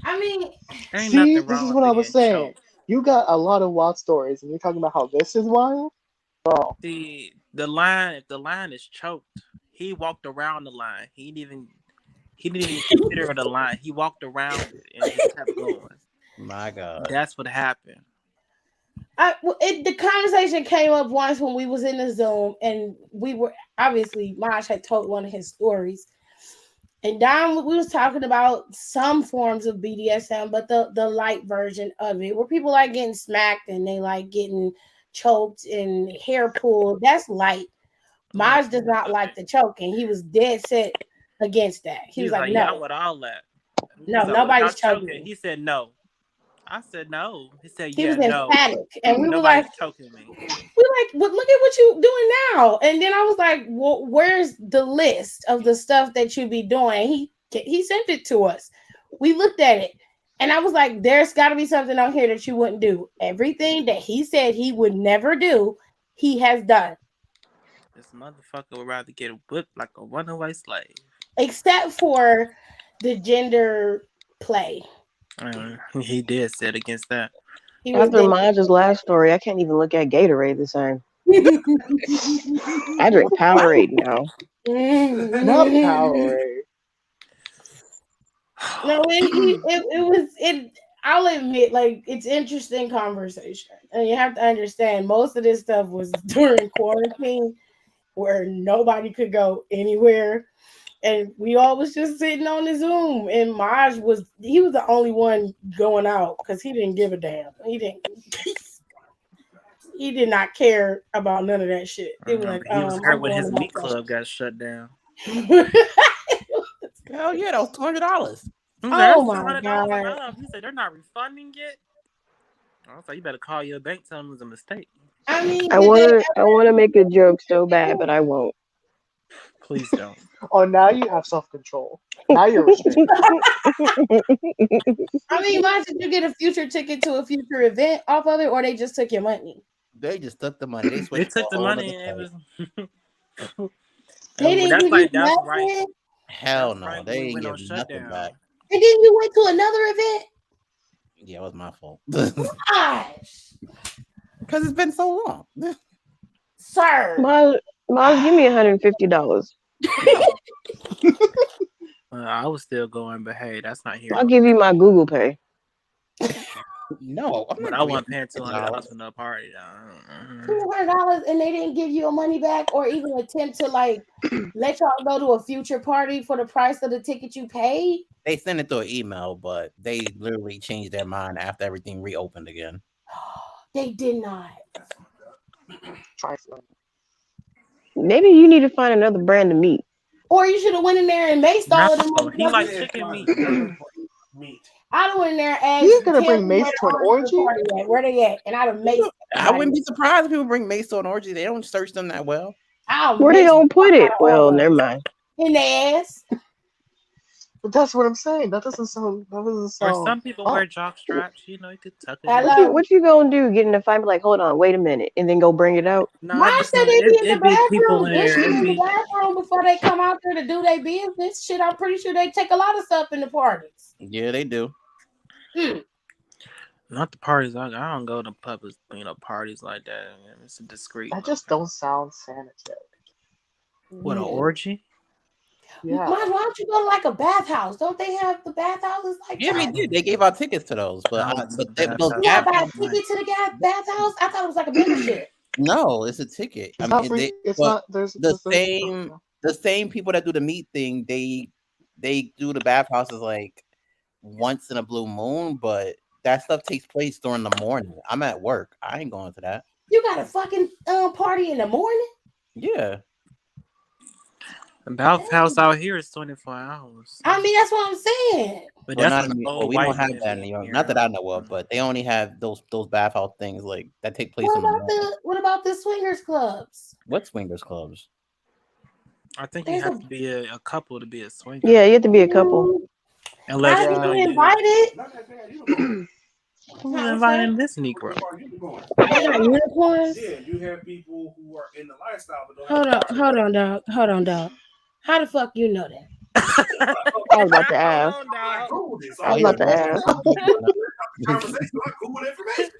I mean, There ain't See, nothing this is wrong what I with was being saying. choked. You got a lot of wild stories, and you're talking about how this is wild? Girl. See, if the line is choked, he walked around the line. He didn't even consider it a line. He walked around it and just kept going. My God. That's what happened. The conversation came up once when we was in the Zoom, and we were obviously Maj had told one of his stories, and Don, we was talking about some forms of BDSM, but the light version of it, where people like getting smacked and they like getting choked and hair pulled. That's light. Maj does not like the choking. He was dead set against that. He was like, no, yeah, I want all that. No, nobody's choking. Me. He said no. I said no. He said he yeah, was emphatic, and we were like, choking me. We're like, well, look at what you doing now. And then I was like, well, where's the list of the stuff that you be doing? He sent it to us. We looked at it, and I was like, there's got to be something on here that you wouldn't do. Everything that he said he would never do, he has done. This motherfucker would rather get whipped like a runaway slave. Except for the gender play. He did set against that. After Maj's last story, I can't even look at Gatorade the same. I drink Powerade now. Not Powerade. No, it. I'll admit, like, it's interesting conversation, and you have to understand most of this stuff was during quarantine, where nobody could go anywhere. And we all was just sitting on the Zoom, and Maj was the only one going out because he didn't give a damn. He did not care about none of that shit. He was like, he was hurt when his meat club got shut down. Hell yeah, that was $200. Oh my god! He said they're not refunding it. I was like, you better call your bank, tell them it was a mistake. I mean, I want to make a joke so bad, but I won't. Please don't. Oh, now you have self-control. Now you're restricted. I mean, why did you get a future ticket to a future event off of it, or they just took your money? They just took the money. They took the money and it was. They didn't give you nothing. Right. Hell no, they didn't give nothing back. And then you went to another event? Yeah, it was my fault. Gosh. Because it's been so long. Sir. Mom, give me $150. I was still going, but hey, that's not here. I'll give you my Google Pay. No, but I want paying $200 for no party. $200, and they didn't give you a money back, or even attempt to like let y'all go to a future party for the price of the ticket you paid. They sent it through an email, but they literally changed their mind after everything reopened again. They did not. Maybe you need to find another brand of meat. Or you should have went in there and maced all of them. He like chicken meat. I'd have went in there and asked. You're gonna bring Mace to an orgy? Where they at? And I'd have maced. I wouldn't be surprised if people bring Mace to an orgy. They don't search them that well. Where they gonna put it? Well, never mind. In their ass. But that's what I'm saying. That doesn't sound. Or some people wear jock straps. You know, you could tuck it. What you gonna do? Get in the fight? Be like, hold on, wait a minute, and then go bring it out. No, Mine said they be in the bathroom. They They in the bathroom before they come out there to do their business. Shit, I'm pretty sure they take a lot of stuff in the parties. Yeah, they do. Not the parties. I don't go to public, parties like that. It's a discreet. That just don't sound sanitary. What, an orgy? Yeah. Why don't you go to like a bathhouse? Don't they have the bathhouses like Yeah, that? they did. They gave out tickets to those, but those You gotta buy a ticket to the bathhouse? I thought it was like a membership. No, it's a ticket. It's not free. It's not. There's the same people that do the meat thing. They do the bathhouses like once in a blue moon, but that stuff takes place during the morning. I'm at work. I ain't going to that. You got a fucking party in the morning? Yeah. The bathhouse out here is 24 hours. I mean, that's what I'm saying. But Well, that's we don't have that in New York. Not that I know of, but they only have those bathhouse things like that take place in the morning. What about the swingers clubs? What swingers clubs? I think you have to be a couple to be a swinger. Yeah, you have to be a couple. Unless you know invited. Who's inviting this Negro? Unicorns? Yeah, you have people who are in the lifestyle, but Hold on, dog. How the fuck you know that? I was about to ask.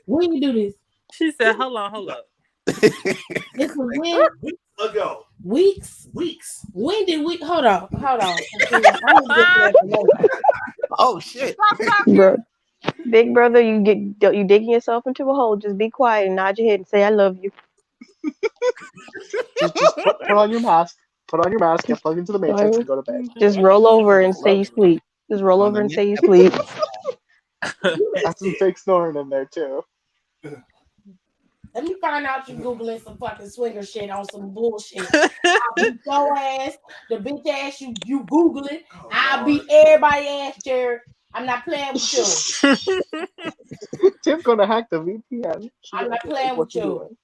When you do this? She said, hold up. This was when? Weeks ago. Weeks? When did we? Hold on. Oh shit, Bro, Big brother, you digging yourself into a hole. Just be quiet and nod your head and say I love you. Just put on your mask. Put on your mask, get plugged into the matrix, and go to bed. Just roll over and say you sleep. Just roll over and say you sleep. That's some fake snoring in there too. Let me find out you Googling some fucking swinger shit on some bullshit. I'll beat your ass, the bitch ass you Googling. I'll beat everybody ass, Jared. I'm not playing with you. Tim's gonna hack the VPN. I'm not playing with you.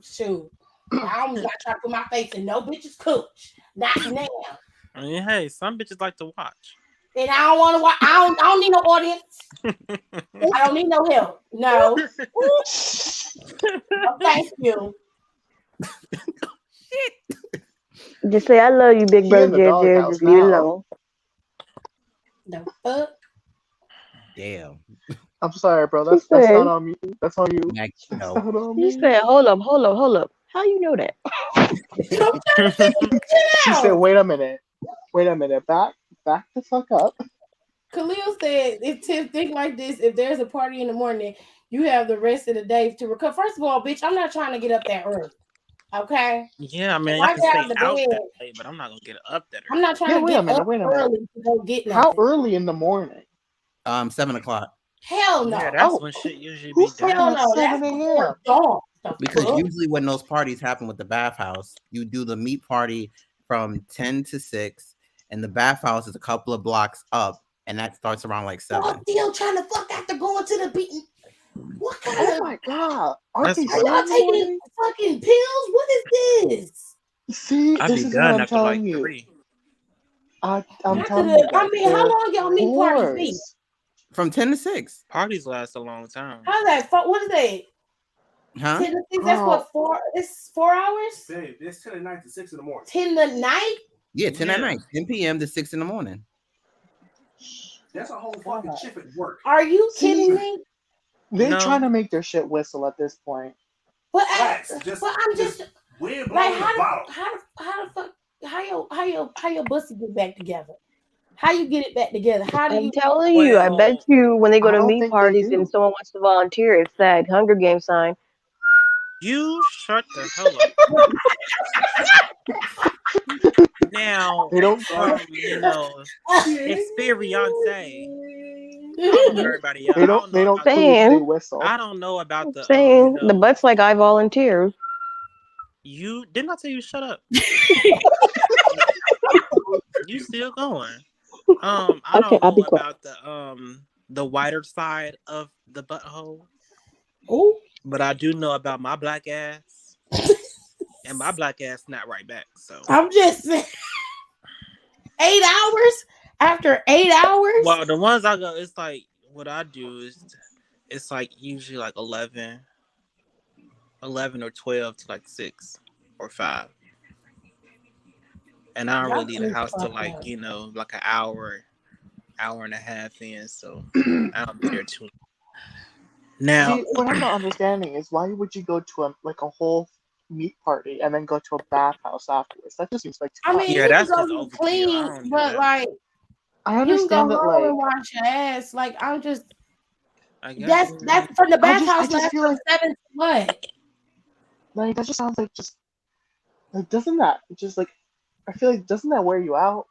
Shoot. I'm not trying to put my face in no bitch's cooch. Not now. I mean, hey, some bitches like to watch. And I don't want to watch. I don't need no audience. I don't need no help. No. No, thank you. Just say I love you, big brother Jared. Just leave it alone. The fuck? Damn. I'm sorry, bro. That's not on me. That's on you. He said, hold up. How you know that? She said, wait a minute. Back the fuck up. Khalil said, if Tim think like this, if there's a party in the morning, you have the rest of the day to recover. First of all, bitch, I'm not trying to get up that early. Okay? Yeah, I mean, I can stay out that way, but I'm not going to get up that early. I'm not trying to get up early to go get nothing. How early in the morning? 7 o'clock. Hell no. Yeah, that's when shit usually be done. Hell no. That's 7 a.m. Because usually when those parties happen with the bathhouse, you do the meat party from 10 to 6, and the bathhouse is a couple of blocks up, and that starts around like 7. I'm still trying to fuck after going to the beat. What kind Oh my god. Are y'all taking fucking pills? What is this? See, I'd this be is done what I'm after telling like you. 3. I'm telling you. I mean, how long y'all meet parties be? From 10 to 6. Parties last a long time. How's that? What is that? Huh? 10 to 6? That's what, 4? It's 4 hours? Babe, it's 10 at night to 6 in the morning. 10 the night? Yeah, 10 at night. 10 p.m. to 6 in the morning. That's a whole fucking shift at work. Are you kidding me? They're trying to make their shit whistle at this point. But Relax, I'm just just wind like, blowing the bottle. how the fuck, how your pussy get back together? How you get it back together? How do you? I'm telling you, I bet you when they go I to don't meet think they parties do. and someone wants to volunteer, it's that Hunger Games sign. You shut the hell up. Now, They don't you know, experience. Everybody else. They don't saying. they whistle. I don't know about the Saying you know, the butt's like I volunteer. You didn't I tell you shut up? You still going? I Okay, don't I'll be know quiet. about the wider side of the butthole. Oh, But I do know about my black ass. And my black ass not right back. So I'm just saying. 8 hours? After 8 hours? well, the ones I go, it's like what I do is it's like usually like 11 or 12 to like 6 or 5. And I don't really leave the house till like, you know, like an hour and a half in. So I don't be there too long. Now, See, what I'm not understanding is why would you go to a whole meat party and then go to a bathhouse afterwards? That just seems like too I much. mean, yeah, you that's can just go be overkill. I clean, don't do but that. like, I you can understand go that, home and like, wash your ass. Like, I'm just, I guess. that's from the I bathhouse just lasts feel from like 7 to what? like that just sounds like doesn't that just like I feel like doesn't that wear you out?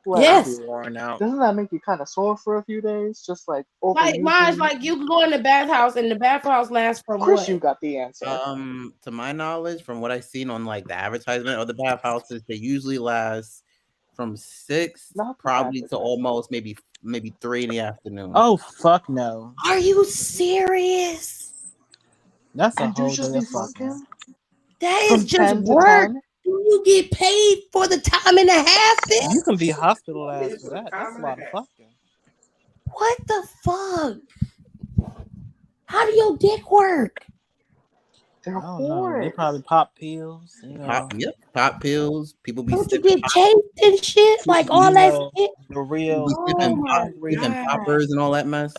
Like, Yes. Be worn out. doesn't that make you kind of sore for a few days? Just like Like, mine's overusing. like you can go in the bathhouse and the bathhouse lasts from Of course, what? you got the answer. To my knowledge, from what I've seen on like the advertisement of the bathhouses, they usually last from 6 Not the probably to advertisement. almost maybe 3 in the afternoon. Oh fuck no. Are you serious? That's a And whole you just day be of fucking. fucking That from is just 10 to work. 10. Do you get paid for the time and a half then? You can be hospitalized for that. That's a lot of fucking. What the fuck? How do your dick work? They're I don't know. They whores. probably pop pills. You know, Pop pills. People be Don't you sipping get chased and shit? Like all you that know, shit? the real, Oh my sipping God. poppers and all that mess.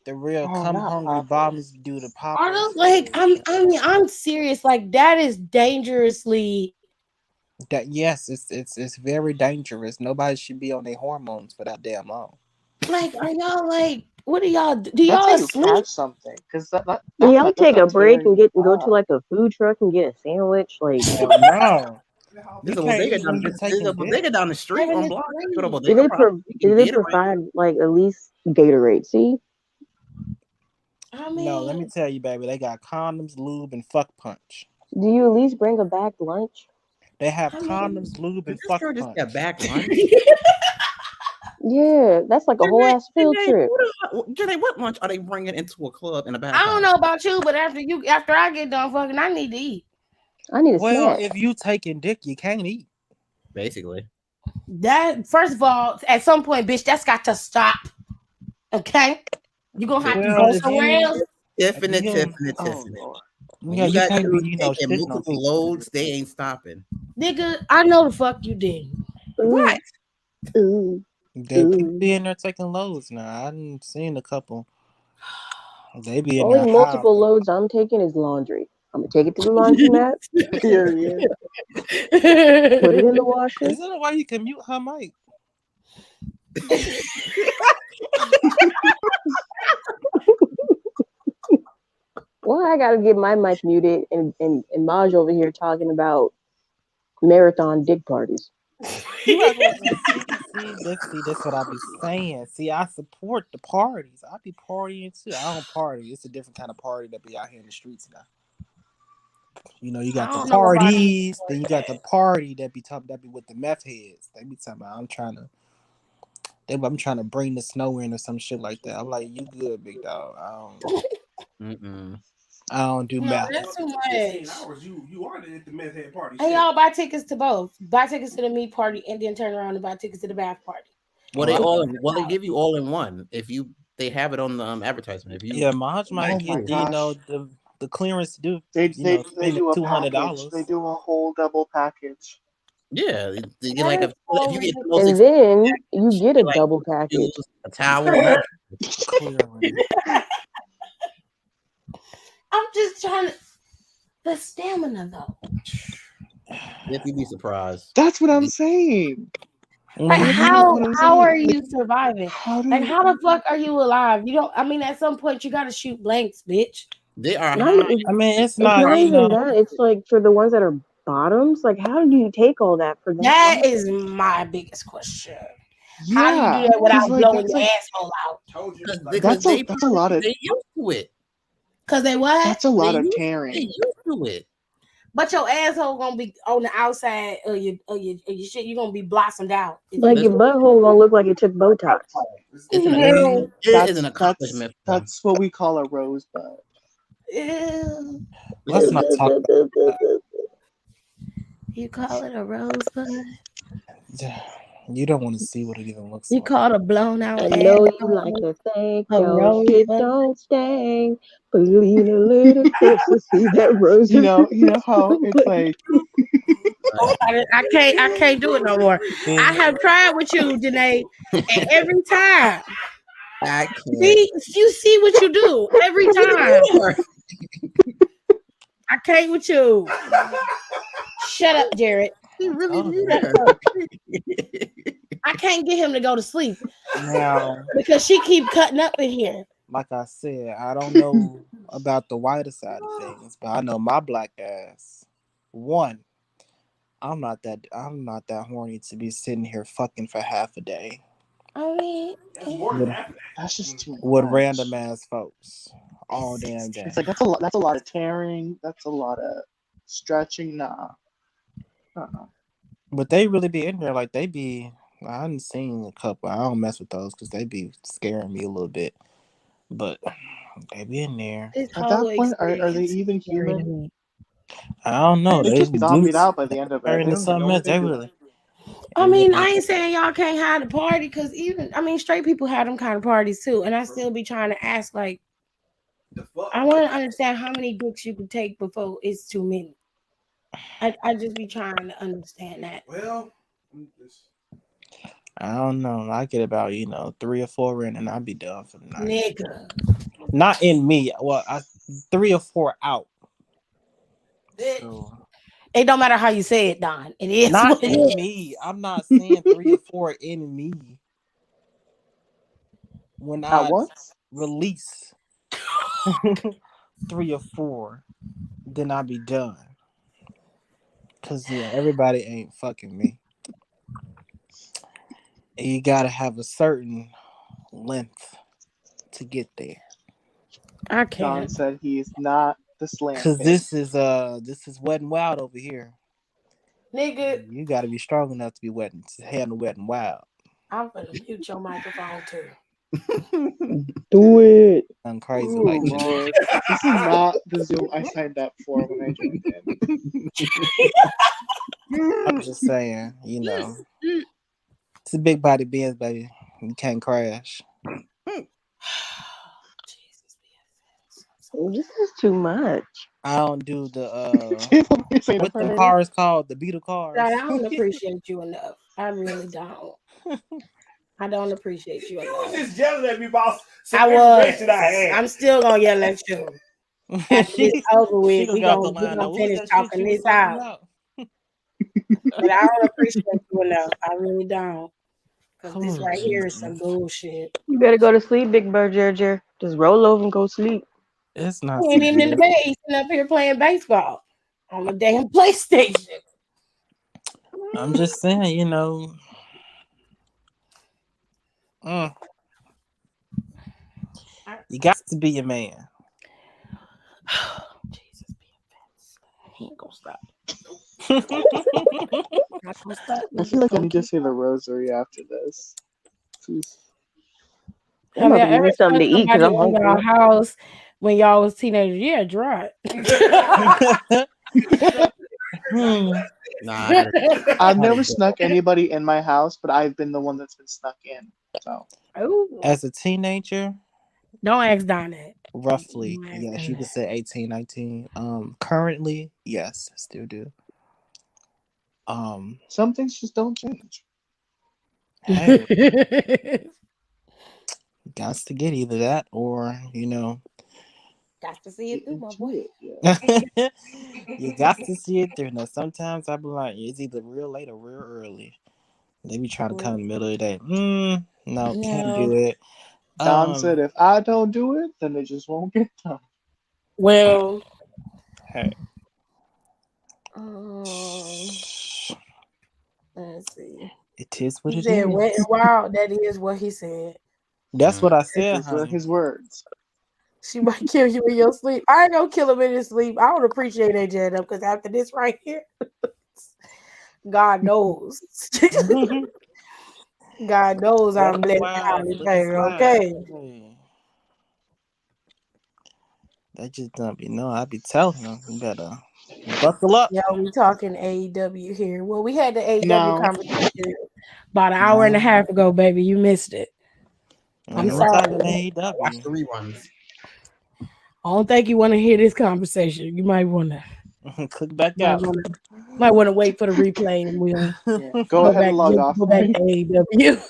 the real Oh, come not hungry poppers. bombs do the poppers. Are those like I'm serious. Like that is dangerously. That yes, it's very dangerous. Nobody should be on their hormones for that damn long. Like, are y'all like? What do y'all do? Do That's how y'all you sleep? catch something. Because that's Y'all not take a break tearing and go to up. like a food truck and get a sandwich. Like, Hell no. There's You a can't bodega eat when you there's a taking bodega dick. down the street on block. Go to do bodega they probably. You do can they get it right. provide like at least Gatorade? See, I No, let me mean, tell you, baby, they got condoms, lube, and fuck punch. do you at least bring a backed lunch? They have I mean, condoms, lube, Did and this fuck girl just punch. get back lunch? Yeah, that's like a whole ass field trip. Janae, what lunch are they bringing into a club in a I bathhouse? don't know about you, but after I get done fucking, I need to eat. I need a Well, snack. if you taking dick, you can't eat. Basically. That first of all, at some point, bitch, that's got to stop. Okay, you're gonna have to Well, go if somewhere you, else. Tiffany, you, Tiffany, Oh Tiffany. Lord. When yeah, you you got can't be, dudes you know, taking shitting on multiple people. loads, they ain't stopping. Nigga, I know the fuck you did. What? Ooh, They people ooh. be in there taking loads now. I done seen a couple. They be in Only there high. multiple loads I'm taking is laundry. I'm gonna take it to the laundromat, Period. put it in the washer. Is that why you can mute her mic? Well, I gotta get my mic muted and Maj over here talking about marathon dick parties. You are going to see, that's what I be saying. See, I support the parties. I be partying too. I don't party. It's a different kind of party that be out here in the streets now. You know, you I got the don't know about parties, then you got the party that be with the meth heads. They be talking about I'm trying to bring the snow in or some shit like that. I'm like, you good, big dog. I don't do No, meth. that's too 16 much. hours, you are at the meth head party. And y'all buy tickets to both. Buy tickets to the meat party and then turn around and buy tickets to the bath party. Well, they give you all in one. They have it on the advertisement. If you Yeah, Maj might Oh get my gosh. the clearance to do They spend do a $200. package. They do a whole double package. yeah, they get That like is if you get the most And expensive then package, you you get get a like double package. shoes, a towel. Clearance. I'm just trying to. The stamina though. If you'd be surprised. That's what I'm saying. Like What I'm how saying, are like, you surviving? how do Like you? how the fuck are you alive? You don't. I mean, at some point you gotta shoot blanks, bitch. They are Not high. even, I mean, it's it's not, not you even know, that. It's like for the ones that are bottoms. Like, how do you take all that for that? That is my biggest question. How do you do Yeah, that without because like blowing that's your like asshole out? Told you. Because that's a lot of they used to it. Cause they what? that's a lot They of used tearing. to it. But your asshole gonna be on the outside of your shit. You're gonna be blossomed out. Like your butthole gonna look like it took Botox. It is an accomplishment. That's what we call a rosebud. Ew. let's not talk about that. You call it a rosebud? You don't want to see what it even looks You like. call it a blown out I know you asshole? like to think A your shit rosebud? don't sting, but lean a little closer, see that rose. You know how it's like I can't do it no more. I have tried with you, Janae, and every time. I can't. See, you see what you do every time. I can't with you. Shut up, Jared. He really Shut up. I can't get him to go to sleep Now, because she keep cutting up in here. like I said, I don't know about the whiter side of things, but I know my black ass. One, I'm not that horny to be sitting here fucking for half a day. I mean, that's just too with much. random ass folks all damn day. It's like that's a lot. That's a lot of tearing. That's a lot of stretching. Nah. But they really be in there like they be. I haven't seen a couple. I don't mess with those because they be scaring me a little bit. But they be in there. This At whole that point, are they experience even is scary to human? me. I don't know. They They just be zombied out by the end of it. turn They into don't even something know else. what they They do. really. I mean, I ain't saying y'all can't have the party because straight people have them kind of parties too. And I still be trying to ask, like, I want to understand how many dicks you can take before it's too many. I just be trying to understand that. Well, I don't know. I get about 3 or 4 in, and I'll be done for the night. Nigga. Not in me. Well, 3 or 4 out. So, It don't matter how you say it, Don. It is not what it in is. me. I'm not saying 3 or 4 in me. when At I once? release 3 or 4, then I'll be done. Cause yeah, everybody ain't fucking me. And you gotta have a certain length to get there. I Don can't. said he is not the slam Cause pig. this is wet and wild over here. Nigga, You gotta be strong enough to be wet and to handle wet and wild. I'm gonna mute your microphone too. Do it. I'm crazy Ooh, like that. Lord. This is not the Zoom I signed up for when I joined in. I'm just saying, it's a big body Benz, baby. You can't crash. This is too much. I don't do the Saying what it. them cars called? The Beetle cars. God, I don't appreciate you enough. I really don't. I don't appreciate you You was enough. just yelling at me about some I was. information I had. I'm still gonna yell at you. After this over She with, done we dropped the gonna line. Now, what was finish that shit talking you was this talking out. about? But I don't appreciate you enough. I really don't. Because this Oh, right here is Jesus. some bullshit. You better go to sleep, Big Bird Jer. Just roll over and go sleep. It's not He ain't even in the severe. bed. He's sitting up here playing baseball on the damn PlayStation. I'm just saying, you got to be a man. Jesus, he ain't gonna stop. Not gonna stop. I feel like I need to say the rosary after this. Jeez. I'm Have about y'all to give ever me something to seen eat because somebody I'm in your hungry. house when y'all was teenagers? Yeah, dry. Nah, I gotta. I've never snuck anybody in my house, but I've been the one that's been snuck in. So Ooh. As a teenager, Don't ask Don that. roughly, Don't ask yes, Don you could that. say 18, 19. Currently, yes, still do. some things just don't change. Hey, got to get either that or, Got to see it through, my boy. Yeah. you got to see it through. Now, sometimes I be like, it's either real late or real early. They be trying to come in the middle of the day. No, can't do it. Don said if I don't do it, then they just won't get done. Well, hey. let's see. It is what He it said, is. wet and wild. That is what he said. That's what I said, Those were honey. his words. She might kill you in your sleep. I ain't gonna kill him in his sleep. I would appreciate that, Jed, because after this right here, God knows. God knows I'm blessed and highly favored. Okay. Hey. That just don't be no. I be telling them, you better buckle up. Yeah, we talking AEW here. Well, we had the AEW No. conversation about an hour and a half ago, baby. You missed it. I'm sorry. Watch the reruns. I don't think you want to hear this conversation. You might want to click back out. Might want to wait for the replay and we'll go ahead and log off. Go back to AEW.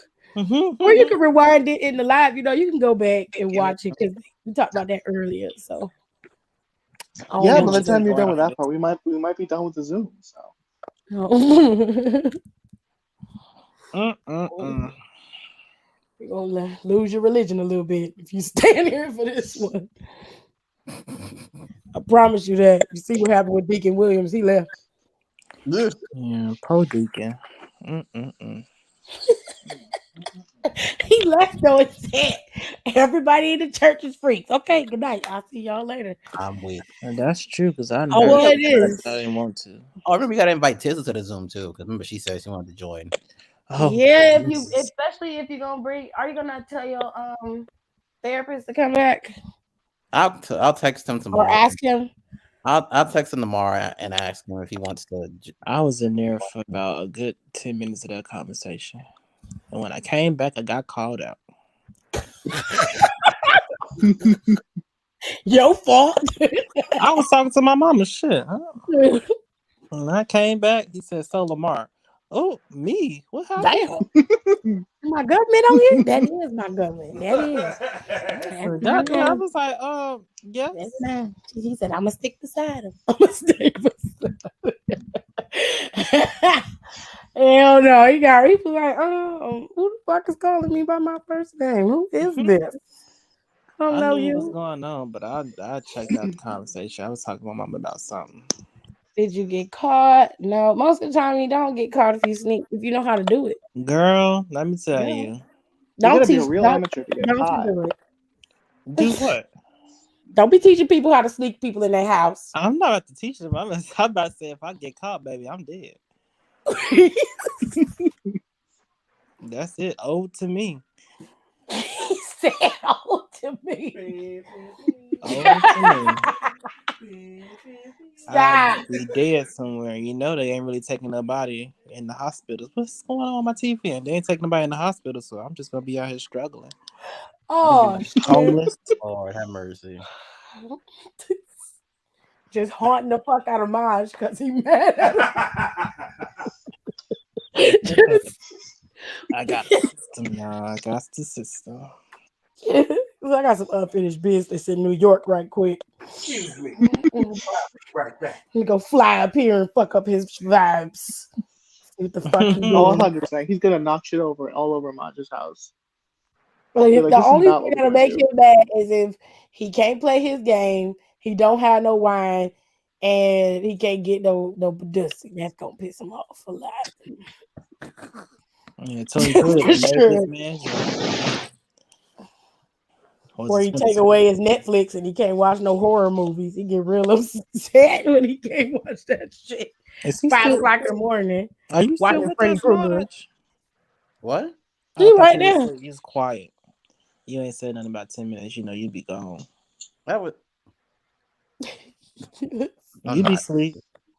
Or you can rewind it in the live. You can go back and watch it because we talked about that earlier. So yeah, by the time you're done with that part, we might be done with the Zoom. So you're gonna lose your religion a little bit if you stand here for this one. I promise you that. You see what happened with Deacon Williams? He left. Yeah, pro Deacon. He left though and said, "Everybody in the church is freaks." Okay, good night. I'll see y'all later. I'm weak. And that's true because I know it is. I didn't want to. Oh, I remember we gotta invite Tizza to the Zoom too, because remember she said she wanted to join. Oh, yeah, especially if you're gonna bring. Are you gonna tell your therapist to come back? I'll text him tomorrow. Or ask him. I'll text him tomorrow and ask him if he wants to. I was in there for about a good 10 minutes of that conversation. And when I came back, I got called out. Your fault. I was talking to my mama. Shit. Huh? When I came back, he said, "So Lamar, oh me? What happened?" Damn. My government on here? That is my government. That is. I was like, yes. That's mine. He said, "I'm gonna stick beside him. I'm gonna stick beside him." Hell no, he was like, who the fuck is calling me by my first name? Who is this? I don't I know knew what was you. going on, but I checked out the conversation. I was talking to my mom about something. Did you get caught? No, most of the time you don't get caught if you know how to do it. Girl, let me tell Yeah. you. You Don't gotta be a teach real don't amateur to get don't caught. do it. Do what? Don't be teaching people how to sneak people in their house. I'm not about to teach them. I'm about to say if I get caught, baby, I'm dead. That's it. Owed to me. He said, "Oh, to me." Owed to me. Stop. I'd be dead somewhere. You know they ain't really taking nobody in the hospital. What's going on with my TV? And they ain't taking nobody in the hospital, so I'm just gonna be out here struggling. Oh shit. Homeless. Lord have mercy. Just haunting the fuck out of Maj because he mad at him. I got the system, y'all. I got the system. I got some unfinished business in New York right quick. Excuse me. Right back. He go fly up here and fuck up his vibes. See what the fuck he Oh, doing. 100%. He's gonna knock shit over all over Maj's house. Like, Be like, the this is only not thing what we're that'll gonna make do. him mad is if he can't play his game, he don't have no wine, and he can't get no pussy. That's gonna piss him off a lot. Yeah, Tony Pruitt For made sure. this man drunk. Or you take away his Netflix and he can't watch no horror movies. He get real upset when he can't watch that shit. Is he 5 still? o'clock in the morning. Are you still Watching with Freddy us, Krueger. Raj? What? I He thought right you was there. so- you was quiet. You ain't said nothing about 10 minutes. You know you'd be gone. That would. You be asleep.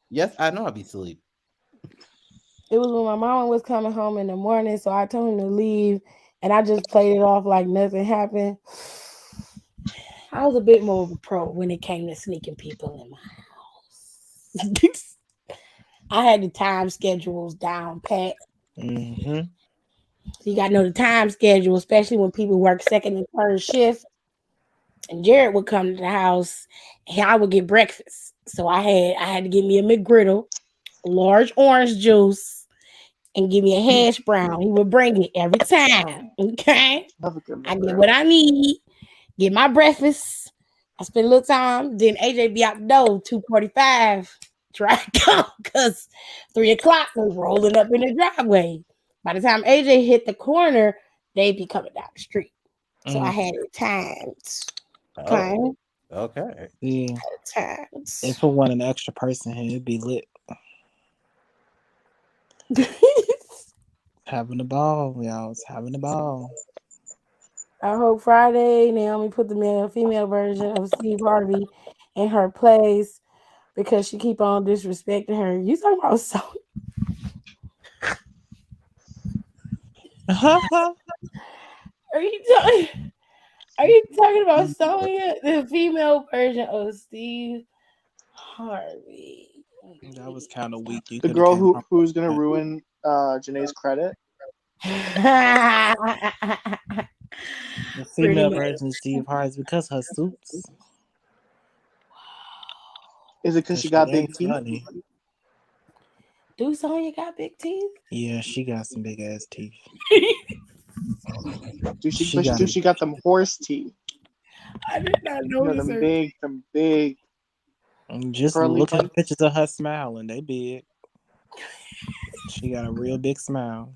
Yes, I know I'd be asleep. It was when my mama was coming home in the morning, so I told him to leave, and I just played it off like nothing happened. I was a bit more of a pro when it came to sneaking people in my house. I had the time schedules down pat. Mm-hmm. So you got to know the time schedule, especially when people work second and third shift. And Jared would come to the house, and I would get breakfast. So I had to get me a McGriddle, large orange juice, and give me a hash brown. He would bring it every time. Okay, Have a good I get McGriddle. what I need, get my breakfast. I spend a little time. Then AJ be out the door 2:45. Try to go because 3 o'clock we rolling up in the driveway. By the time AJ hit the corner, they be coming down the street. So I had it timed. Okay. Oh, okay. See, Times. if we want an extra person here, it'd be lit. Having a ball, y'all. It's having a ball. I hope Friday Naomi put the female version of Steve Harvey in her place because she keep on disrespecting her. You talking about Sonya? Are you talking about Sonya, the female version of Steve Harvey? That was kind of weak. You The could have girl came who's gonna ruin Janae's credit. the female version of Steve Harvey because her suits. Is it because she got big teeth? Funny. Do Sonya got big teeth? Yeah, she got some big ass teeth. Do she got them horse teeth? I did not know them big. Just curly look at the teeth. pictures of her smiling. They big. She got a real big smile.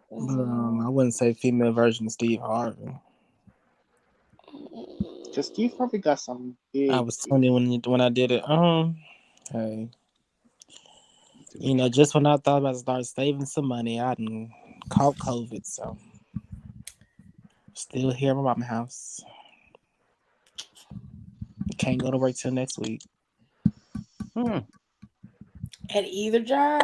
But I wouldn't say female version of Steve Harvey. Because Steve Harvey got some big. I was 20 when I did it. Hey, just when I thought about to start saving some money, I done caught COVID, so still here at my mama's house. Can't go to work till next week. At either job?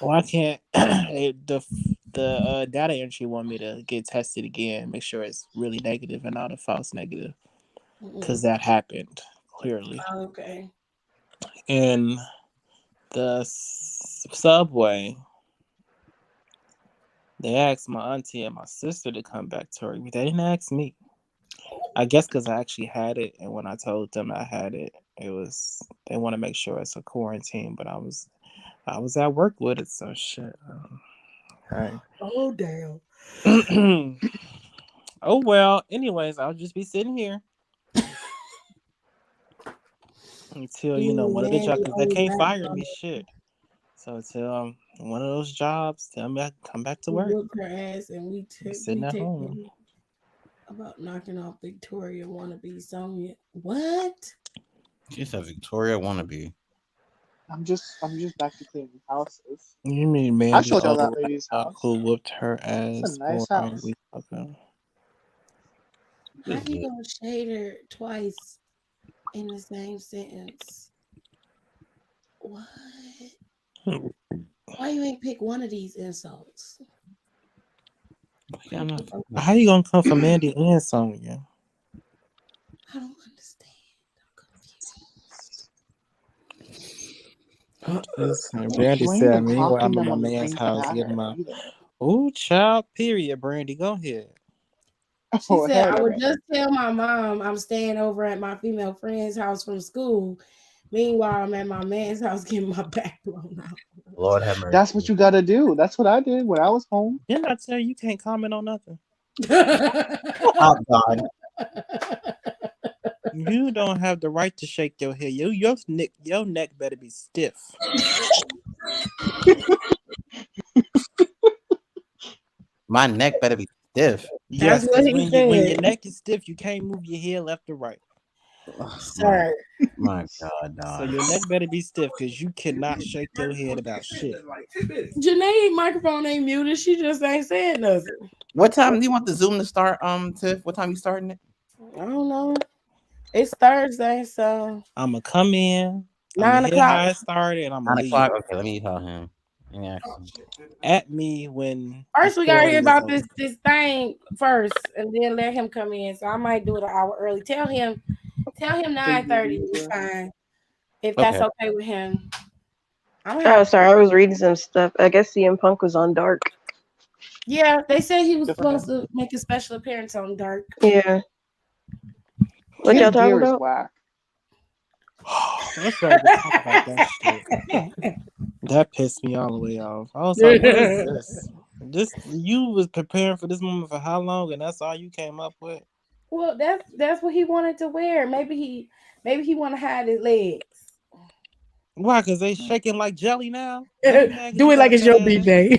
Well, I can't. The data entry want me to get tested again, make sure it's really negative and not a false negative, because that happened clearly. Okay. In the subway, they asked my auntie and my sister to come back to work. They didn't ask me. I guess because I actually had it, and when I told them I had it, It was they want to make sure it's a quarantine, but I was at work with it, so shit. Right. Oh damn. Oh well. Anyways, I'll just be sitting here until one of the jobs, because they can't fire me. Shit. So until one of those jobs, tell me I can come back to work. Whoop her ass, and we Sitting at home. about knocking off Victoria wannabe Sonya. What? She said Victoria wannabe. I'm just back to cleaning houses. You mean I Mandy showed y'all that lady's house. who whooped her ass It's a nice for house. we fucking. How you gonna shade her twice in the same sentence? What? Why you ain't pick one of these insults? How you gonna come for Mandy and Sonya? I don't understand. Brandy You ain't said, even "Meanwhile, talking I'm at them my on the man's same house matter getting my either. child." Period. Brandy, go ahead. She Oh, said, ahead I of would it. just tell my mom I'm staying over at my female friend's house from school. Meanwhile, I'm at my man's house getting my back blown out. Lord have mercy. That's what you gotta do. That's what I did when I was home. Didn't I tell you can't comment on nothing? Oh God. You don't have the right to shake your head. Your neck better be stiff. My neck better be stiff. Yes, That's what he when said. your neck is stiff, you can't move your head left or right. Sir. My God, So dog. your neck better be stiff because you cannot shake your head about shit. Janae's microphone ain't muted. She just ain't saying nothing. What time do you want the Zoom to start, Tiff? What time you starting it? I don't know. It's Thursday, so I'ma come in. 9 I'ma hit o'clock. how it started, and I'ma 9 leave. o'clock. Okay, let me tell him. Yeah. At me when. First, we gotta hear about this. this thing first, and then let him come in. So I might do it an hour early. Tell him 9:30 is fine, if that's okay with him. Oh, sorry, I was reading some stuff. I guess CM Punk was on Dark. Yeah, they said he was supposed to make a special appearance on Dark. Yeah. What y'all talking Gear is about? whack. Let's not talk about that shit. That pissed me all the way off. I was like, what is this? You was preparing for this moment for how long, and that's all you came up with? Well, that's what he wanted to wear. Maybe he want to hide his legs. Why? Because they shaking like jelly now? Do it like it's your B-Day.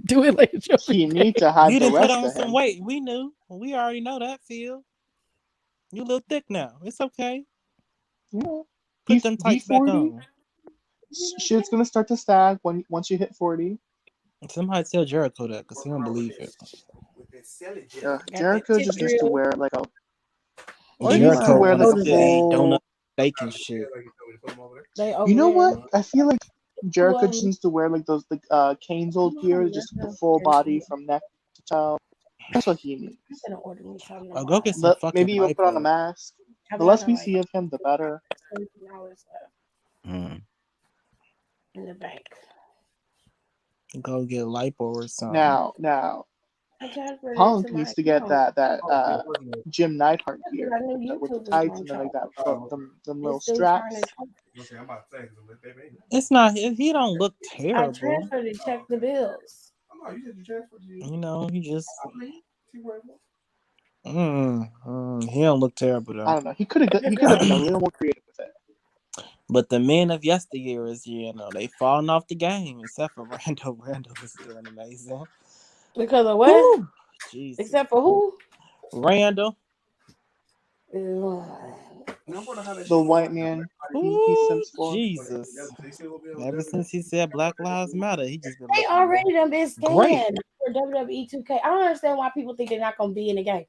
Do it like it's your He B-Day. need to hide You the didn't put rest on of some him. weight. We knew. We already know that, Phil. You a little thick now. It's okay. Yeah. Put them tights back 40. on. Shit's gonna start to sag once you hit 40. Somebody tell Jericho that because he don't believe it. Jericho just needs to wear like a. Or he Jericho needs to wear like a wants to eat full. donut, bacon shit. You know what? I feel like Jericho just needs to wear like those Kane's old gear, just the full body from neck to toe. That's what he needs. Go get some fucking Maybe even put on a lipo. mask. The less we see of him, the better. In the bank. Go get lipo or something. Now, Punk needs to get that Jim Neidhart gear with the tights and then like that them little straps. It's not. He don't look I terrible. transferred to check the bills. You know, he just. He don't look terrible though. I don't know. He could have been a little more creative with it. But the men of yesteryear is, they falling off the game, except for Randall. Randall is doing amazing. Because of what? Woo! Jesus. Except for who? Randall. The white man he simps for. Jesus. Ever since he said Black Lives Matter, he just been They looking already done been great. scanned for WWE 2K. I don't understand why people think they're not going to be in the game.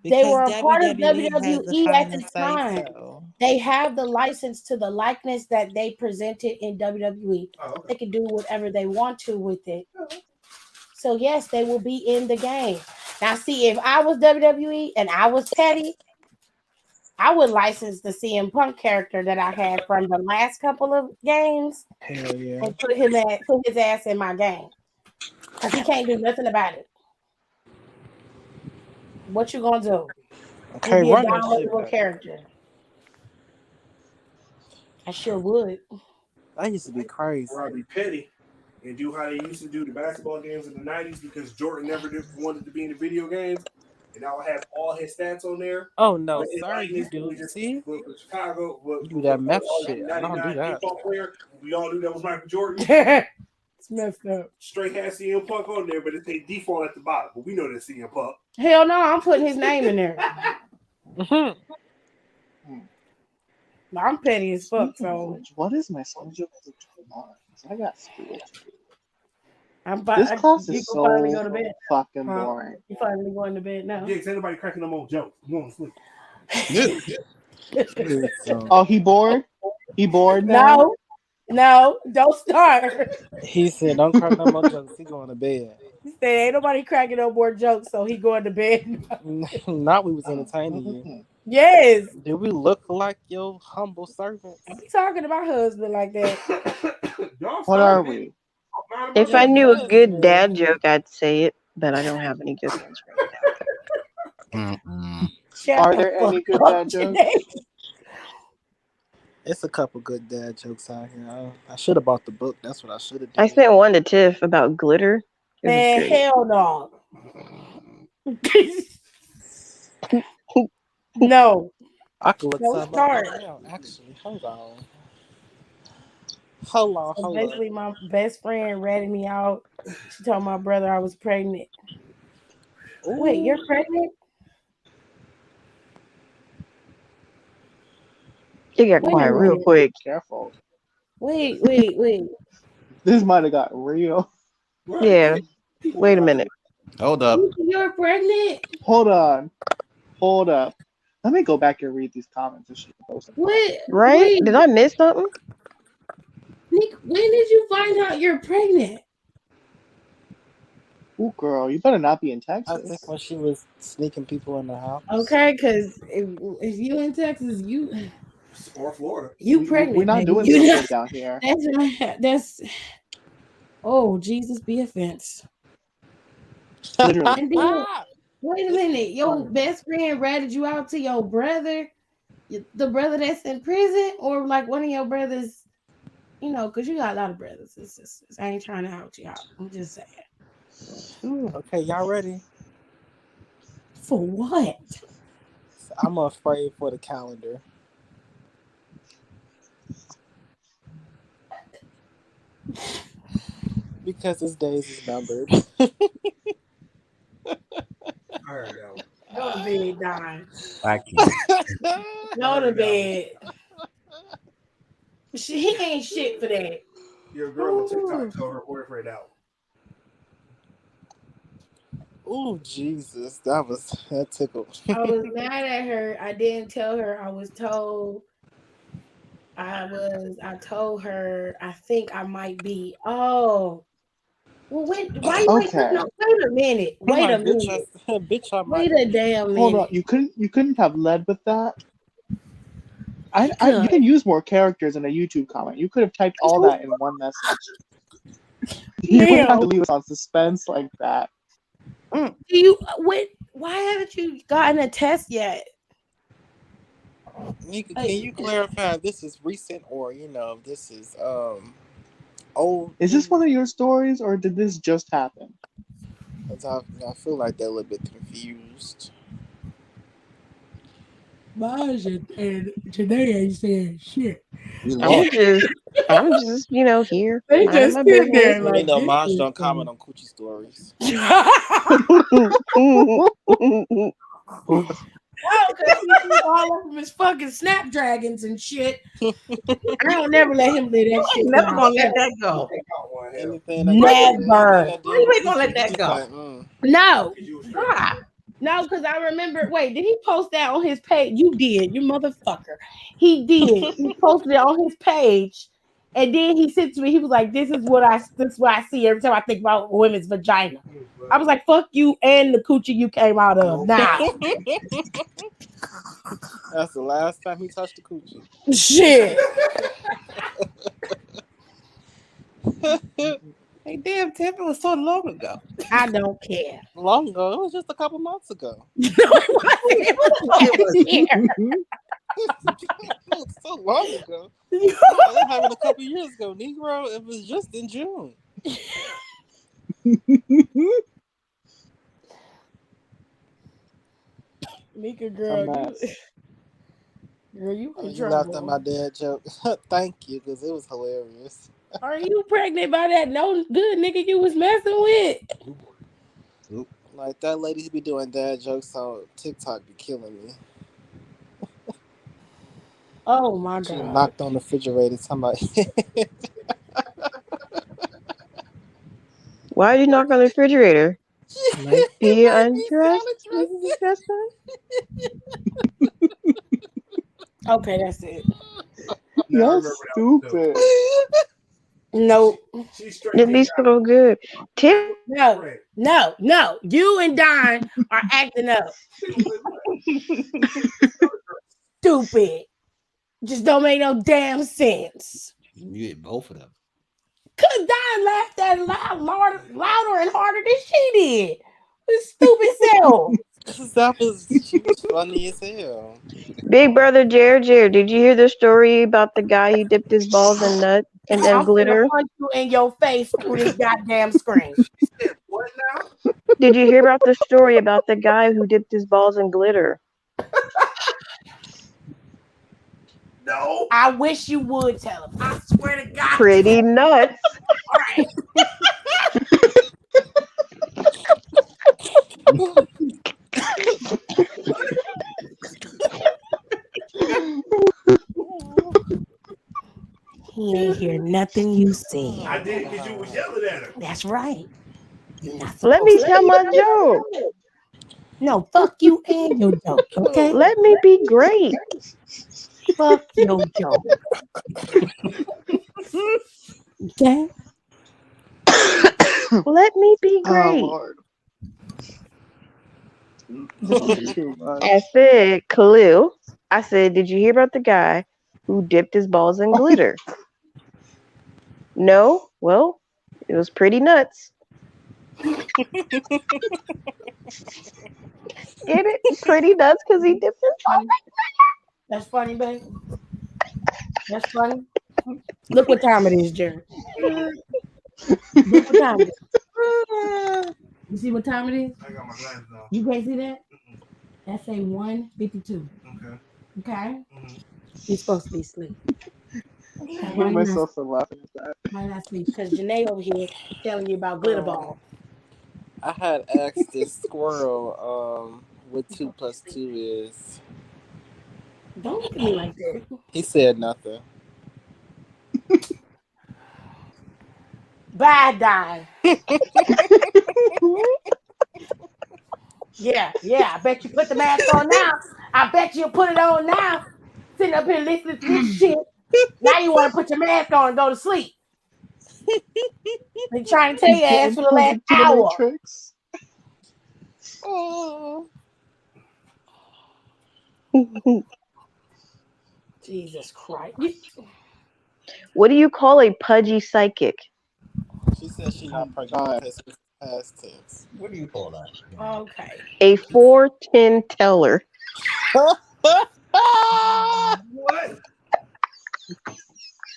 Because they were a part of WWE has the WWE at the final say time. so. They have the license to the likeness that they presented in WWE. They can do whatever they want to with it. So yes, they will be in the game. Now, see, if I was WWE and I was petty, I would license the CM Punk character that I had from the last couple of games and put his ass in my game. Because he can't do nothing about it. What you gonna do? Okay, He'll be a run that shit downloadable back. character. I sure would. That used to be crazy. Or I'd be petty and do how they used to do the basketball games in the 90s because Jordan never wanted to be in the video games. And I would have all his stats on there. Oh no, But in sir, you 90s, do. we just See, with Chicago. you do that meth shit. I don't do 99 that. football player. We all knew that was Michael Jordan. It's messed up. Straight had CM Punk on there, but it's a default at the bottom. But we know that's CM Punk. Hell no, I'm putting his name in there. I'm petty as fuck, so What is my schedule for tomorrow? I got school. this class you is can finally so go to bed. fucking boring. You finally going to bed now. Yeah, because anybody cracking no more jokes. You going to sleep. Oh, he bored? He bored now? No, don't start. He said, "Don't crack no more jokes." He going to bed. He said, "Ain't nobody cracking no more jokes," so he going to bed. Not we was entertaining you. Yes. Did we look like your humble servants? I be talking to my husband like that. What are we? If I knew a good dad joke, I'd say it, but I don't have any good ones right now. Are there any good dad jokes? It's a couple good dad jokes out here. I should have bought the book. That's what I should have done. I sent one to Tiff about glitter. It was Man, great. hell no. No. I could look Don't something start. up right now. Actually, hold on. Hold on. So basically, my best friend ratted me out. She told my brother I was pregnant. Wait, you're pregnant? It got Wait a quiet real minute. quick. Careful. Wait. This might have got real. Yeah. Wait a minute. Hold up. You're pregnant? Hold on. Hold up. Let me go back and read these comments and shit. What? Right? Wait, Did I miss something? Nick, when did you find out you're pregnant? Ooh, girl, you better not be in I Texas. think when she was sneaking people in the house. Okay, because if you in Texas, you Or Florida. pregnant. We're not baby. doing You so not- good down here. That's oh Jesus be offense. Literally. And then, wait a minute, your best friend ratted you out to your brother, the brother that's in prison, or like one of your brothers, you know, because you got a lot of brothers and sisters. I ain't trying to out you out. I'm just saying. Okay, y'all ready? For what? I'm afraid for the calendar. Because his days is numbered. I heard that one. Go to bed, Don. I can't. Go to bed. He ain't shit for that. Your girl on TikTok told her boyfriend out. Oh Jesus, that tickled. I was mad at her. I didn't tell her. I was told. I told her. I think I might be. Oh. Well, wait. Why you wait? Okay. No, wait a minute. Wait a minute. Bitch, I might. Wait a damn minute. Hold on. You couldn't have led with that. You can use more characters in a YouTube comment. You could have typed all that in one message. You wouldn't have to leave us on suspense like that. Do you wait? Why haven't you gotten a test yet? Nika, can you clarify? This is recent, or this is old? Is this one of your stories, or did this just happen? I feel like they're a little bit confused. Mine and today ain't saying shit. I'm just here. They minding just my sit there business. like Maj don't comment on coochie stories. Oh, because he threw all of them his fucking snapdragons and shit. I don't never let him live that shit. Never gonna let that go. Never. You ain't gonna let that go. No. Why? No, because I remember. Wait, did he post that on his page? You did, you motherfucker. He did. He posted it on his page, and then he said to me, he was like, "This is what I see every time I think about women's vagina." I was like, "Fuck you and the coochie you came out of." Nah. That's the last time he touched the coochie. Shit. Hey, damn, Tiff, it was so long ago. I don't care. Long ago? It was just a couple months ago. No, it wasn't. It was last year. was so long ago. That happened a couple years ago, Negro. It was just in June. Mika, girl, you in You laughed at trouble. my dad joke. Thank you, because it was hilarious. Are you pregnant by that no good nigga you was messing with? Like that lady who be doing dad jokes on TikTok be killing me. Oh my She god! knocked on the refrigerator. Talking about Why did you knock on the refrigerator? Might be undressed. Okay, that's it. You're stupid. Nope. At least so good. Tim, No. You and Don are acting up. Stupid. Just don't make no damn sense. You muted both of them. Cause Don laughed that louder and harder than she did. His stupid self. She was funny as hell. Big brother Jared, did you hear the story about the guy who dipped his balls in nut and I'm glitter? gonna punch you in your face through this goddamn screen. What now? Did you hear about the story about the guy who dipped his balls in glitter? No. I wish you would tell him. I swear to God. Pretty nuts. All right. He ain't hear nothing you said. I did because you was yelling at him. That's right. Let me tell my joke. No, fuck you and your joke, okay? Let me be great. Fuck your joke. Okay? Let me be great. Lord. This is too much. I said, Khalil, I said, did you hear about the guy who dipped his balls in glitter? No? Well, it was pretty nuts. Get it? Pretty nuts because he dipped his balls in glitter. That's funny, babe. That's funny. Look what time it is, Jerry. Look what time it is. You see what time it is? I got my glasses on. You can't see that? That's a 1:52. Okay. Okay? You're supposed to be asleep. I hate myself for laughing at that. Why not sleep? Because Janae over here telling you about glitter ball. I had asked this squirrel what 2 + 2 is. Don't look at me like that. He said nothing. Bye, Don. Yeah. I bet you put the mask on now. I bet you put it on now. Sitting up here listening to this shit. Now you want to put your mask on and go to sleep. Been trying to tell your ass for the last hour. Oh. Jesus Christ. What do you call a pudgy psychic? She said she's not pregnant because it's past tense. What do you call that? Okay. A 410 teller. What?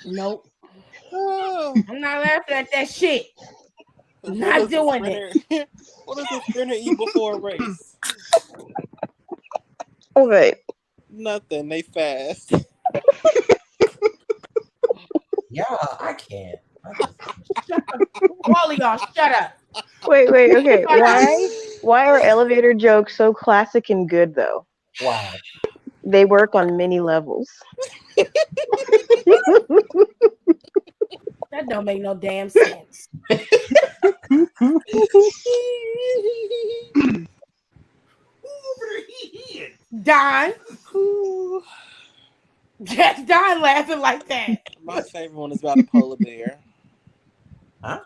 Nope. I'm not laughing at that shit. I'm not doing it. What does a sprinter eat before a race? Okay. Nothing. They fast. Yeah, I can't. All of y'all, shut up. Wait. Okay. Why are elevator jokes so classic and good though? Wow. They work on many levels. That don't make no damn sense. Don. Just Don laughing like that. My favorite one is about a polar bear. Huh?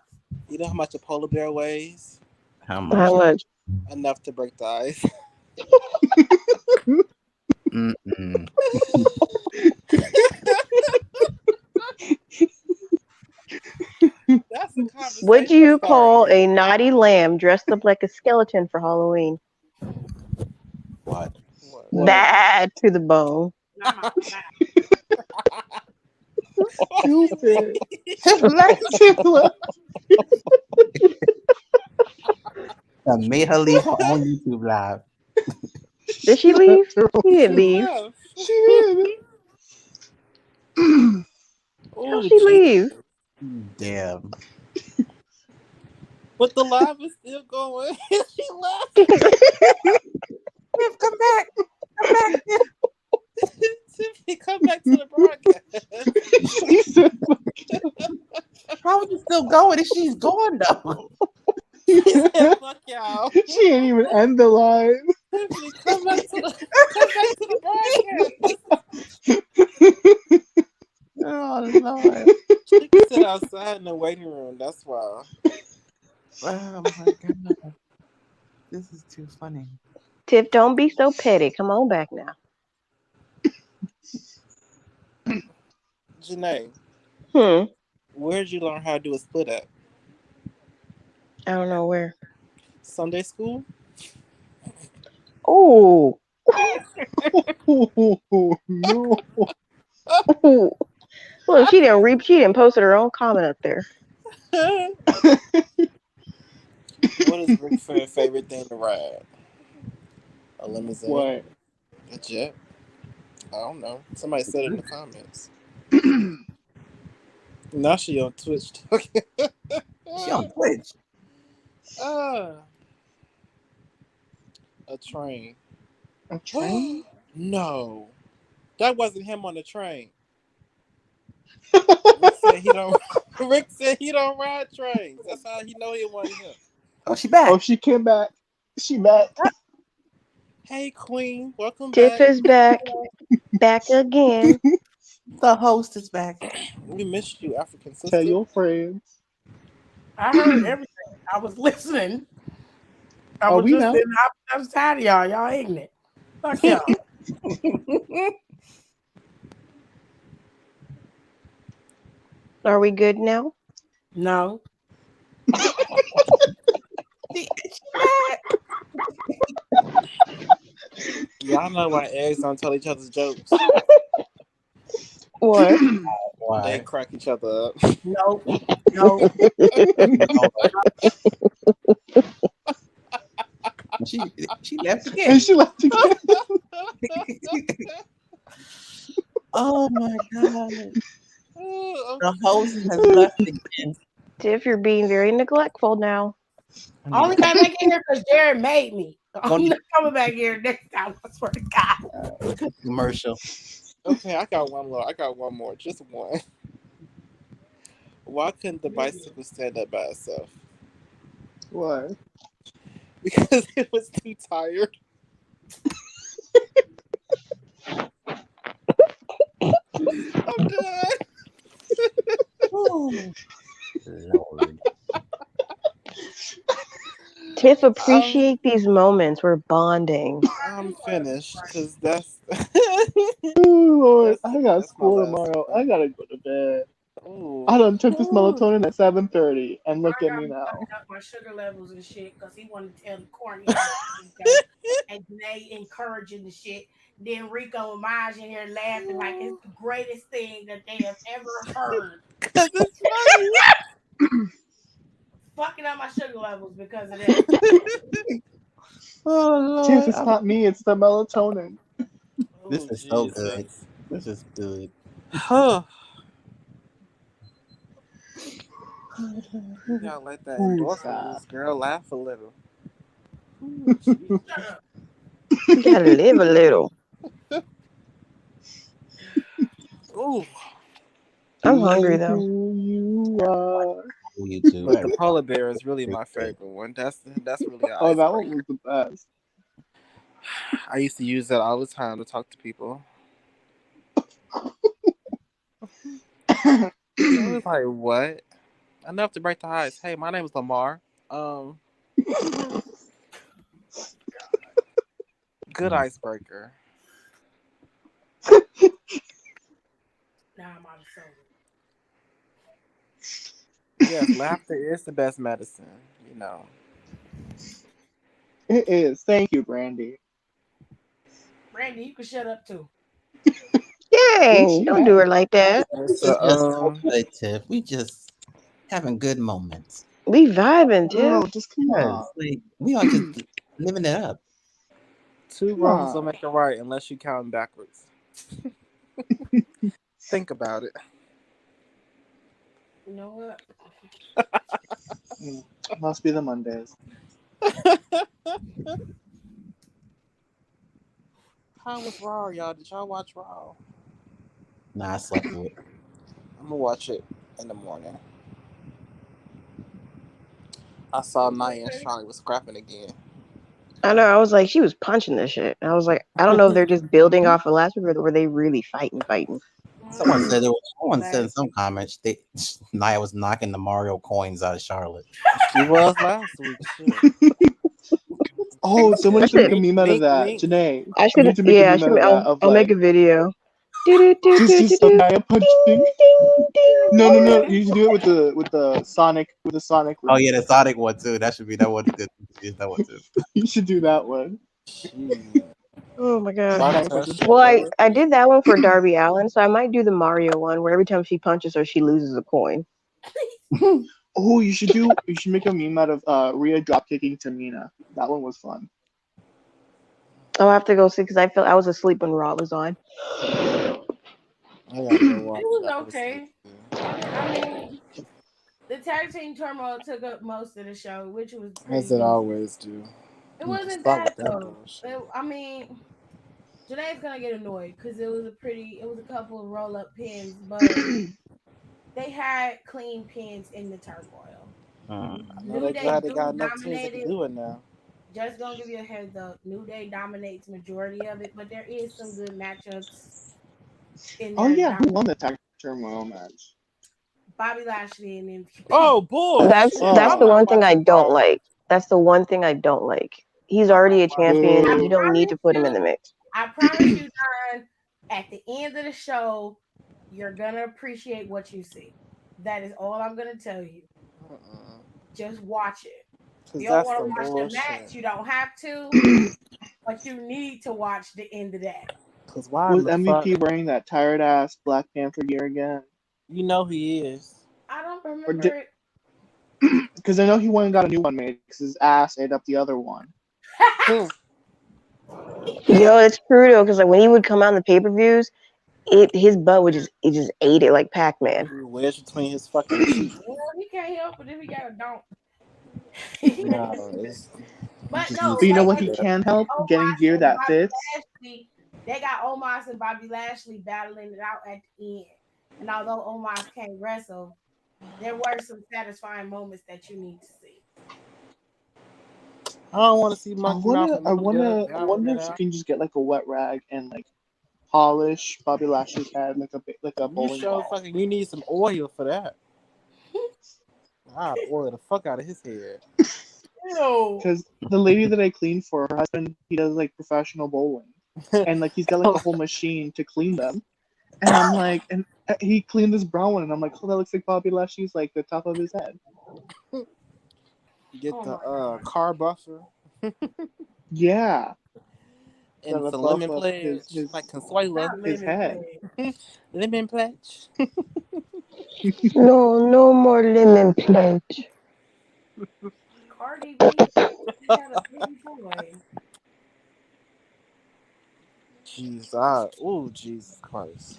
You know how much a polar bear weighs? How much? How much? Enough to break the ice. Mm-mm. That's a conversation. What do you call a naughty lamb dressed up like a skeleton for Halloween? What? Bad to the bone. Stupid. That made her leave her own YouTube live. Did she leave? She didn't leave. She did. How'd she leave? Damn. But the live is still going. She left. Come back. Come back. Tiffany, come back to the broadcast. She said, How is it still going if she's gone though? She said, fuck y'all. she ain't even end the live. Tiffany, come back to the broadcast. Oh Lord. She can sit outside in the waiting room. That's why. Oh my God. This is too funny. Tiff, don't be so petty. Come on back now. Janae, where'd you learn how to do a split up? I don't know where. Sunday school? Oh. No. Well, she didn't post her own comment up there. What is Rick's favorite thing to ride? A limousine? What? A jet? I don't know. Somebody said it in the comments. Now she on Twitch talking. She on Twitch. A train. A train? No. That wasn't him on the train. Rick said he don't ride trains. That's how he know he wasn't him. Oh, she back. Oh, she came back. She back. Hey, Queen. Welcome Tiff back. is back. Back again. The host is back. We missed you, African sister. Tell your friends. I heard everything. I was listening. I was we just know. sitting outside of y'all. Y'all ignorant. Fuck y'all. Are we good now? No. Y'all know why eggs don't tell each other's jokes. What? They crack each other up. No. She left again. And she left again. Oh my God. Oh, The host has left again. Tiff, you're being very neglectful now. I only came back in here because Jared made me. I'm not coming back here next time. I swear to God. Commercial. okay, I got one more. Just one. Why couldn't the bicycle stand up by itself? Why? Because it was too tired. I'm done. Oh, Lord. Tiff, appreciate these moments. We're bonding. I'm finished because that's. Oh, Lord. I got that's my school last tomorrow. one. I gotta go to bed. Ooh. I done took this melatonin at 7:30, and look at me now. Up my sugar levels and shit because he wanted to tell the corny and Janae encouraging the shit. Then Rico and Maj in here laughing like it's the greatest thing that they have ever heard. Because it's funny. Fucking up my sugar levels because of that. oh Lord. Tiff, it's not me, it's the melatonin. This Oh, is so Jesus. good. This is good. You gotta let that Ooh, endorphin stop. loose, girl. Laugh a little. You gotta live a little. Ooh. I'm hungry though. Who you are. YouTube. But the polar bear is really my favorite one. That's really an Oh, that icebreaker. one was the best. I used to use that all the time to talk to people. I was like, what? Enough to break the ice. Hey, my name is Lamar. Good icebreaker. Now I'm out of soda. Yes, laughter is the best medicine, you know. It is. Thank you, Brandy. Randy, you can shut up too. Dang, don't do her like that. This is just so good, Tiff. We just having good moments. We vibing, Girl, Tiff. just come Yes, on. like we are just living it up. Two Come wrongs don't on. make a right unless you count backwards. Think about it. You know what? Must be the Mondays. How was Raw, y'all? Did y'all watch Raw? Nah, I slept through it. I'm gonna watch it in the morning. I saw Nia and Charlie was scrapping again. I know. I was like, she was punching this shit. I was like, I don't know if they're just building off of last week or were they really fighting. Someone said someone said in some comments Nia was knocking the Mario coins out of Charlotte. She was last week. Shit. Oh, someone should make a meme out of Mink, that. mink. Janae, I you should. need to make Yeah, a meme out of that. Of I'll like, make a video. just Nia punching. No. You need to do it with the Sonic Oh yeah, the Sonic one too. That should be that one. That one too. You should do that one. Oh my god. Sonic Okay. punches. Well, I did that one for Darby Allin, so I might do the Mario one where every time she punches her, she loses a coin. Oh, you should make a meme out of Rhea dropkicking Tamina. That one was fun. I'll have to go see because I was asleep when Raw was on. I gotta go watch It was that. okay. I mean, the tag team turmoil took up most of the show, which was As pretty it always do. It wasn't Stop bad with that though. bullshit. I mean, Janae's gonna get annoyed because it was a couple of roll up pins, but they had clean pins in the turmoil. New Day got enough teams that can do it now. Just gonna give you a heads up. New Day dominates majority of it, but there is some good matchups. Oh yeah, who won the tag turmoil match? Bobby Lashley and MVP. Oh boy, That's the one thing I don't like. That's the one thing I don't like. He's already a champion. You don't need to put him in the mix. I promise you, Don, at the end of the show, you're gonna appreciate what you see. That is all I'm gonna tell you. Just watch it. If you don't want to watch the match, you don't have to, but you need to watch the end of that. Cause why was MVP wearing that tired ass Black Panther gear again? You know he is. I don't remember it. Because I know he went and got a new one made because his ass ate up the other one. Yo, it's true though, because like when he would come out in the pay-per-views, his butt would just ate it like Pac-Man. Wedge between his fucking cheeks. Well, he can't help it if he got a donk. But no, But you know what he can help? Getting gear that fits. Lashley, they got Omos and Bobby Lashley battling it out at the end. And although Omos can't wrestle, there were some satisfying moments that you need to see. I don't want to see I Monkey wonder Mouth. if you can just get like a wet rag and like polish Bobby Lashley's head like a bowling ball. You need some oil for that. I'd oil the fuck out of his head. Because the lady that I cleaned for, her husband, he does like professional bowling, and like he's got like a whole machine to clean them. And I'm like, and he cleaned this brown one, and I'm like, oh, that looks like Bobby Lashley's like the top of his head. Get the car buffer. Yeah. And the lemon pledge. Like Consuelo. His head. Lemon pledge. No more lemon pledge. Cardi B had a big boy. Jesus Christ.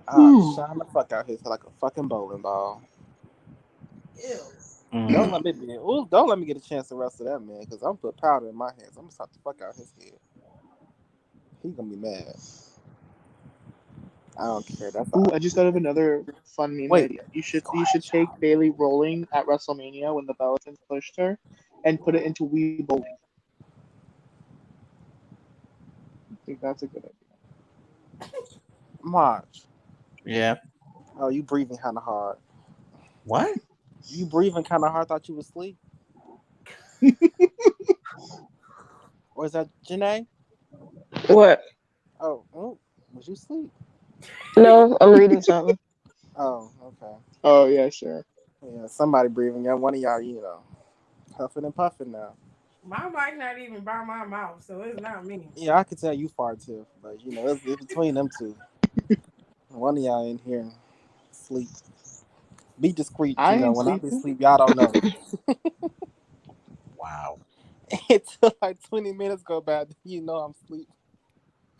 Shine the fuck out his head like a fucking bowling ball. Ew. Don't let me get a chance to wrestle that man, because I'm put powder in my hands. I'm gonna slap the fuck out his head. He's gonna be mad. I don't care. I just thought of another fun meme idea. You should take Bailey rolling at WrestleMania when the Bellatons pushed her, and put it into Wii Bowling. I think that's a good idea. March. Yeah. Oh, you breathing kind of hard. What? You breathing kind of hard? Thought you was asleep. Or is that Janae? What? Oh, was you asleep? No, I'm reading something. Oh, okay. Oh yeah, sure. Yeah, somebody breathing. Yeah, one of y'all, huffing and puffing now. My mic not even by my mouth, so it's not me. Yeah, I could tell you fart too, but you know, it's between them two. One of y'all in here sleep. Be discreet, I you know. ain't When I'm sleeping. asleep, y'all don't know. Wow. Until like 20 minutes go by, you know I'm asleep.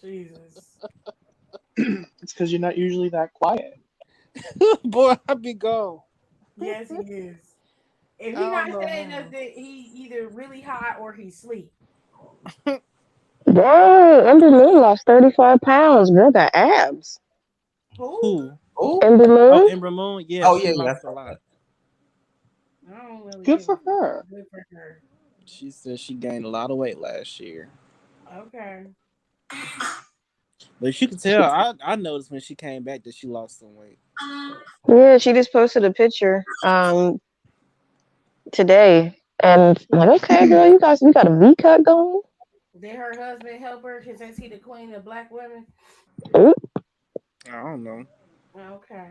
Jesus. It's because you're not usually that quiet. Boy, I be gone. Yes, he is. If I he not don't know saying how. nothing, he either really hot or he sleep. Girl, Ember Moon lost 35 pounds. Girl got abs. Who? Who? Oh, Ember Oh, Moon? Ember Moon? Yeah, oh she yeah, yeah. lost a lot. I don't really Good give a for fuck. her. Good for her. She said she gained a lot of weight last year. Okay. But you can tell, I noticed when she came back that she lost some weight. Yeah, she just posted a picture today. And I'm like, okay, girl, you got a V cut going? Did her husband help her since he the queen of black women? Ooh. I don't know. Okay.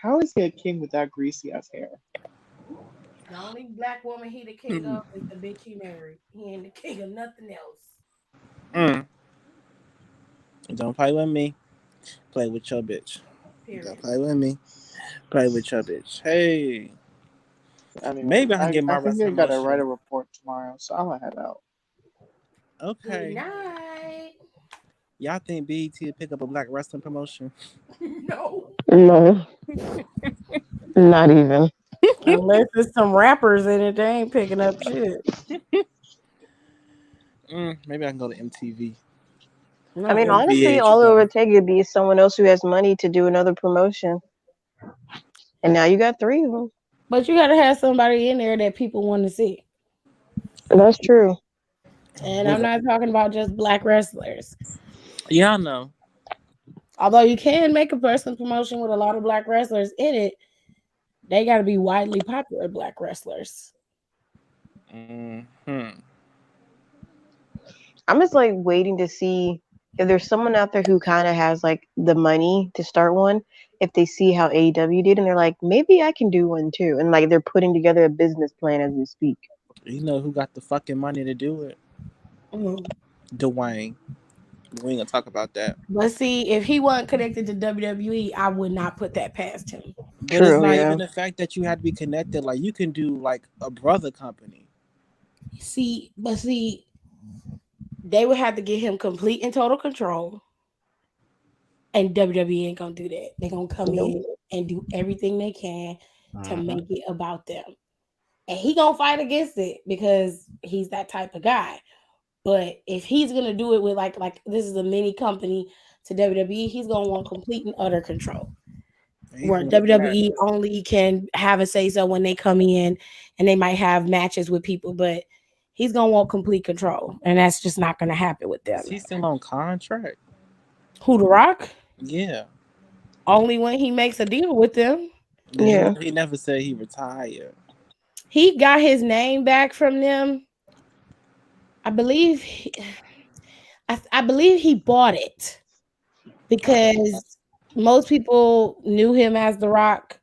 How is he a king with that greasy ass hair? The only black woman he the king of is the bitch he married. He ain't the king of nothing else. Don't play with me. Play with your bitch. Period. Don't play with me. Play with your bitch. Hey. Anyway, Maybe I can get my I think I wrestling gotta write a promotion. report tomorrow, so I'm gonna head out. Good Okay. night. Y'all think BET would pick up a black wrestling promotion? No. No, not even. Unless there's some rappers in it, they ain't picking up shit. Maybe I can go to MTV I mean, or No. honestly, all it VH1. would take would be someone else who has money to do another promotion. And now you got three of them. But you gotta have somebody in there that people want to see. That's true. And I'm not talking about just black wrestlers. Yeah, I know. Although you can make a wrestling promotion with a lot of black wrestlers in it, they got to be widely popular black wrestlers. I'm just like waiting to see if there's someone out there who kind of has like the money to start one. If they see how AEW did, and they're like, maybe I can do one too, and like they're putting together a business plan as we speak. You know who got the fucking money to do it? Dwayne. We ain't gonna talk about that. But see, if he wasn't connected to WWE, I would not put that past him. But it's not even the fact that you have to be connected. Like you can do like a brother company. See, they would have to give him complete and total control. And WWE ain't gonna do that. They're gonna come in and do everything they can to make it about them. And he gonna fight against it because he's that type of guy. But if he's gonna do it with like this is a mini company to WWE, he's gonna want complete and utter control. Where WWE only can have a say so when they come in and they might have matches with people, but he's gonna want complete control, and that's just not gonna happen with them. Is he still on contract? Who, The Rock? Yeah. Only when he makes a deal with them. Yeah. He never said he retired. He got his name back from them. I believe I believe he bought it because most people knew him as The Rock,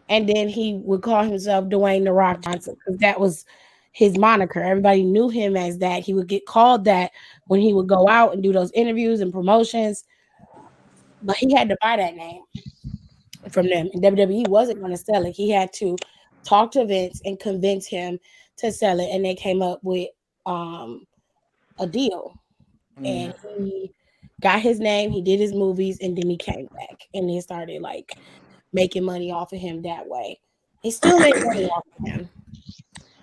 and then he would call himself Dwayne The Rock Johnson because that was his moniker. Everybody knew him as that. He would get called that when he would go out and do those interviews and promotions, but he had to buy that name from them, and WWE wasn't going to sell it. He had to talk to Vince and convince him to sell it, and they came up with a deal. And he got his name, he did his movies, and then he came back and they started like making money off of him that way. They still make money off of him.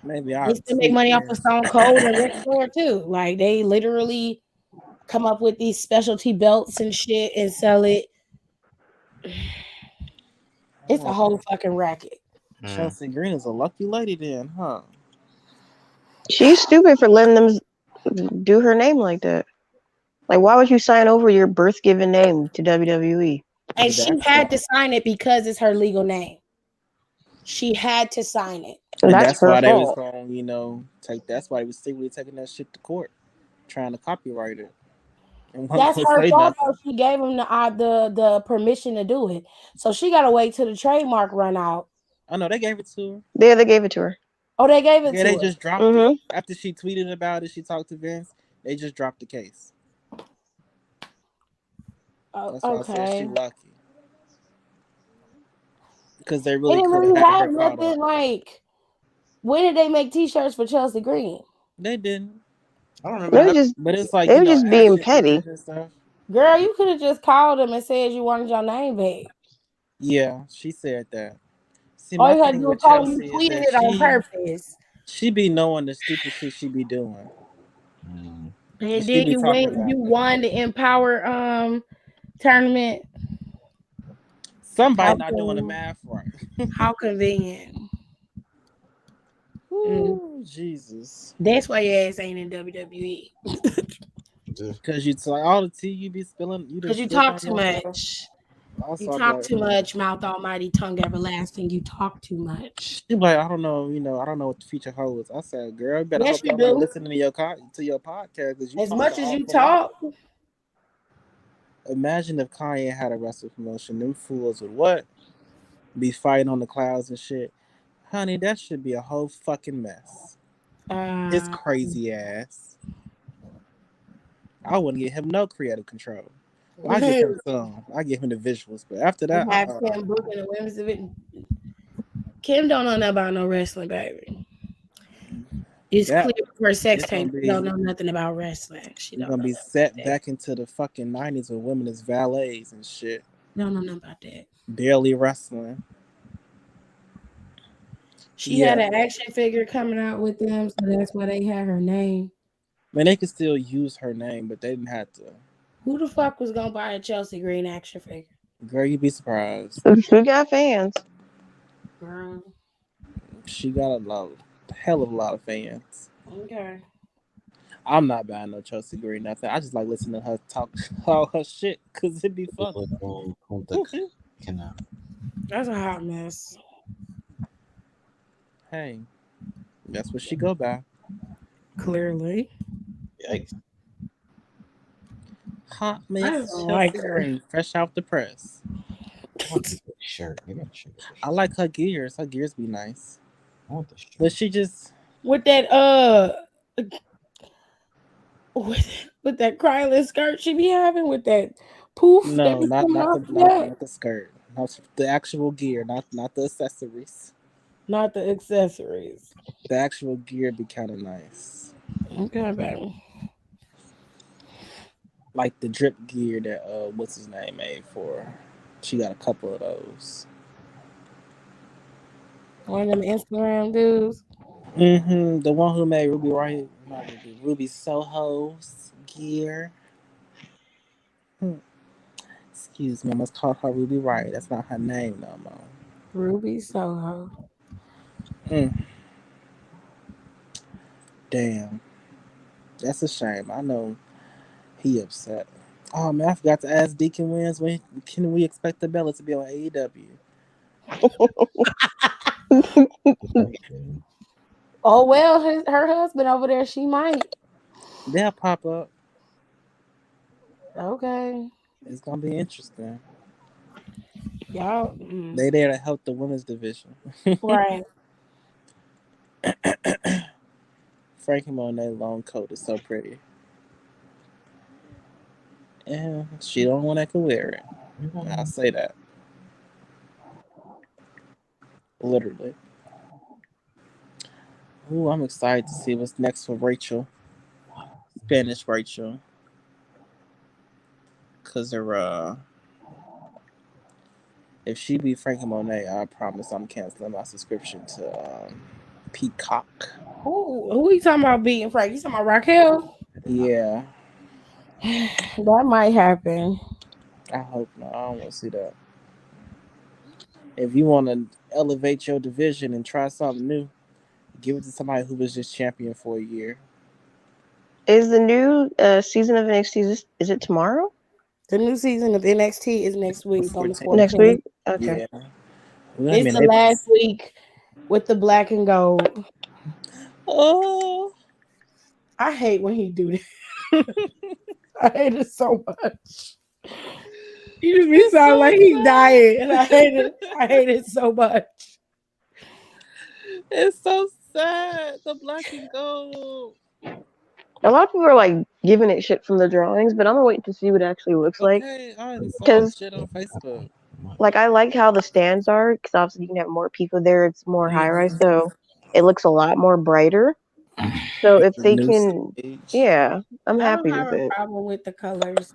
Maybe They still make money off of Stone Cold and Ric Flair too. Like they literally come up with these specialty belts and shit and sell it. It's a whole fucking racket. Chelsea Green is a lucky lady then, huh? She's stupid for letting them do her name like that. Like, why would you sign over your birth-given name to WWE? And she had to sign it because it's her legal name. She had to sign it. And that's why they was going, that's why they was secretly taking that shit to court, trying to copyright it. And that's her fault. She gave him the permission to do it, so she got to wait till the trademark run out Oh no, they gave it to her. They gave it to her. Oh, they gave it Yeah, to they her. just dropped it after she tweeted about it. She talked to Vince. They just dropped the case. Oh, That's why I said she okay. lucky. Because they They really didn't could really have had her have caught nothing up. like. When did they make T-shirts for Chelsea Green? They didn't. I don't They remember. were just But it's like, they you were know, just being action petty. figures and stuff. Girl, you could have just called them and said you wanted your name back. Yeah, she said that. See, All my you had to thing do was with call them. You Chelsea is tweeted that it on purpose, she be knowing the stupid shit she be doing. and She then be talking about you it. won the Empower tournament. Somebody How not doing the math right. How convenient. Ooh, Jesus. That's why your ass ain't in WWE. Because you like all the tea you be spilling. Because you talk too much. Also, You I'm talk like, too much, mouth almighty, tongue everlasting. You talk too much. she be like, I don't know, I don't know what the future holds. I said, girl, you better Yes, hope you somebody do. listening to your podcast because you As talk much an as you awful lot. talk, Imagine if Kanye had a wrestling promotion. Them fools would what? Be fighting on the clouds and shit. Honey, that should be a whole fucking mess. His crazy ass. I wouldn't give him no creative control. I give him some. I give him the visuals, but after that, have Kim booking the women's division. Kim don't know nothing about no wrestling, baby. It's clear for sex tape. She don't know nothing about wrestling. She You're don't gonna know be set back into the fucking 90s with women as valets and shit. Don't know nothing about that. Barely wrestling. She had an action figure coming out with them, so that's why they had her name. I mean, they could still use her name, but they didn't have to. Who the fuck was gonna buy a Chelsea Green action figure? Girl, you'd be surprised. She got fans. Girl. She got hell of a lot of fans. Okay. I'm not buying no Chelsea Green nothing. I just like listening to her talk all her shit because it'd be fun. That's a hot mess. Hey, that's what she go by. Clearly. Yikes. Hot I mess don't Chelsea like her. Green, fresh off the press. Shirt. I like her gears. Her gears be nice. I want the shirt. But she just with that with that crylon skirt she be having with that poof. no, that not the skirt. Not the actual gear, not the accessories. Not the accessories. The actual gear be kind of nice. Okay, baby. Like the drip gear that what's his name made for. She got a couple of those. One of them Instagram dudes. Mm-hmm. The one who made Ruby Soho's gear. Excuse me, I must call her Ruby Wright. That's not her name no more. Ruby Soho. Damn. That's a shame. I know he upset. Oh man, I forgot to ask Deacon Wins when can we expect the Bella to be on AEW? Oh well, her husband over there, she might. They'll pop up. Okay. It's gonna be interesting. Y'all They there to help the women's division. Right. Frankie Monet long coat is so pretty. And she the only one that can wear it. I'll say that. Literally. Ooh, I'm excited to see what's next for Rachel. Spanish Rachel. Cause they're if she be Frankie Monet, I promise I'm canceling my subscription to Peacock. Who you talking about beating Frank? You talking about Raquel? Yeah. That might happen. I hope not. I don't want to see that. If you want to elevate your division and try something new, give it to somebody who was just champion for a year. Is the new season of NXT, is it tomorrow? The new season of NXT is next week on the 14th. Next week? Okay. Yeah. It's the last week with the black and gold. Oh. I hate when he do that. I hate it so much. He just be sounding like he's dying, and I hate it. I hate it so much. It's so sad. The black and gold. A lot of people are like giving it shit from the drawings, but I'm gonna wait to see what it actually looks like. Okay, I saw Because shit on Facebook. like I like how the stands are, because obviously you can have more people there. It's more high rise, so it looks a lot more brighter. So if they New can, stage. yeah, I'm I don't happy have with a it. problem with the colors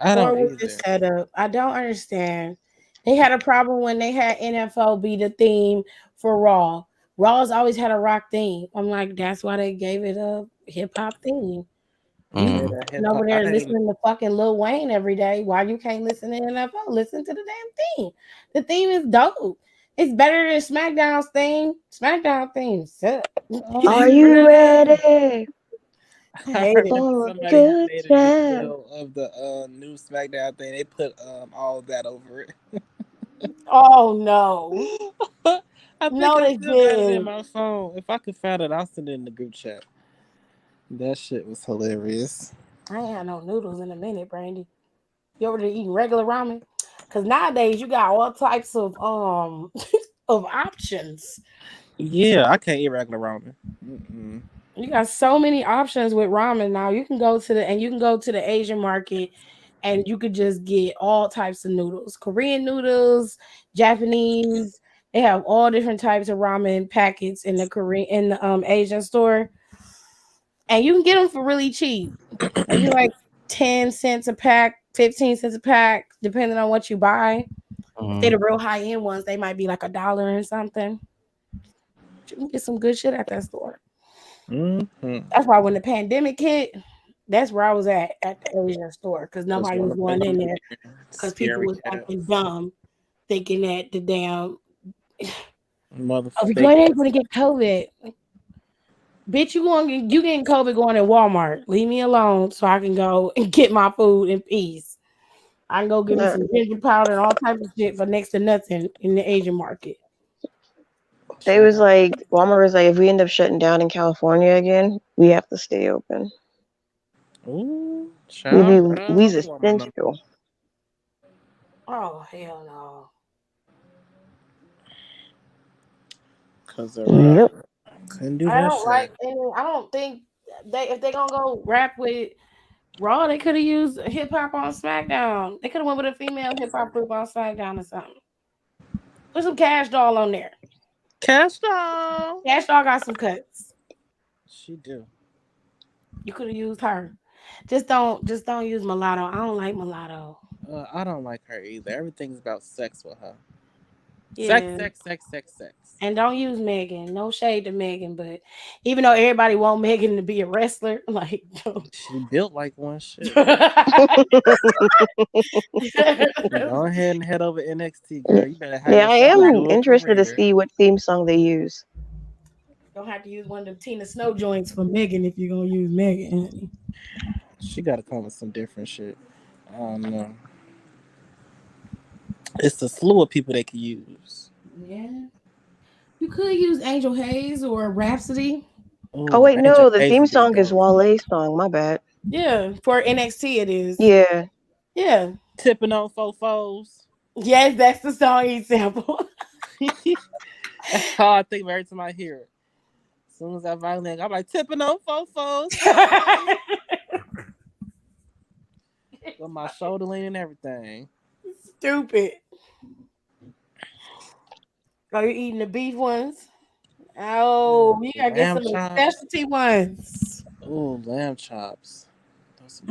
I or don't with the either. setup. I don't understand. They had a problem when they had NFL be the theme for Raw. Raw's always had a rock theme. I'm like, that's why they gave it a hip hop theme. You Yeah, sitting that hip over hop. there I ain't. listening to fucking Lil Wayne every day. Why you can't listen to NFL? Listen to the damn theme. The theme is dope. It's better than SmackDown's theme. SmackDown theme suck. Are you ready I Hate heard it. for a somebody good made a time? video of the new SmackDown thing. They put all that over it. Oh no. I think No, I they still got it in did. my phone. If I could find it, I'll send it in the group chat. That shit was hilarious. I ain't had no noodles in a minute, Brandy. You over there eating regular ramen? Because nowadays you got all types of of options. Yeah, I can't eat regular ramen. Mm-mm. You got so many options with ramen now. You can go to the Asian market and you could just get all types of noodles. Korean noodles, Japanese. They have all different types of ramen packets in the Asian store. And you can get them for really cheap. Maybe like 10 cents a pack, 15 cents a pack, depending on what you buy. If they're the real high end ones, they might be like $1 or something. You can get some good shit at that store. Mm-hmm. That's why when the pandemic hit, that's where I was at the Asian store, because nobody was going in there because people was acting dumb, thinking that the damn you ain't gonna get COVID. Bitch, you getting COVID going in Walmart. Leave me alone so I can go and get my food in peace. I can go get me some ginger powder and all types of shit for next to nothing in the Asian market. They was like, Walmart was like, if we end up shutting down in California again, we have to stay open. Ooh, We's essential. Oh hell no! Yep. Couldn't do I that don't shit. like. I don't think if they gonna go rap with Raw, they could have used hip hop on SmackDown. They could have went with a female hip hop group on SmackDown or something. Put some Cash Doll on there. Cash Doll. Cash Doll got some cuts. She do. You could have used her. Just don't use Mulatto. I don't like Mulatto. I don't like her either. Everything's about sex with her. Yeah. Sex. And don't use Megan. No shade to Megan, but even though everybody want Megan to be a wrestler, like she built like one shit. Go ahead and head over NXT, girl. You better have I am interested to see what theme song they use. Don't have to use one of the Tina Snow joints for Megan if you're gonna use Megan. She gotta come with some different shit. I don't know. It's a slew of people they can use. Yeah. You could use Angel Hayes or Rhapsody. Oh wait, no, the theme song is Wale's song. My bad. Yeah, for NXT it is. Yeah. Yeah. Tipping on fofos. Yes, that's the song he sampled. That's how I think every time I hear it. As soon as I violin, I'm like tipping on fofos. With my shoulder lean and everything. Stupid. Are you eating the beef ones? Oh, you gotta get some of the specialty ones. Oh, lamb chops.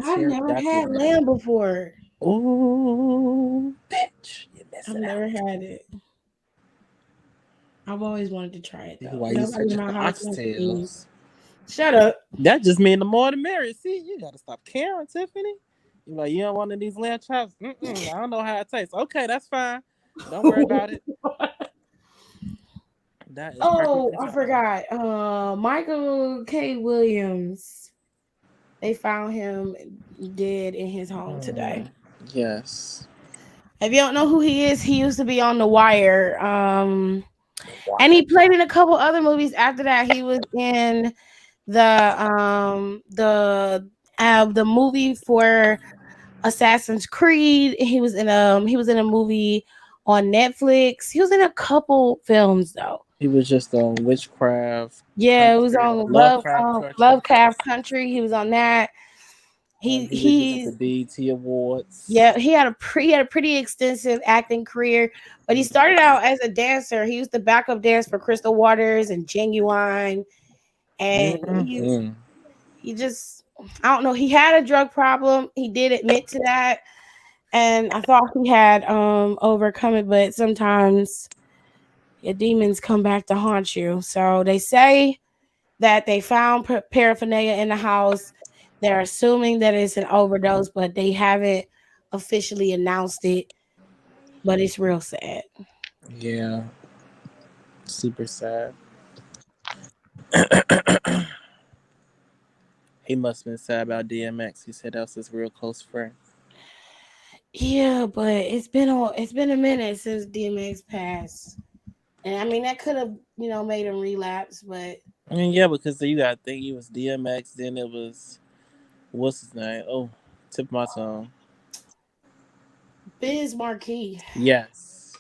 I've never had lamb before. Ooh, bitch. I've never had it. I've always wanted to try it though. Why you searching for oxtails? Shut up. That just mean the more the merrier. See, you gotta stop caring, Tiffany. You like, you don't want one of these lamb chops? I don't know how it tastes. Okay, that's fine. Don't worry about it. That is I forgot. Michael K. Williams. They found him dead in his home today. Yes. If you don't know who he is, he used to be on The Wire. And he played in a couple other movies after that. He was in the movie for Assassin's Creed. He was in a movie on Netflix. He was in a couple films though. He was just on Witchcraft. Yeah, it was Country, on Lovecraft Country. Lovecraft Country. He was on that. He was just at the BET Awards. Yeah, he had a pretty extensive acting career, but he started out as a dancer. He used to backup dance for Crystal Waters and Genuine, and he just, I don't know, he had a drug problem. He did admit to that, and I thought he had overcome it, but sometimes your demons come back to haunt you. So they say that they found paraphernalia in the house. They're assuming that it's an overdose, but they haven't officially announced it. But it's real sad. Yeah. Super sad. He must have been sad about DMX. He said that was his real close friend. Yeah, but it's been a minute since DMX passed. And I mean that could have, made him relapse, but I mean, yeah, because you gotta think it was DMX, then it was what's his name? Oh, tip of my tongue. Biz Markie. Yes.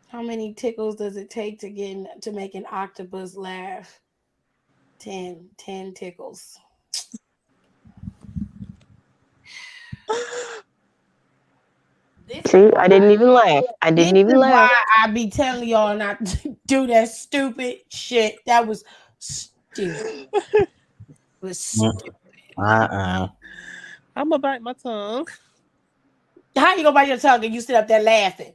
How many tickles does it take to make an octopus laugh? 10 tickles. See, I didn't even laugh. This is why I be telling y'all not to do that stupid shit. That was stupid. I'm gonna bite my tongue. How you gonna bite your tongue and you sit up there laughing?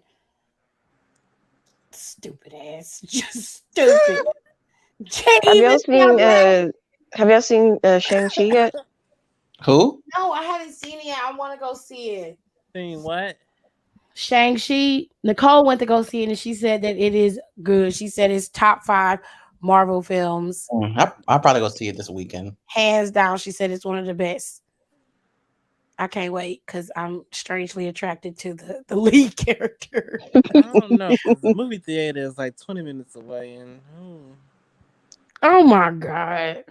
Stupid ass. Just stupid. Have y'all seen Shang-Chi yet? Who? No, I haven't seen it yet. I want to go see it. Seen what? Shang-Chi. Nicole went to go see it and she said that it is good. She said it's top 5 Marvel films. I'll probably go see it this weekend. Hands down, she said it's one of the best. I can't wait because I'm strangely attracted to the lead character. I don't know. The movie theater is like 20 minutes away, and oh my god!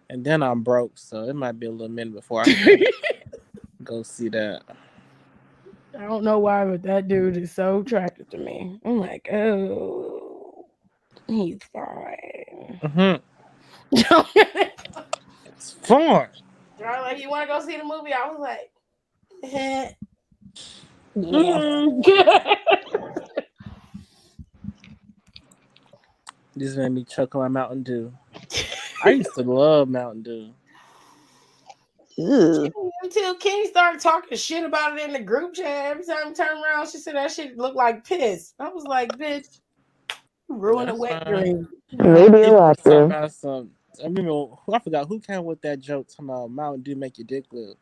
And then I'm broke, so it might be a little minute before I can go see that. I don't know why, but that dude is so attractive to me. I'm like, oh, he's fine. It's fun. Girl, like, you want to go see the movie? I was like, yeah. This made me chuckle on Mountain Dew. I used to love Mountain Dew. Until Kenny started talking shit about it in the group chat. Every time I turned around, she said that shit looked like piss. I was like, bitch, you ruined a wet dream. Maybe a lot too. I remember, I forgot who came with that joke talking about Mountain Dew make your dick look.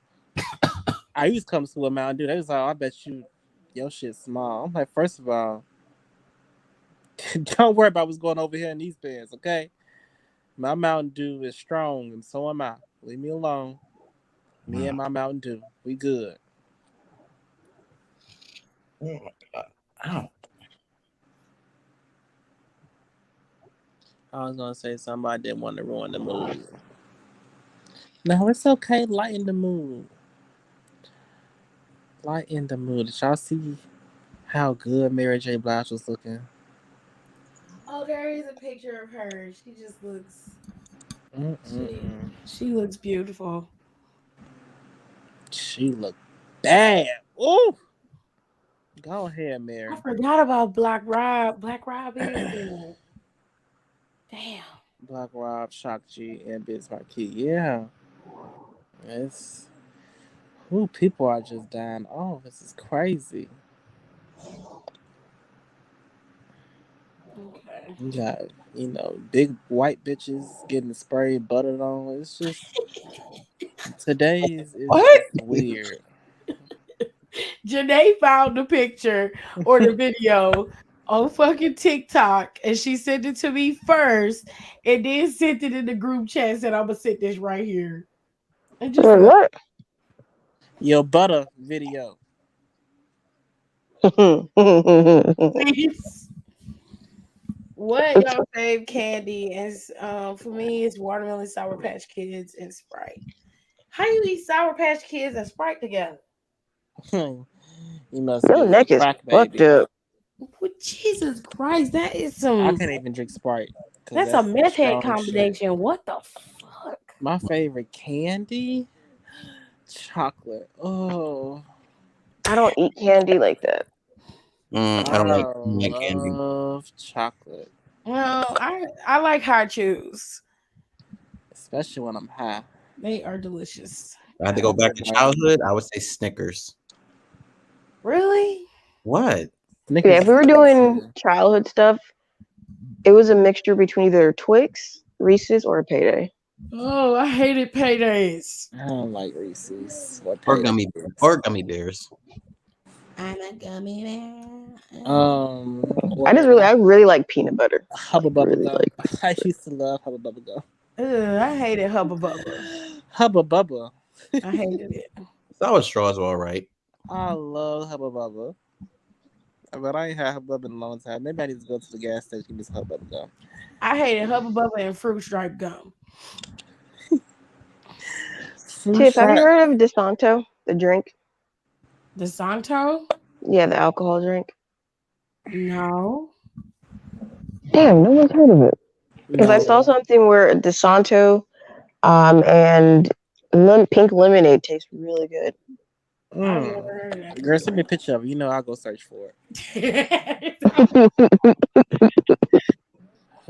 I used to come to a Mountain Dew. They was like, I bet your shit's small. I'm like, first of all, don't worry about what's going over here in these pants, okay? My Mountain Dew is strong, and so am I. Leave me alone. Me and my Mountain Dew, we good. Ow. I was gonna say something, I didn't want to ruin the mood. No, it's okay. Lighten the mood. Lighten the mood. Did y'all see how good Mary J. Blige was looking? Oh, there is a picture of her. She just looks. She looks beautiful. She looked bad. Ooh. Go ahead, Mary. I forgot about Black Rob. Black Rob is there. Damn. Black Rob, Shock G, and Biz Markie. Yeah. It's people are just dying off. This is crazy. Okay. You got, big white bitches getting sprayed buttered on. It's just today is weird. Janae found the picture or the video on fucking TikTok, and she sent it to me first, and then sent it in the group chat and said, I'm gonna sit this right here. And just what? Your butter video. What y'all fave candy is? For me, it's watermelon, Sour Patch Kids, and Sprite. How you eat Sour Patch Kids and Sprite together? You must Your neck is fucked up. Well, Jesus Christ, that is I some. can't even drink Sprite. 'Cause That's a some meth head strong shit. combination. What the fuck? My favorite candy, chocolate. Oh, I don't eat candy like that. I don't like candy. love chocolate, Well, I like hard chews. especially when I'm high. They are delicious. If I had to go back to childhood, I would say Snickers. Really? What? Yeah, if we were doing childhood stuff, it was a mixture between either Twix, Reese's, or a Payday. Oh, I hated paydays. I don't like Reese's Or gummy bears. I'm a gummy bear. I really like peanut butter. Hubba Bubba Really gum. like I used to love Hubba Bubba gum. I hated Hubba Bubba. Hubba Bubba. I hated it. Sour straws were all right. I love Hubba Bubba. But I ain't had Hubba Bubba in a long time. Maybe I need to go to the gas station and get some Hubba Bubba gum. I hated Hubba Bubba and Fruit Stripe gum. Tiff, have you heard of DeSanto, the drink? DeSanto? Yeah, the alcohol drink. No. Damn, no one's heard of it. Because I saw something where DeSanto and pink lemonade tastes really good. Girl, send me a picture of it. You know I'll go search for it.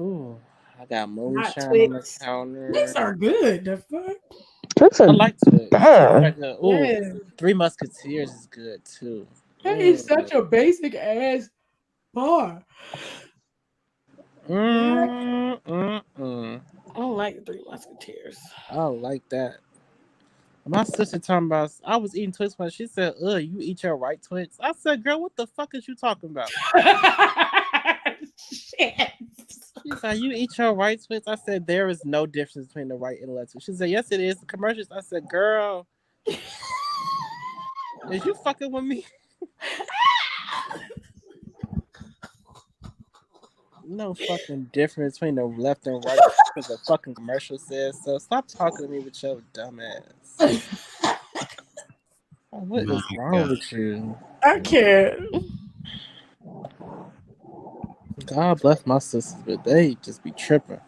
Ooh, I got moonshine on the counter. These are good. The fuck? Twix I like Twix. Ooh, Yeah. Three Musketeers is good too. That is such a basic ass bar. I I don't like the Three Musketeers. don't like that. My sister talking about I was eating Twix once. She said, you eat your right Twix? I said, girl, what the fuck is you talking about? Shit. She said, you eat your right Twix? I said, there is no difference between the right and the left Twix. She said, yes, it is. The commercials. I said, girl, is you fucking with me? No fucking difference between the left and right because the fucking commercial says so. Stop talking to me with your dumb ass. What is wrong with you? I can't. God bless my sisters, but they just be tripping.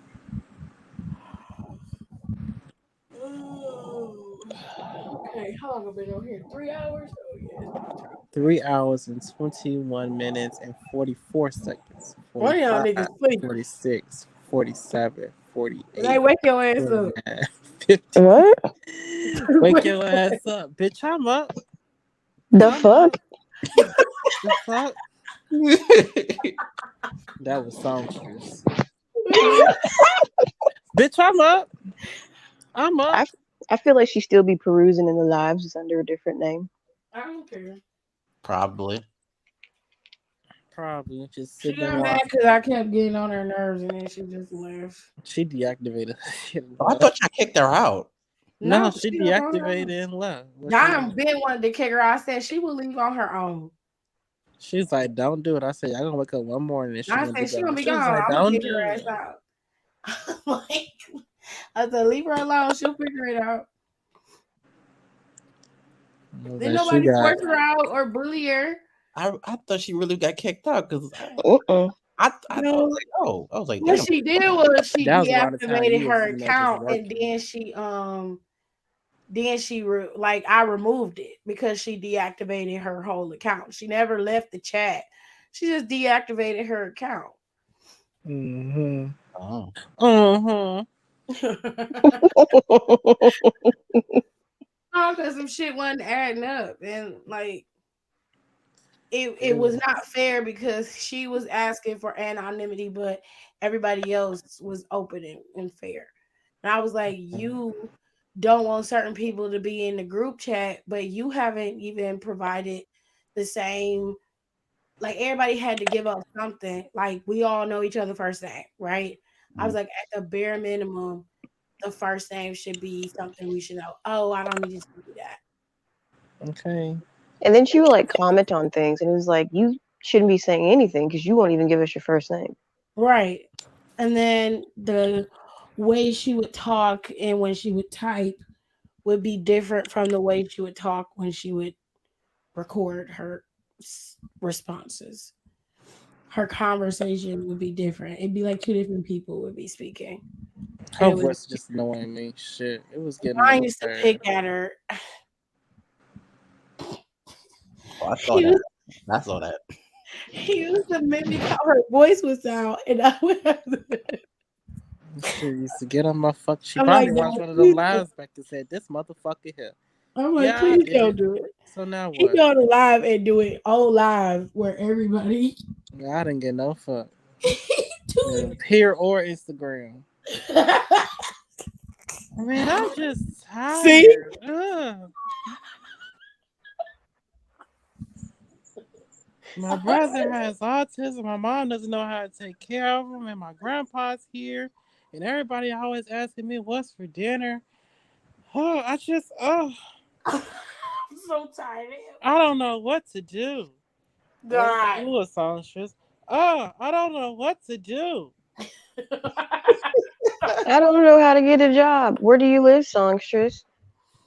Okay, how long have I been on here? 3 hours? Oh, yeah. 3 hours and 21 minutes and 44 seconds. One of y'all niggas sleep. 46, 47, 48. Hey, wake your ass up. 50. What? Wake your ass up. Bitch, I'm up. The fuck? The fuck? That was songstress. Bitch, I'm up. I'm up. I feel like she still be perusing in the lives just under a different name. I don't care. Probably. Just She sitting there. got mad because I kept getting on her nerves and then she just left. She deactivated. I thought y'all kicked her out. No, she deactivated and left. Dime been wanted to kick her out. I said she will leave on her own. She's like, don't do it. I said, y'all gonna wake up one morning and I said she gonna be She was gone. like, I'm gonna don't kick do her ass it. out. I said, leave her alone. She'll figure it out. Then nobody force her out or bully her. I thought she really got kicked out because I was like, oh, I was like, What damn. she did was she That was around the time deactivated you her was, account just and then she I removed it because she deactivated her whole account. She never left the chat. She just deactivated her account. Mm-hmm. Oh. Uh-huh. Oh, because some shit wasn't adding up. And like it was not fair because she was asking for anonymity, but everybody else was open and fair. And I was like, you don't want certain people to be in the group chat, but you haven't even provided the same. Like everybody had to give up something. Like we all know each other first name, right? I was like, at the bare minimum, the first name should be something we should know. Oh, I don't need to do that. Okay. And then she would like comment on things, and it was like, you shouldn't be saying anything because you won't even give us your first name. Right. And then the way she would talk and when she would type would be different from the way she would talk when she would record her responses. her conversation would be different. It'd be like two different people would be speaking. Her And it voice was, just annoying me. Shit, it was getting on Ryan my used to nerves. pick at her. Oh, I saw He that. was, I saw that. he used to mimic how her voice was out, and I would have to. She used to get on my fuck. She I'm probably like, watched no, one of them please. lives back and said, "This motherfucker here." I'm like, Yeah, I please did don't it. do it. So now He what? go to live and do it all live where everybody I didn't get no fuck. do Here or Instagram. it. Man, I'm just See? tired. Ugh. My brother has autism. My mom doesn't know how to take care of him, and my grandpa's here, and everybody always asking me what's for dinner. Oh, I'm so tired. I don't know what to do. God. Ooh, songstress. I don't know what to do. I don't know how to get a job. Where do you live, songstress? I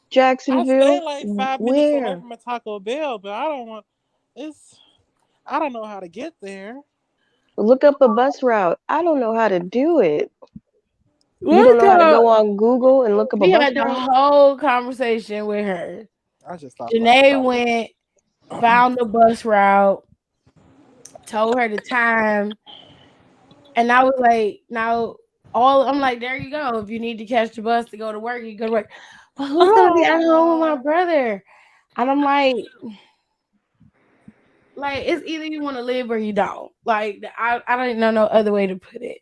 Jacksonville? stay like 5 minutes away from a Taco Bell, but I don't know how to get there. Look up a bus route. I don't know how to do it. You What don't know how to the? go on Google and look up a We bus had the route? whole conversation with her. I just thought Janae went, found the bus route, told her the time, and I was like, I'm like, there you go. If you need to catch the bus to go to work, you go to work. But who's gonna be at home with my brother? And I'm like it's either you want to live or you don't. Like I don't know no other way to put it.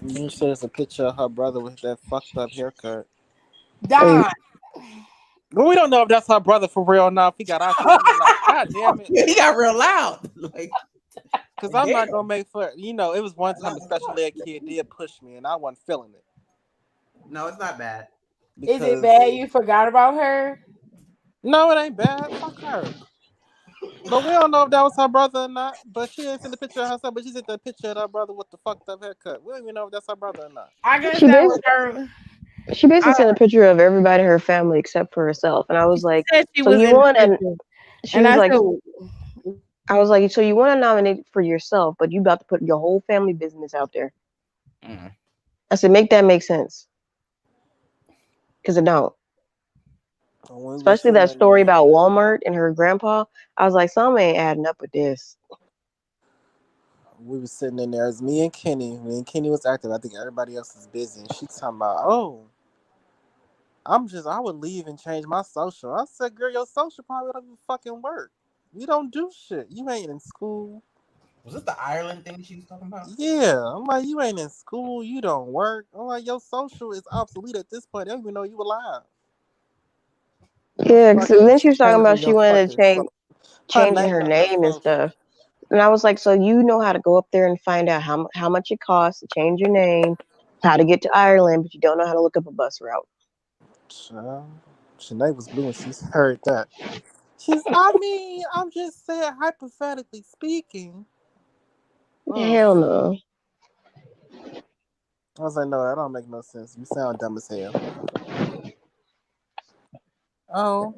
You said it's a picture of her brother with that fucked up haircut. Don. Well, we don't know if that's her brother for real or not. If he got autism or not. God damn it. He got real loud. Like, because I'm not gonna make fun. You know, it was one time a special ed kid did push me, and I wasn't feeling it. No, it's not bad. Is it bad you forgot about her? No, it ain't bad. Fuck her. But we don't know if that was her brother or not. But she didn't send the picture of herself, but she sent the picture of her brother with the fucked up haircut. We don't even know if that's her brother or not. I guess She that was basically, her. she basically sent a picture of everybody in her family except for herself. And I was like, Said she so was you in want the and picture. she And was I like, said, I was like, so you want to nominate for yourself, but you about to put your whole family business out there. I said, make that make sense. Because it don't. Especially that story about Walmart and her grandpa. I was like, something ain't adding up with this. We was sitting in there. It was me and Kenny. Me and Kenny was active. I think everybody else is busy. And she's talking about, I would leave and change my social. I said, girl, your social probably don't even fucking work. You don't do shit. You ain't in school. Was this the Ireland thing she was talking about? Yeah. I'm like, you ain't in school. You don't work. I'm like, your social is obsolete at this point. They don't even know you alive. Yeah, because then she was talking about Changing she your wanted to fucking changing her on name and stuff. And I was like, so you know how to go up there and find out how much it costs to change your name, how to get to Ireland, but you don't know how to look up a bus route. Shanae was blue when she heard that. I'm just saying, hypothetically speaking. Hell no. I was like, no, that don't make no sense. You sound dumb as hell. Oh,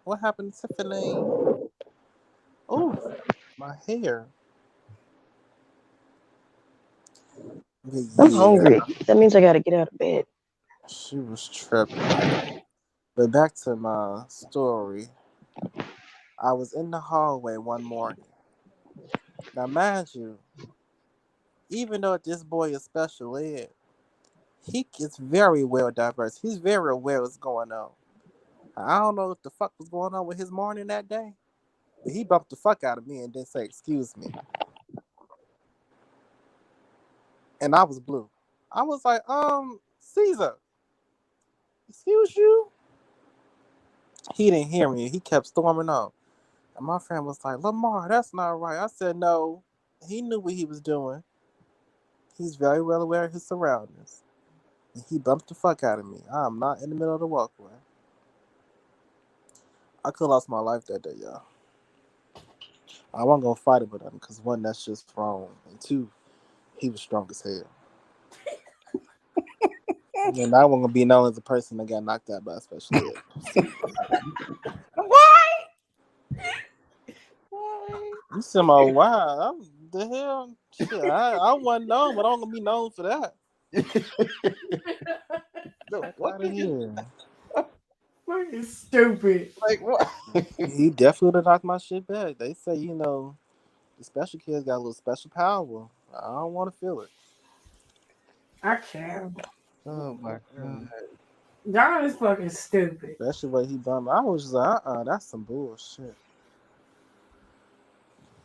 what happened to Tiffany? Oh, my hair. I'm hungry. That means I got to get out of bed. She was tripping. But back to my story. I was in the hallway one morning. Now, mind you, even though this boy is special ed, he is very well diverse. He's very aware of what's going on. I don't know what the fuck was going on with his morning that day, but he bumped the fuck out of me and didn't say, excuse me. And I was blue. I was like, Caesar, excuse you? He didn't hear me. He kept storming on. And my friend was like, Lamar, that's not right. I said, no. He knew what he was doing. He's very well aware of his surroundings. And he bumped the fuck out of me. I'm not in the middle of the walkway. I could have lost my life that day, y'all. I wasn't going to fight it with him because one, that's just wrong. And two, he was strong as hell. And I wasn't going to be known as a person that got knocked out by a special ed. Why? You said, why? The hell? Shit, I wasn't known, but I'm gonna be known for that. Get out of here. Fucking stupid. Like what? He definitely would have knocked my shit back. They say, you know, the special kids got a little special power. I don't want to feel it. I can't. Oh my god. Y'all is fucking stupid. Especially what he done. I was just like, that's some bullshit.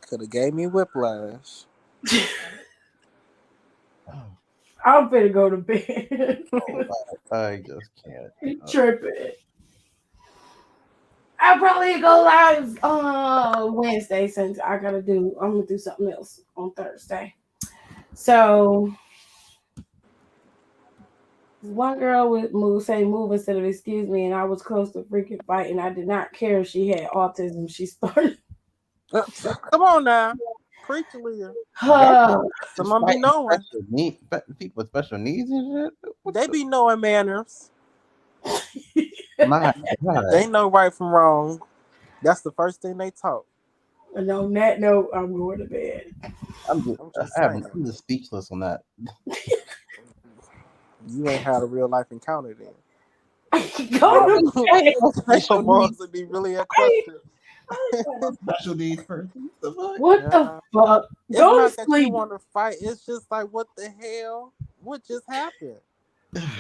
Could have gave me whiplash. I'm finna go to bed. I just can't. You tripping. I'll probably go live Wednesday since I'm gonna do something else on Thursday. So one girl would move instead of excuse me, and I was close to freaking fighting. I did not care if she had autism. She started. Come on now. Preach a little. Someone be knowing. People with special needs and shit. They be knowing manners. My God. They know right from wrong. That's the first thing they taught. And on that note, I'm going to bed. I'm just speechless on that. You ain't had a real life encounter then. Go to bed. Special morals would be really a question. Special needs person. What the fuck? It's Go not to that sleep. you want to fight. It's just like, what the hell? What just happened?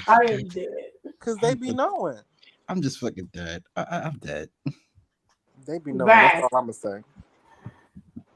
I am dead. Because they be knowing. I'm just fucking dead. I'm dead. They be knowing. Bye. That's all I'm going to say.